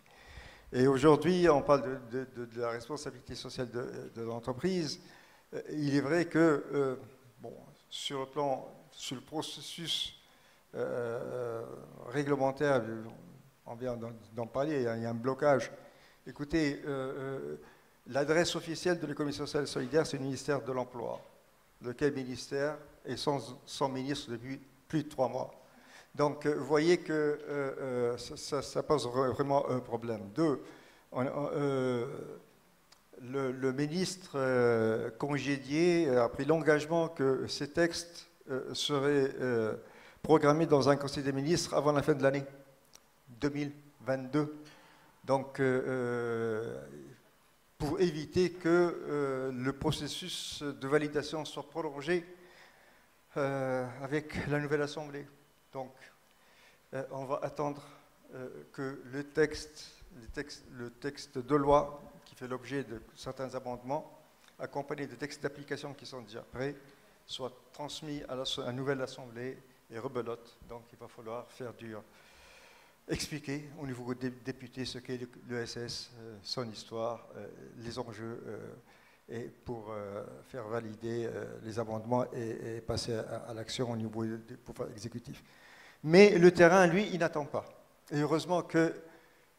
Et aujourd'hui, on parle de la responsabilité sociale de l'entreprise. Il est vrai que, sur le processus réglementaire, on vient d'en parler, il y a un blocage. Écoutez, l'adresse officielle de l'économie sociale et solidaire, c'est le ministère de l'Emploi, lequel ministère est sans ministre depuis plus de 3 mois. Donc, vous voyez que ça pose vraiment un problème. 2, le ministre congédié a pris l'engagement que ces textes seraient programmés dans un conseil des ministres avant la fin de l'année 2022. Donc, pour éviter que le processus de validation soit prolongé avec la nouvelle Assemblée. Donc, on va attendre que le texte de loi, qui fait l'objet de certains amendements, accompagné de textes d'application qui sont déjà prêts, soit transmis à la nouvelle Assemblée et rebelote. Donc, il va falloir expliquer au niveau des députés ce qu'est l'ESS, son histoire, les enjeux, et pour faire valider les amendements et passer à l'action au niveau du pouvoir exécutif. Mais le terrain, lui, il n'attend pas. Et heureusement que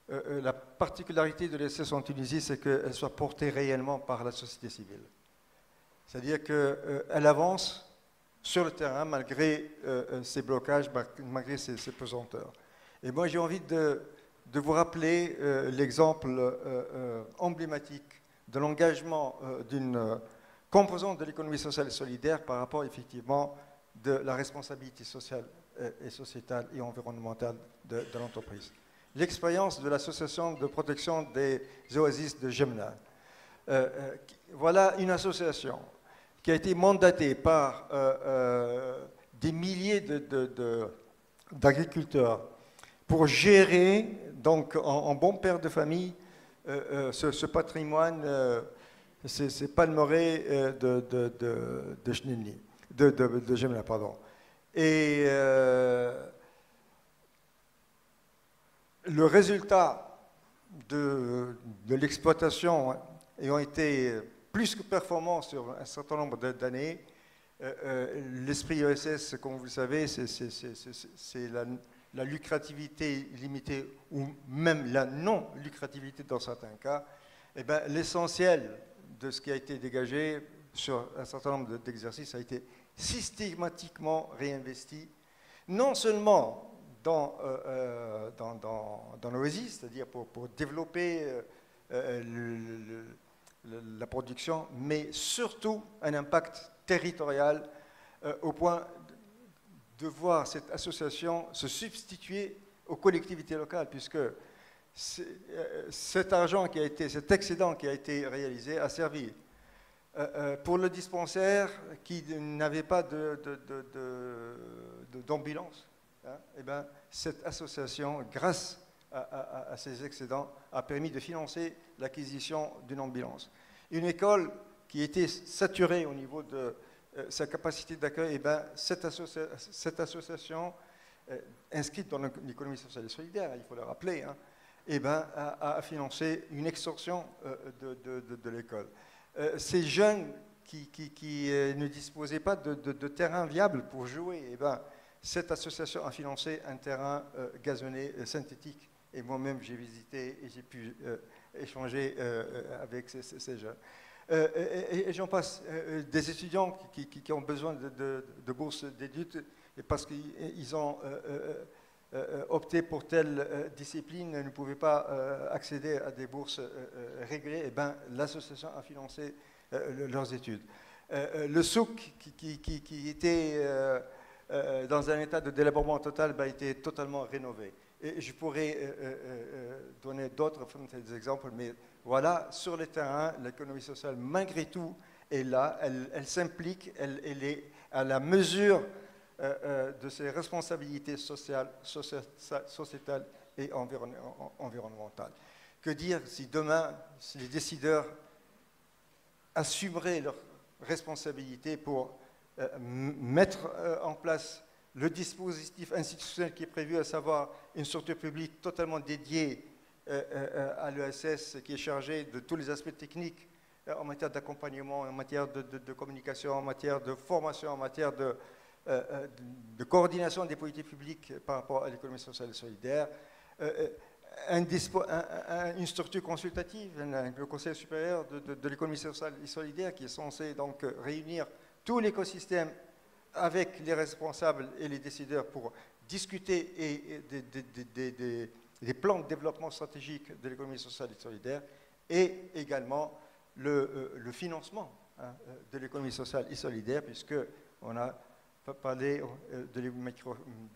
la particularité de l'ESS en Tunisie, c'est qu'elle soit portée réellement par la société civile. C'est-à-dire qu'elle avance sur le terrain malgré ces blocages, malgré ces pesanteurs. Et moi, j'ai envie de vous rappeler l'exemple emblématique de l'engagement d'une composante de l'économie sociale et solidaire par rapport, effectivement, de la responsabilité sociale et sociétale et environnementale de l'entreprise. L'expérience de l'association de protection des oasis de Gemna. Voilà une association qui a été mandatée par des milliers d'agriculteurs pour gérer, donc en bon père de famille, ce patrimoine, ces palmeraies de Chnilly, de Gemna, pardon. Et le résultat de l'exploitation ayant été plus que performant sur un certain nombre d'années, l'esprit ESS, comme vous le savez, c'est la lucrativité limitée ou même la non-lucrativité dans certains cas. Eh bien, l'essentiel de ce qui a été dégagé sur un certain nombre d'exercices a été systématiquement réinvesti, non seulement dans l'OSI, c'est-à-dire pour développer la production, mais surtout un impact territorial au point de voir cette association se substituer aux collectivités locales, puisque cet argent qui a été, cet excédent qui a été réalisé a servi pour le dispensaire qui n'avait pas d'ambulance. Eh bien, cette association, grâce à ces excédents, a permis de financer l'acquisition d'une ambulance. Une école qui était saturée au niveau de sa capacité d'accueil, eh bien, cette association, inscrite dans l'économie sociale et solidaire, il faut le rappeler, hein, eh bien, a financé une extorsion de l'école. Ces jeunes qui ne disposaient pas de terrain viable pour jouer, eh bien, cette association a financé un terrain gazonné synthétique. Et moi-même, j'ai visité et j'ai pu échanger avec ces jeunes. Et j'en passe, des étudiants qui ont besoin de bourses d'études parce qu'ils ont opté pour telle discipline, ne pouvaient pas accéder à des bourses réglées, et ben, l'association a financé leurs études. Le souk qui était dans un état de délabrement total a été totalement rénové. Et je pourrais donner d'autres exemples, mais voilà, sur le terrain, l'économie sociale, malgré tout, est là, elle s'implique, elle est à la mesure de ses responsabilités sociales, sociétales et environnementales. Que dire si demain, si les décideurs assumeraient leurs responsabilités pour mettre en place le dispositif institutionnel qui est prévu, à savoir une structure publique totalement dédiée à l'ESS, qui est chargée de tous les aspects techniques en matière d'accompagnement, en matière de communication, en matière de formation, en matière de coordination des politiques publiques par rapport à l'économie sociale et solidaire, une structure consultative, le Conseil supérieur de l'économie sociale et solidaire, qui est censé donc réunir tout l'écosystème avec les responsables et les décideurs pour discuter des plans de développement stratégique de l'économie sociale et solidaire, et également le financement de l'économie sociale et solidaire, puisqu'on a parlé de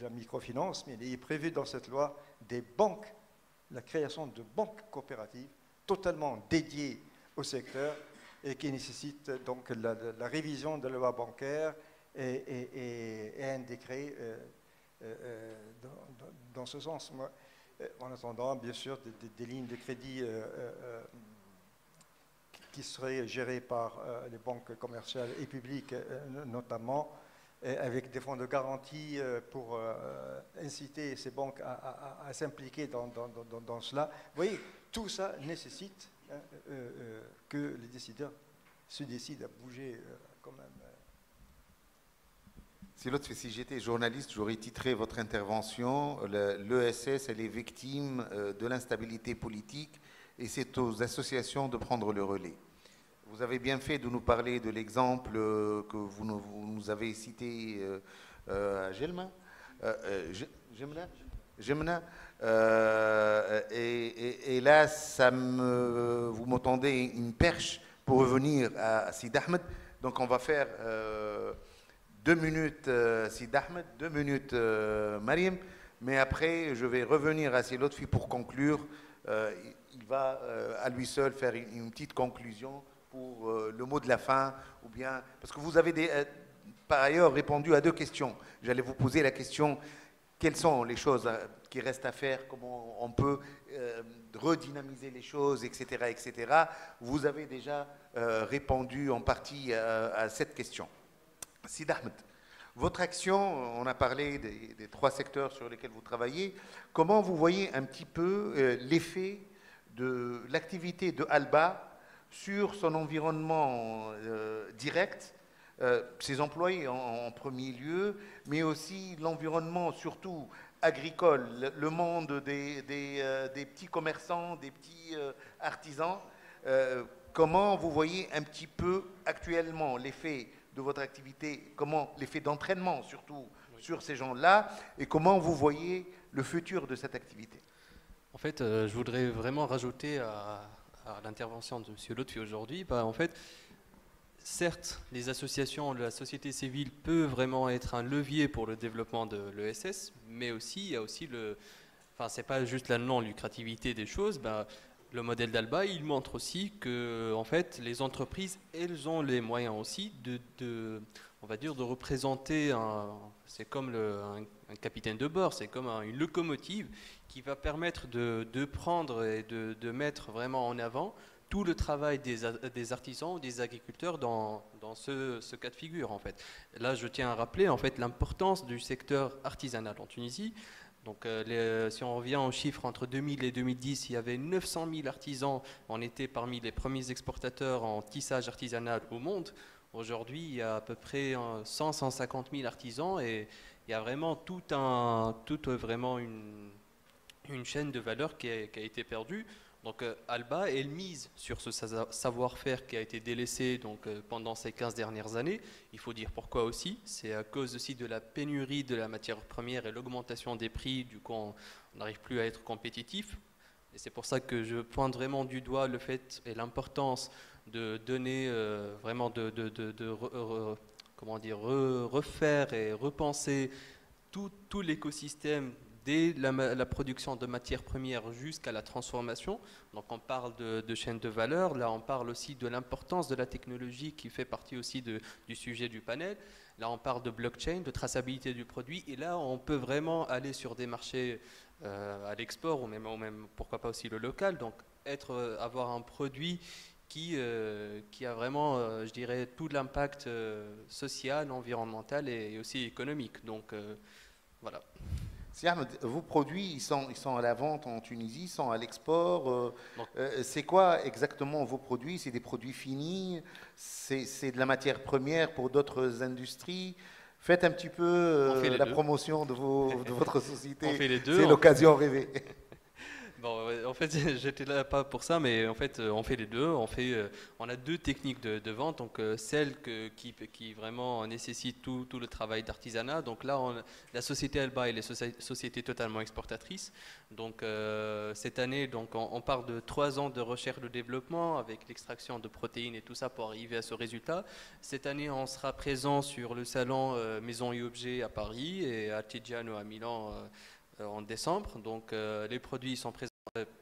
la microfinance, mais il est prévu dans cette loi des banques, la création de banques coopératives totalement dédiées au secteur et qui nécessitent donc la révision de la loi bancaire et un décret dans ce sens. Moi, en attendant, bien sûr, des lignes de crédit qui seraient gérées par les banques commerciales et publiques notamment, avec des fonds de garantie pour inciter ces banques à s'impliquer dans cela. Vous voyez, tout ça nécessite que les décideurs se décident à bouger quand même. Si j'étais journaliste, j'aurais titré votre intervention « L'ESS, elle est victime de l'instabilité politique et c'est aux associations de prendre le relais ». Vous avez bien fait de nous parler de l'exemple que vous nous avez cité à Gemna. Et là, vous m'entendez une perche pour revenir à Sid Ahmed. Donc on va faire 2 minutes Sid Ahmed, 2 minutes Mariam, mais après je vais revenir à Lotfi pour conclure. Il va à lui seul faire une petite conclusion pour le mot de la fin, ou bien parce que vous avez par ailleurs répondu à 2 questions. J'allais vous poser la question quelles sont les choses qui restent à faire, comment on peut redynamiser les choses, etc., etc. Vous avez déjà répondu en partie à cette question. Sid Ahmed, votre action, on a parlé des 3 secteurs sur lesquels vous travaillez. Comment vous voyez un petit peu l'effet de l'activité de Alba sur son environnement direct, ses employés en premier lieu, mais aussi l'environnement surtout agricole, le monde des petits commerçants, des petits artisans. Comment vous voyez un petit peu actuellement l'effet de votre activité, comment l'effet d'entraînement surtout sur ces gens-là, et comment vous voyez le futur de cette activité? En fait, je voudrais vraiment rajouter à l'intervention de M. Lotfi aujourd'hui, en fait, certes, les associations de la société civile peuvent vraiment être un levier pour le développement de l'ESS, mais aussi, il y a aussi enfin, c'est pas juste la non-lucrativité des choses. Le modèle d'Alba, il montre aussi que, en fait, les entreprises, elles ont les moyens aussi on va dire, de représenter c'est comme un capitaine de bord, c'est comme une locomotive qui va permettre de prendre et de mettre vraiment en avant tout le travail des artisans ou des agriculteurs dans ce cas de figure, en fait. Là, je tiens à rappeler, en fait, l'importance du secteur artisanal en Tunisie. Donc, si on revient aux chiffres, entre 2000 et 2010, il y avait 900 000 artisans. On était parmi les premiers exportateurs en tissage artisanal au monde. Aujourd'hui, il y a à peu près 100-150 000 artisans et il y a vraiment vraiment une chaîne de valeur qui a été perdue. Donc Alba, elle mise sur ce savoir-faire qui a été délaissé pendant ces 15 dernières années. Il faut dire pourquoi aussi. C'est à cause aussi de la pénurie de la matière première et l'augmentation des prix. Du coup, on n'arrive plus à être compétitif. Et c'est pour ça que je pointe vraiment du doigt le fait et l'importance de donner vraiment refaire et repenser tout l'écosystème dès la production de matières premières jusqu'à la transformation. Donc on parle de chaîne de valeur, là on parle aussi de l'importance de la technologie qui fait partie aussi du sujet du panel. Là on parle de blockchain, de traçabilité du produit, et là on peut vraiment aller sur des marchés à l'export ou même pourquoi pas aussi le local, donc avoir un produit qui a vraiment, je dirais, tout l'impact social, environnemental et aussi économique. Donc voilà. Vos produits, ils sont à la vente en Tunisie, ils sont à l'export. C'est quoi exactement vos produits? C'est des produits finis? C'est de la matière première pour d'autres industries? Faites un petit peu la promotion de votre société. On fait les deux. C'est l'occasion rêvée. Bon, en fait, j'étais là pas pour ça, mais en fait, on fait les deux. On a 2 techniques de vente. Donc, celle qui vraiment nécessite tout le travail d'artisanat. Donc là, la société Alba est une société totalement exportatrice. Donc, cette année, on part de 3 ans de recherche et de développement avec l'extraction de protéines et tout ça pour arriver à ce résultat. Cette année, on sera présent sur le salon Maison et Objets à Paris et à Tigiano à Milan en décembre. Donc, les produits sont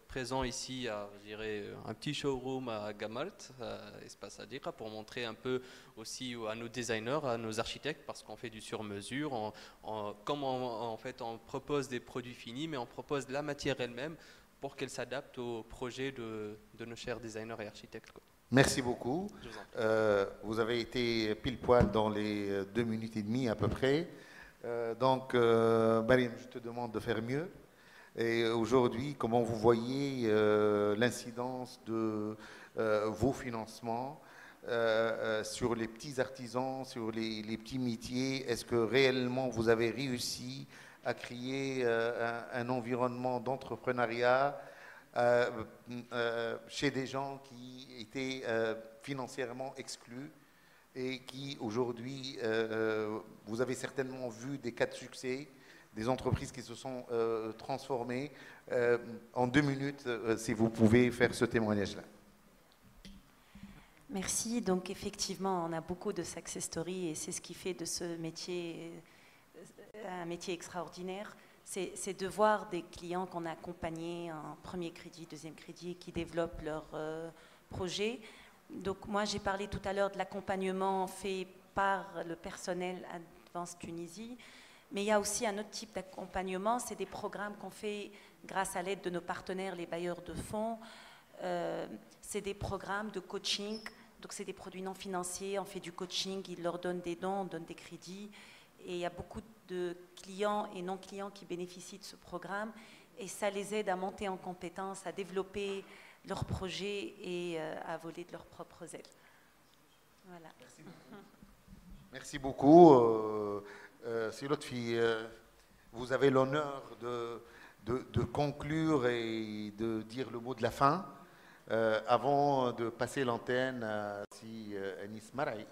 présent ici à, je dirais, un petit showroom à Gamalt, Espace Adira, pour montrer un peu aussi à nos designers, à nos architectes, parce qu'on fait du sur-mesure. En fait, on propose des produits finis, mais on propose la matière elle-même pour qu'elle s'adapte aux projets de nos chers designers et architectes, quoi. Merci beaucoup. Vous avez été pile poil dans les 2 minutes et demie à peu près. Mariam, je te demande de faire mieux. Et aujourd'hui, comment vous voyez l'incidence de vos financements sur les petits artisans, sur les petits métiers? Est-ce que réellement vous avez réussi à créer un environnement d'entrepreneuriat chez des gens qui étaient financièrement exclus et qui aujourd'hui, vous avez certainement vu des cas de succès, des entreprises qui se sont transformées. En 2 minutes, si vous pouvez faire ce témoignage-là. Merci. Donc effectivement, on a beaucoup de success stories et c'est ce qui fait de ce métier un métier extraordinaire. C'est de voir des clients qu'on a accompagnés en premier crédit, deuxième crédit, qui développent leur projet. Donc moi, j'ai parlé tout à l'heure de l'accompagnement fait par le personnel Advance Tunisie. Mais il y a aussi un autre type d'accompagnement, c'est des programmes qu'on fait grâce à l'aide de nos partenaires, les bailleurs de fonds. C'est des programmes de coaching, donc c'est des produits non financiers, on fait du coaching, ils leur donnent des dons, on donne des crédits. Et il y a beaucoup de clients et non-clients qui bénéficient de ce programme. Et ça les aide à monter en compétences, à développer leurs projets et à voler de leurs propres ailes. Voilà. Merci beaucoup. C'est l'autre fille. Vous avez l'honneur de conclure et de dire le mot de la fin avant de passer l'antenne à Anis Maraï,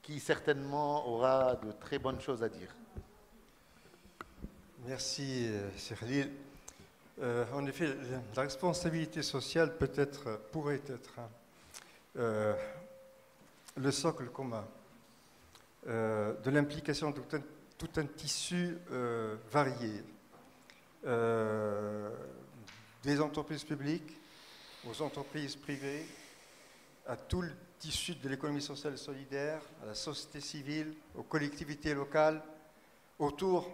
qui certainement aura de très bonnes choses à dire. Merci, Khalil. En effet, la responsabilité sociale pourrait être le socle commun de l'implication de tout un tissu varié, des entreprises publiques aux entreprises privées, à tout le tissu de l'économie sociale et solidaire, à la société civile, aux collectivités locales, autour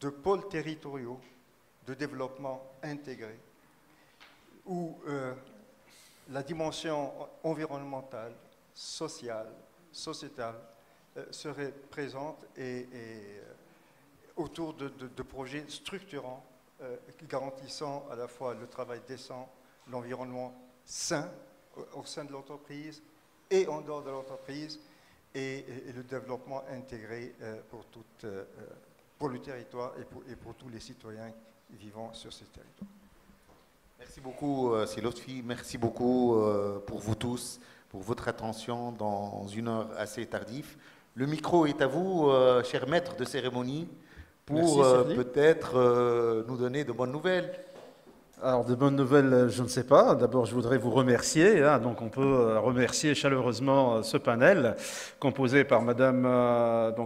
de pôles territoriaux de développement intégré, où la dimension environnementale, sociale, sociétale serait présente et autour de projets structurants garantissant à la fois le travail décent, l'environnement sain au sein de l'entreprise et en dehors de l'entreprise et le développement intégré pour le territoire et pour tous les citoyens vivant sur ces territoires. Merci beaucoup, Silotfi. Merci beaucoup pour vous tous, pour votre attention dans une heure assez tardive. Le micro est à vous, cher maître de cérémonie, pour peut-être nous donner de bonnes nouvelles. Alors, de bonnes nouvelles, je ne sais pas. D'abord, je voudrais vous remercier. Donc, on peut remercier chaleureusement ce panel composé par Madame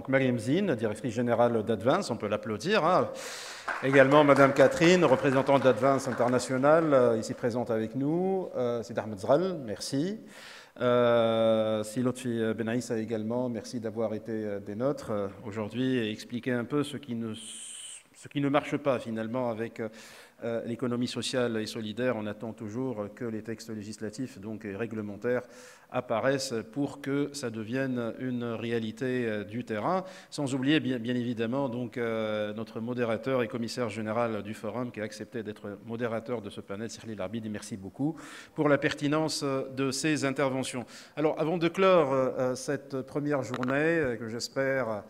Mariam Zine, directrice générale d'Advance. On peut l'applaudir. Également, Madame Catherine, représentante d'Advance International, ici présente avec nous. Sid Ahmed Zral, merci. Silotfi Benaïssa également, merci d'avoir été des nôtres aujourd'hui et expliquer un peu ce qui ne marche pas finalement avec l'économie sociale et solidaire. On attend toujours que les textes législatifs et réglementaires apparaissent pour que ça devienne une réalité du terrain, sans oublier bien évidemment notre modérateur et commissaire général du forum qui a accepté d'être modérateur de ce panel, Khalil Arbid, et merci beaucoup pour la pertinence de ces interventions. Alors avant de clore cette première journée que j'espère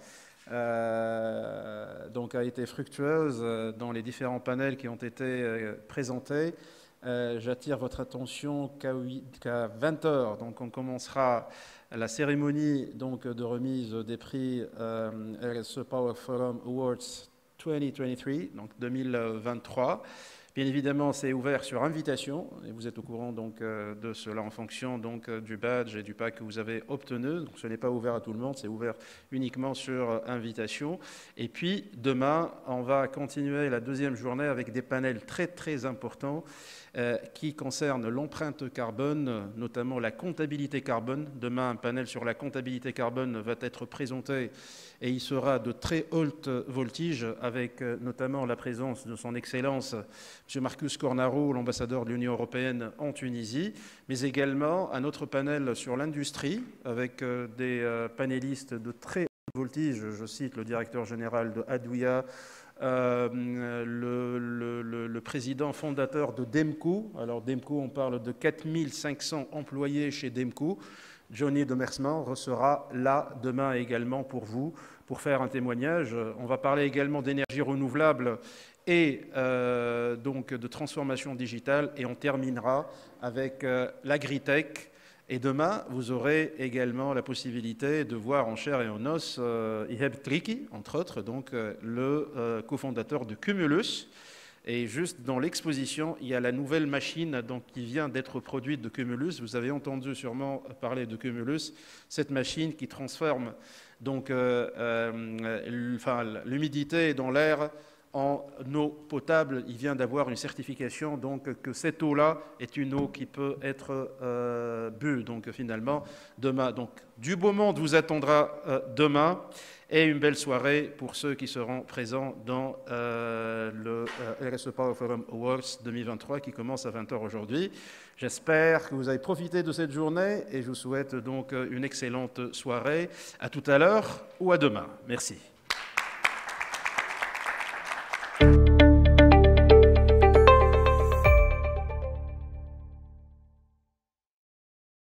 a été fructueuse dans les différents panels qui ont été présentés. J'attire votre attention qu'à 20h, donc on commencera la cérémonie de remise des prix RSE Power Forum Awards 2023, donc 2023. Bien évidemment, c'est ouvert sur invitation, et vous êtes au courant de cela en fonction du badge et du pack que vous avez obtenu. Donc, ce n'est pas ouvert à tout le monde, c'est ouvert uniquement sur invitation. Et puis, demain, on va continuer la deuxième journée avec des panels très, très importants qui concernent l'empreinte carbone, notamment la comptabilité carbone. Demain, un panel sur la comptabilité carbone va être présenté et il sera de très haute voltige avec notamment la présence de son Excellence M. Marcus Cornaro, l'ambassadeur de l'Union européenne en Tunisie, mais également un autre panel sur l'industrie avec des panélistes de très haute voltige. Je cite le directeur général de Adouya, le président fondateur de Demco. Alors Demco, on parle de 4500 employés chez Demco. Johnny Demersman sera là demain également pour vous, pour faire un témoignage. On va parler également d'énergie renouvelable et de transformation digitale. Et on terminera avec l'agritech. Et demain, vous aurez également la possibilité de voir en chair et en os Iheb Triki, entre autres, le cofondateur de Cumulus. Et juste dans l'exposition, il y a la nouvelle machine qui vient d'être produite de Cumulus. Vous avez entendu sûrement parler de Cumulus, cette machine qui transforme l'humidité dans l'air en eau potable. Il vient d'avoir une certification, donc que cette eau-là est une eau qui peut être bue. Donc finalement, demain, donc du beau monde vous attendra demain, et une belle soirée pour ceux qui seront présents dans le RSE Power Forum Awards 2023 qui commence à 20h aujourd'hui. J'espère que vous avez profité de cette journée et je vous souhaite donc une excellente soirée. À tout à l'heure ou à demain. Merci.